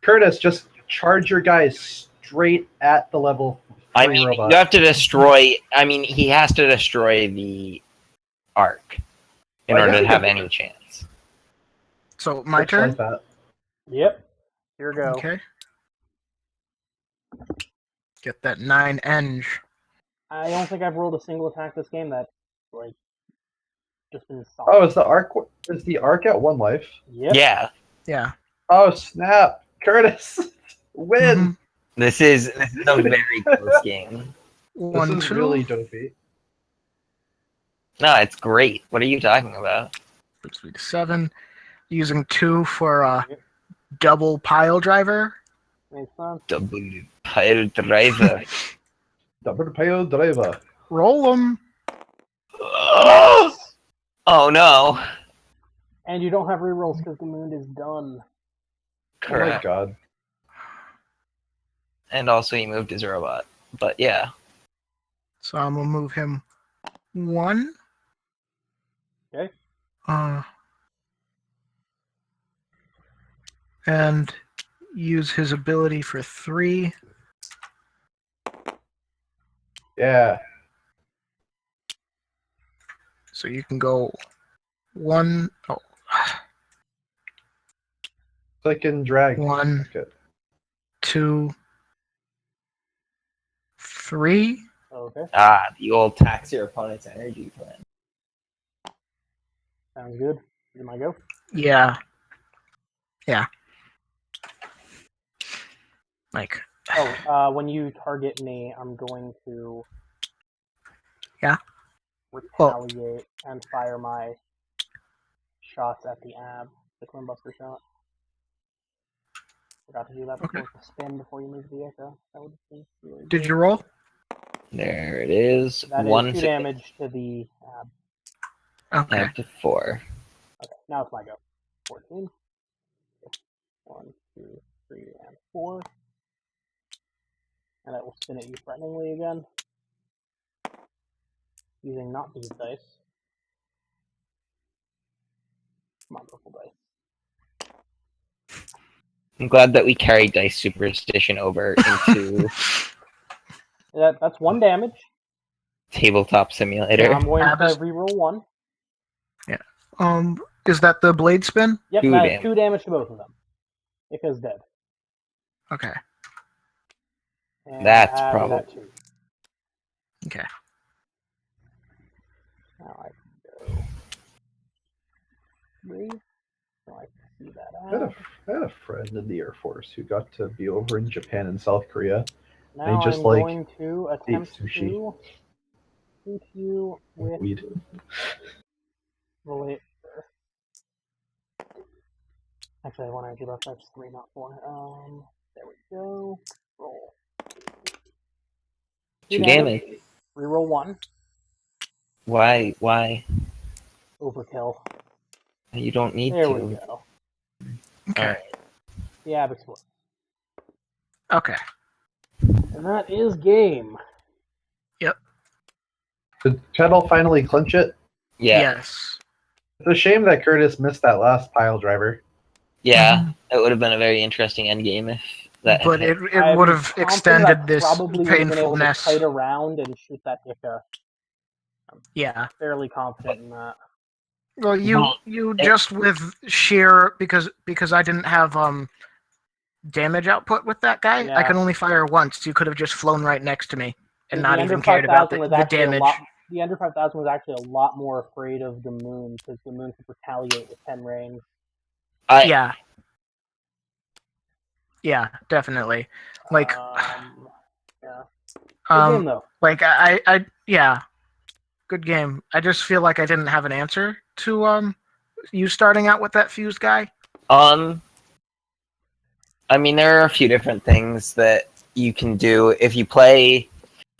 Curtis, just charge your guys straight at the level 3 I mean, robot. you have to destroy. I mean, he has to destroy the arc in Well, I order guess to he have could- any chance. So my Looks turn. like that. Yep. Here we go. Okay. Get that 9 eng. I don't think I've rolled a single attack this game that, like, just been solid. Oh, is the arc at 1 life? Yep. Yeah, Yeah. Oh snap! Curtis, win! Mhm. this is a very close game. This 1, is 2. really dopey. No, it's great. What are you talking about? Puts me to 7. Using 2 for double pile driver. Makes sense. Double pile driver. Double pile driver. Roll them. Oh no! And you don't have rerolls because the moon is done. Oh my Correct. god. And also, he moved his robot. But yeah, So I'm gonna move him 1. Okay. And use his ability for 3. Yeah. So you can go 1. Oh, Click and drag. 1, Okay. 2, 3. Okay. the old tax your opponent's energy plan. Sounds good. Is my go? Yeah. Yeah. Like. Oh, when you target me, I'm going to Yeah. retaliate and fire my shots at the ab, the Climbuster shot. Forgot to do that before the spin before you move the Echo. That would be really Did good. you roll? There it is. That is 1 2 to damage to the ab. Okay. up to 4. Okay, now it's my go. 14. 1, 2, 3, and 4. And it will spin at you threateningly again. Using not these dice. Come on, purple dice. I'm glad that we carried Dice Superstition over into That's 1 damage. Tabletop Simulator. Now I'm going to Abs- reroll 1. Is that the blade spin? Yep, 2 that is damage. 2 damage to both of them. Ika's dead. Okay. And That's Ab is probably- at 2. Okay. Now I can go 3. So I can see that out. I had a friend in the Air Force who got to be over in Japan and South Korea. Now just, I'm like, going to attempt sushi. to shoot you with Weed. the laser. Actually, I want to do that. That's 3, not 4. There we go. Roll. 2 damage. Reroll 1. Why? Overkill. You don't need There to. we go. Okay. Alright. The ab explodes. Okay. And that is game. Did Kettle finally clinch it? Yeah. Yes. It's a shame that Curtis missed that last pile driver. Yeah. It would have been a very interesting endgame if that. But had it I'm would have confident I extended this probably would have been able to painfulness. kite around and shoot that Ika. Yeah. Fairly confident in that. Well, you just with sheer because I didn't have damage output with that guy. Yeah. I can only fire once. You could have just flown right next to me and The not Ender even cared about 5000 was the actually damage. the Ender 5000 was actually a lot more afraid of the moon because the moon could retaliate with 10 range. Yeah. Yeah, definitely. Like, Yeah. Good game, though. like I yeah, good game. I just feel like I didn't have an answer to you starting out with that fuse guy. I mean, there are a few different things that you can do if you play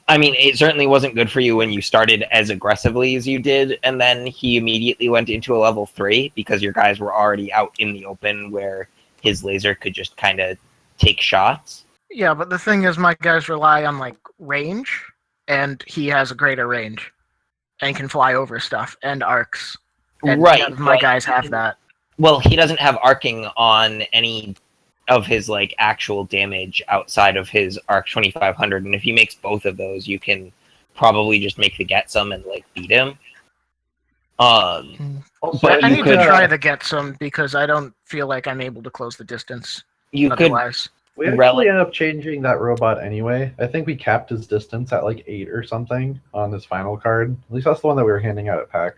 I mean, it certainly wasn't good for you when you started as aggressively as you did, and then he immediately went into a level 3 because your guys were already out in the open where his laser could just kind of take shots. Yeah, but the thing is, my guys rely on like range, and he has a greater range, and can fly over stuff and arcs. And Right. none of my guys have that. Well, he doesn't have arcing on any of his like actual damage outside of his arc 2500, and if he makes both of those, you can probably just make the get some and like beat him. But I you need could to try to get some because I don't feel like I'm able to close the distance. you could Otherwise, We actually ended up changing that robot anyway. I think we capped his distance at like 8 or something on his final card. At least that's the one that we were handing out at PAX.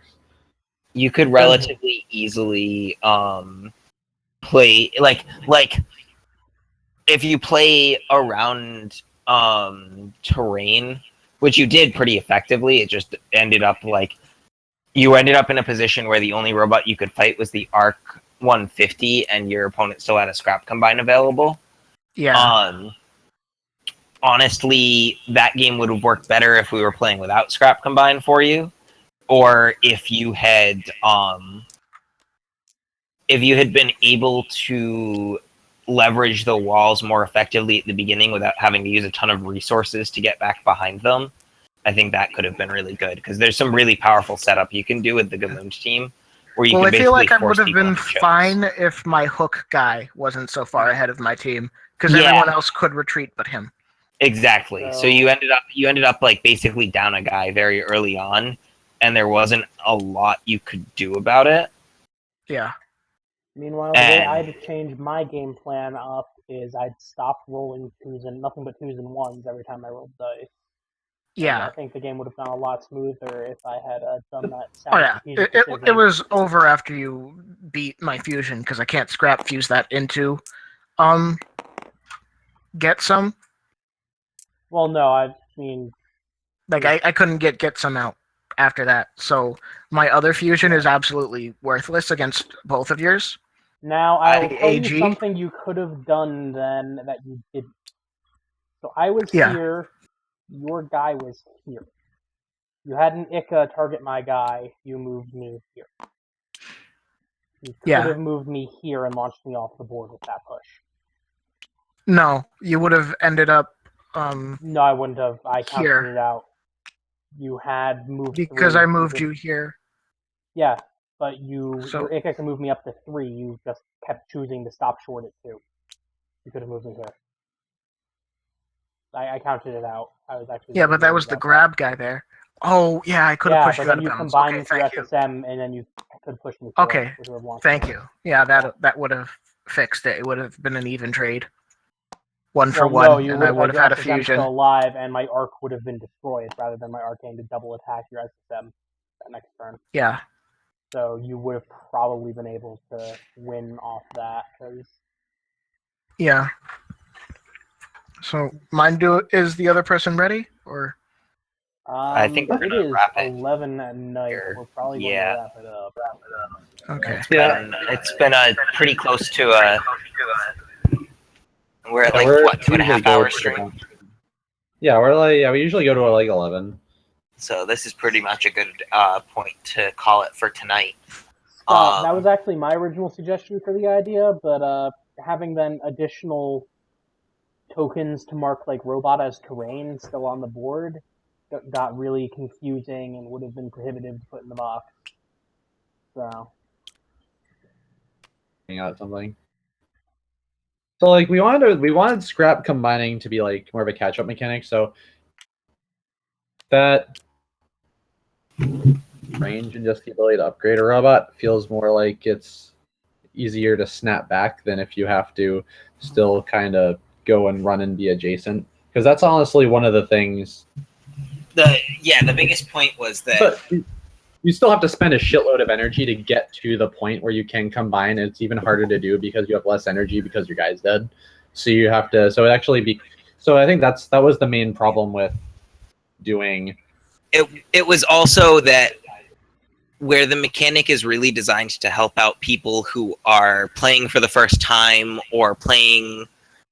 you could relatively easily play like if you play around terrain, which you did pretty effectively. It just ended up like you ended up in a position where the only robot you could fight was the Arc 150, and your opponent still had a scrap combine available. yeah. Honestly, that game would have worked better if we were playing without scrap combine for you, or if you had been able to leverage the walls more effectively at the beginning without having to use a ton of resources to get back behind them. I think that could have been really good because there's some really powerful setup you can do with the Gamoond team where you Well, can I feel basically like I force would have people been into chokes. fine if my hook guy wasn't so far ahead of my team, because Yeah. everyone else could retreat but him. Exactly. So you ended up like basically down a guy very early on, and there wasn't a lot you could do about it. Yeah. Meanwhile, the way I'd change my game plan up is I'd stop rolling nothing but twos and ones every time I rolled dice. Yeah. And I think the game would have gone a lot smoother if I had done that. Oh yeah, it was over after you beat my fusion because I can't scrap fuse that into get some. Well, no, I mean, like I couldn't get some out after that, so my other fusion is absolutely worthless against both of yours. Now I'll tell AG? you something you could have done then that you didn't. So I was Yeah. here, your guy was here. You had an Ika target my guy, you moved me here. You could have moved me here and launched me off the board with that push. No, you would have ended up No, I wouldn't have. I counted here. it out. You had moved Because 3. I moved you here. Yeah, but your Ika can move me up to 3. You just kept choosing to stop short at 2. You could have moved me here. I counted it out. I was actually. Yeah, but that was the grab guy there. Oh, yeah, I could have pushed you out of bounds. Yeah, but then you combined with your SSM, and then you could push me forward. Okay, thank you. Yeah, that would have fixed it. It would have been an even trade. 1 for 1, no, you and I would have had a SSM fusion. still alive, and my arc would have been destroyed rather than my arcane to double attack your SSM that next turn. Yeah. So you would have probably been able to win off that. Yeah. So is the other person ready, or? I think we're gonna wrap it. 11 at night. We're probably going to wrap it up. Okay. It's been a pretty close to a. We're at like we're what 2.5 hours stream. Yeah, we usually go to like 11. So this is pretty much a good point to call it for tonight. That was actually my original suggestion for the idea, but having then additional tokens to mark like robot as terrain still on the board got really confusing and would have been prohibitive to put in the box. So. Out something. So like we wanted scrap combining to be like more of a catch-up mechanic, so that range and just the ability to upgrade a robot feels more like it's easier to snap back than if you have to still kind of go and run and be adjacent. Because that's honestly one of the things. The biggest point was that. But you still have to spend a shitload of energy to get to the point where you can combine. It's even harder to do because you have less energy because your guy's dead. So you have to. So I think that was the main problem with doing. It was also that where the mechanic is really designed to help out people who are playing for the first time or playing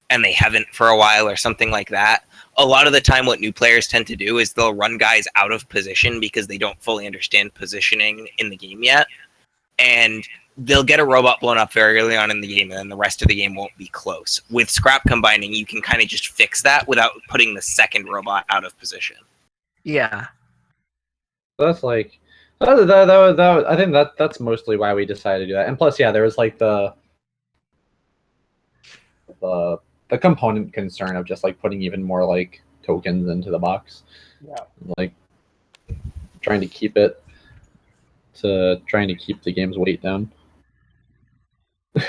and they haven't for a while or something like that. a lot of the time what new players tend to do is they'll run guys out of position because they don't fully understand positioning in the game yet. And they'll get a robot blown up very early on in the game, and then the rest of the game won't be close. With scrap combining, you can kind of just fix that without putting the second robot out of position. Yeah. That's like I think that's mostly why we decided to do that. And plus, yeah, there was like the component concern of just like putting even more like tokens into the box. Yeah. Like trying to keep the game's weight down.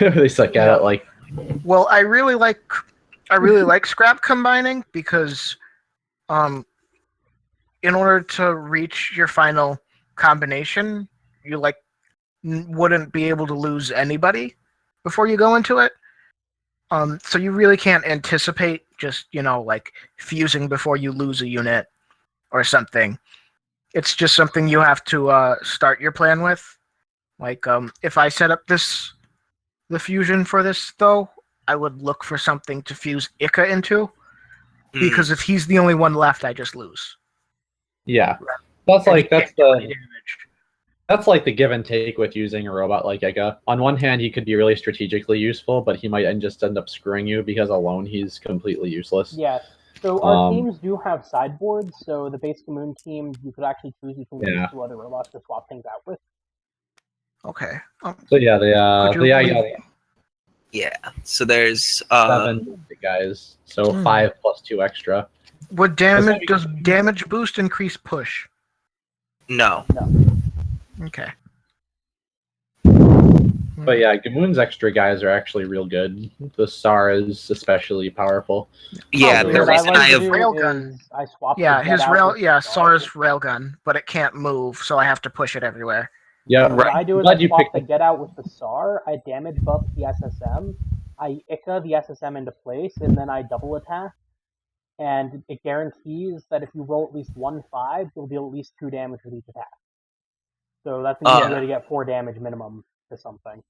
They suck at it like. Well, I really like scrap combining because, in order to reach your final combination, you wouldn't be able to lose anybody before you go into it. So you really can't anticipate just fusing before you lose a unit or something. It's just something you have to start your plan with. Like if I set up the fusion for this though, I would look for something to fuse Ika into, because if he's the only one left, I just lose. Yeah, that's like the give and take with using a robot like Ega. On one hand, he could be really strategically useful, but he might just end up screwing you because alone he's completely useless. Yeah. So our teams do have sideboards. So the basic Moon team, you could actually choose between use 2 other robots to swap things out with. Okay. So yeah, yeah. So there's 7 guys. So 5 plus 2 extra. Does damage boost increase push? No. Okay. But yeah, Gamoon's extra guys are actually real good. The Sar is especially powerful. Yeah, So the what I reason like I to have do railgun. is I swap Yeah, the Sar's railgun, but it can't move, so I have to push it everywhere. Yeah, What I do is Glad I you swap picked the get out with the SAR, I damage buff the SSM, I Ika the SSM into place, and then I double attack. And it guarantees that if you roll at least 1/5, you'll deal at least 2 damage with each attack. So that's an easy way to get 4 damage minimum to something.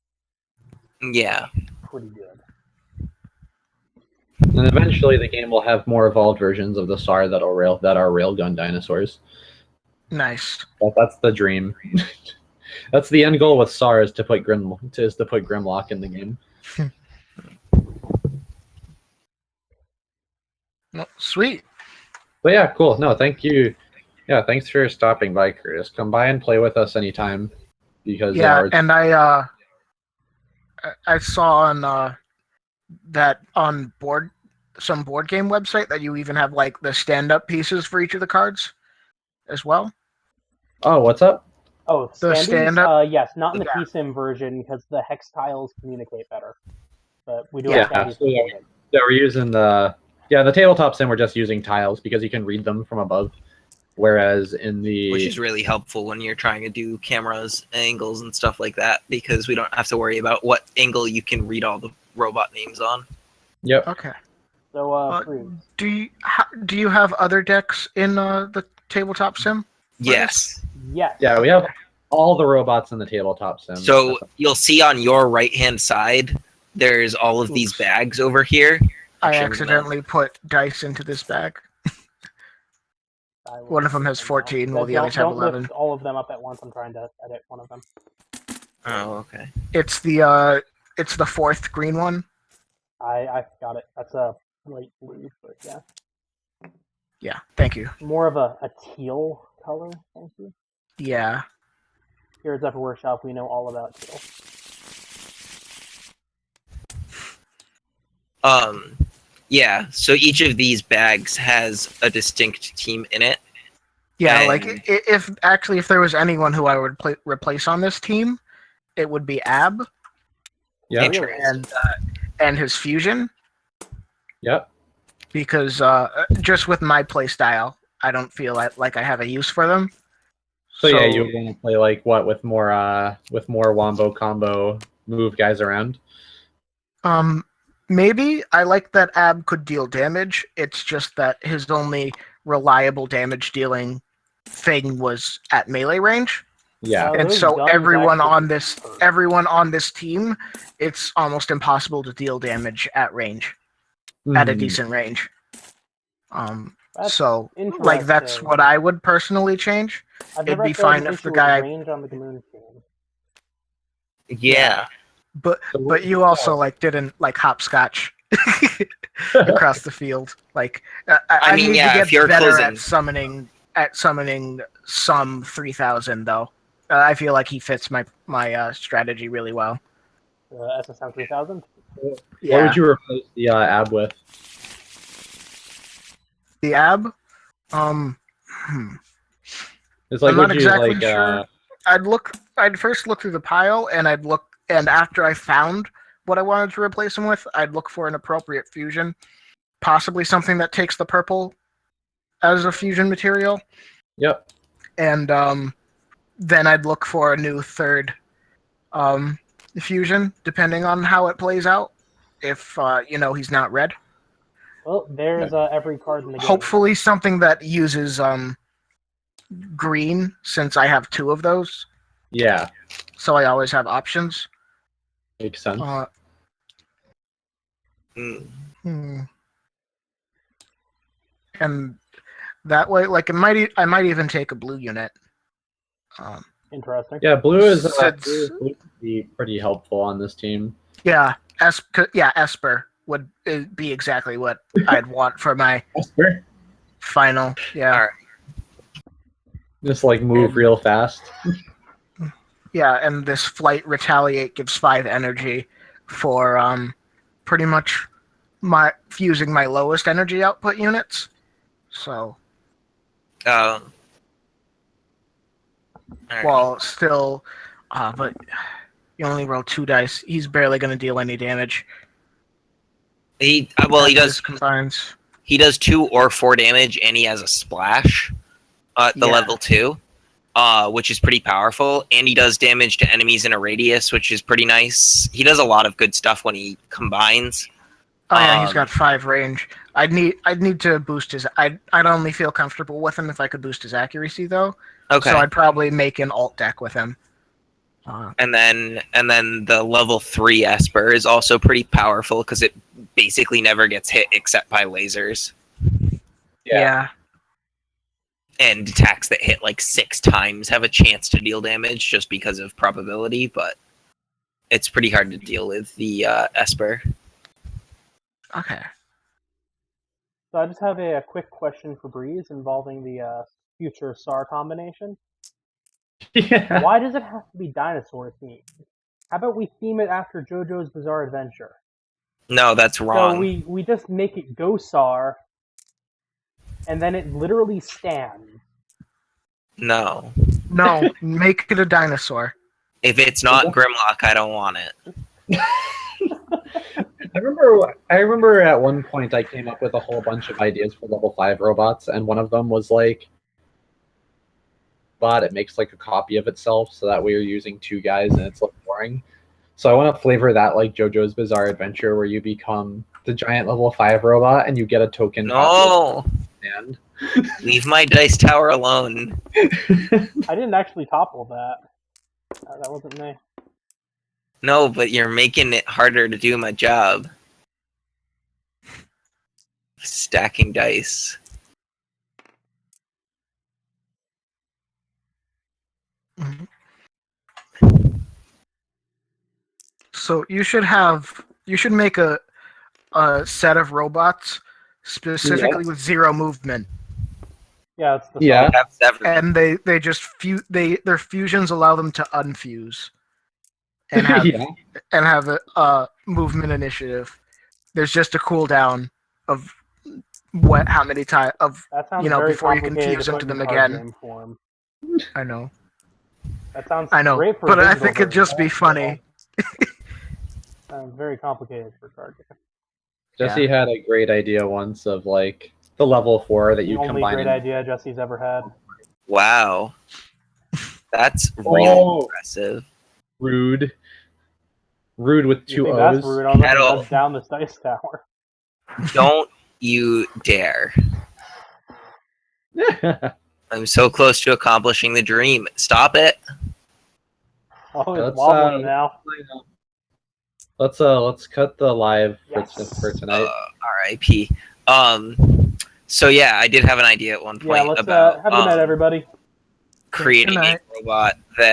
Yeah. Pretty good. And eventually the game will have more evolved versions of the SAR that are railgun dinosaurs. Nice. That's the dream. That's the end goal with SAR is to put Grimlock in the game. Well, sweet. But yeah, cool. No, thank you. Yeah, thanks for stopping by, Curtis. Come by and play with us anytime. Because and I saw on that on some board game website that you even have like the stand-up pieces for each of the cards as well. Oh, what's up? Oh, The stand-up? Yes, not in the PSIM version because the hex tiles communicate better. But we do have standees. Yeah, we're using the tabletop sim. We're just using tiles because you can read them from above. Whereas which is really helpful when you're trying to do cameras, angles, and stuff like that, because we don't have to worry about what angle you can read all the robot names on. Yep. Okay. So, do you have other decks in the tabletop sim? Yes. Yes. Yeah, we have all the robots in the tabletop sim. So you'll see on your right-hand side, there's all of these bags over here. I accidentally put dice into this bag. One of them has 14, while the others have 11. Don't lift all of them up at once. I'm trying to edit one of them. Oh, okay. It's the 4th green one. I got it. That's a light blue, but yeah. Yeah, thank you. More of a teal color, thank you. Yeah. Here at Zephyr Workshop, we know all about teal. Yeah, so each of these bags has a distinct team in it. Yeah, like if there was anyone who I would replace on this team, it would be Ab. Yeah. And his fusion. Yep. Because just with my play style, I don't feel like I have a use for them. So yeah, you want to play like what with more wombo combo move guys around? Maybe. I like that Ab could deal damage. It's just that his only reliable damage dealing thing was at melee range. Yeah. And so everyone on this team, it's almost impossible to deal damage at range. At a decent range. That's So like that's interesting. what I would personally change. I've It'd never be actually had fine an if the issue with guy, range on the Gamoon team. Yeah. but So what but would you you also tell? like didn't like hopscotch across the field. Like I mean, need yeah, to if get you're better closing- at summoning some 3000 though. I feel like he fits my strategy really well. SSM 3000. What Yeah, would you replace the ab with? the ab. Um, hmm. It's like, I'm not would you exactly like? sure. I'd first look through the pile, and and after I found what I wanted to replace him with, I'd look for an appropriate fusion, possibly something that takes the purple as a fusion material, Yep. and then I'd look for a new third fusion, depending on how it plays out. If he's not red, Well, there's every card in the game. hopefully something that uses green, since I have two of those, Yeah. so I always have options. Makes sense. Mm. And that way, like I might even take a blue unit. Interesting. Yeah, blue is Since- blue would be pretty helpful on this team. Yeah, Esper would be exactly what I'd want for my Esper. final. Yeah, All right. Just like move And- real fast. yeah, and this flight retaliate gives 5 energy for pretty much my fusing my lowest energy output units. So All right. while still, but you only roll 2 dice. He's barely going to deal any damage. He after he this does combines. he does 2 or 4 damage, and he has a splash at the Yeah. level 2, which is pretty powerful. And he does damage to enemies in a radius, which is pretty nice. He does a lot of good stuff when he combines. Oh yeah, he's Um, got 5 range. I'd need to boost his. I'd only feel comfortable with him if I could boost his accuracy though. Okay. So I'd probably make an alt deck with him. And then the level 3 Esper is also pretty powerful because it basically never gets hit except by lasers. Yeah. And attacks that hit like 6 times have a chance to deal damage just because of probability, but it's pretty hard to deal with the Esper. Okay. So I just have a quick question for Breeze involving the future SAR combination. Yeah. Why does it have to be dinosaur themed? How about we theme it after JoJo's Bizarre Adventure? No, that's wrong. So we just make it go SAR, and then it literally stands. No. No, make it a dinosaur. If it's not Grimlock, I don't want it. I remember at one point I came up with a whole bunch of ideas for level 5 robots, and one of them was like, it makes like a copy of itself, so that way you're using 2 guys and it's like boring. So I want to flavor that like JoJo's Bizarre Adventure, where you become the giant level 5 robot and you get a token. No. And Leave my dice tower alone. I didn't actually topple that. That wasn't me. No, but you're making it harder to do my job. Stacking dice. So you should make a set of robots specifically with 0 movement, Yeah, it's the Yeah. I have 7. and they just their fusions allow them to unfuse and have Yeah. a movement initiative. There's just a cooldown of how many times of That sounds very before you can complicated fuse to put into in them card again. game form. I know. That sounds I know, great for but a I digital think it'd version. just be funny. Sounds very complicated for card game. Jesse had a great idea once of like the level 4 that The you only combine. great idea Jesse's ever had. Wow. That's really impressive. Rude with You 2 think O's. that's rude? I'll let Kettle. touch down this dice tower. Don't you dare. I'm so close to accomplishing the dream. Stop it. Oh, Let's, it's wobbling now. Let's cut the live Yes. for tonight. RIP. So yeah, I did have an idea at one point Yeah, let's about have a good night, everybody. creating a night. robot that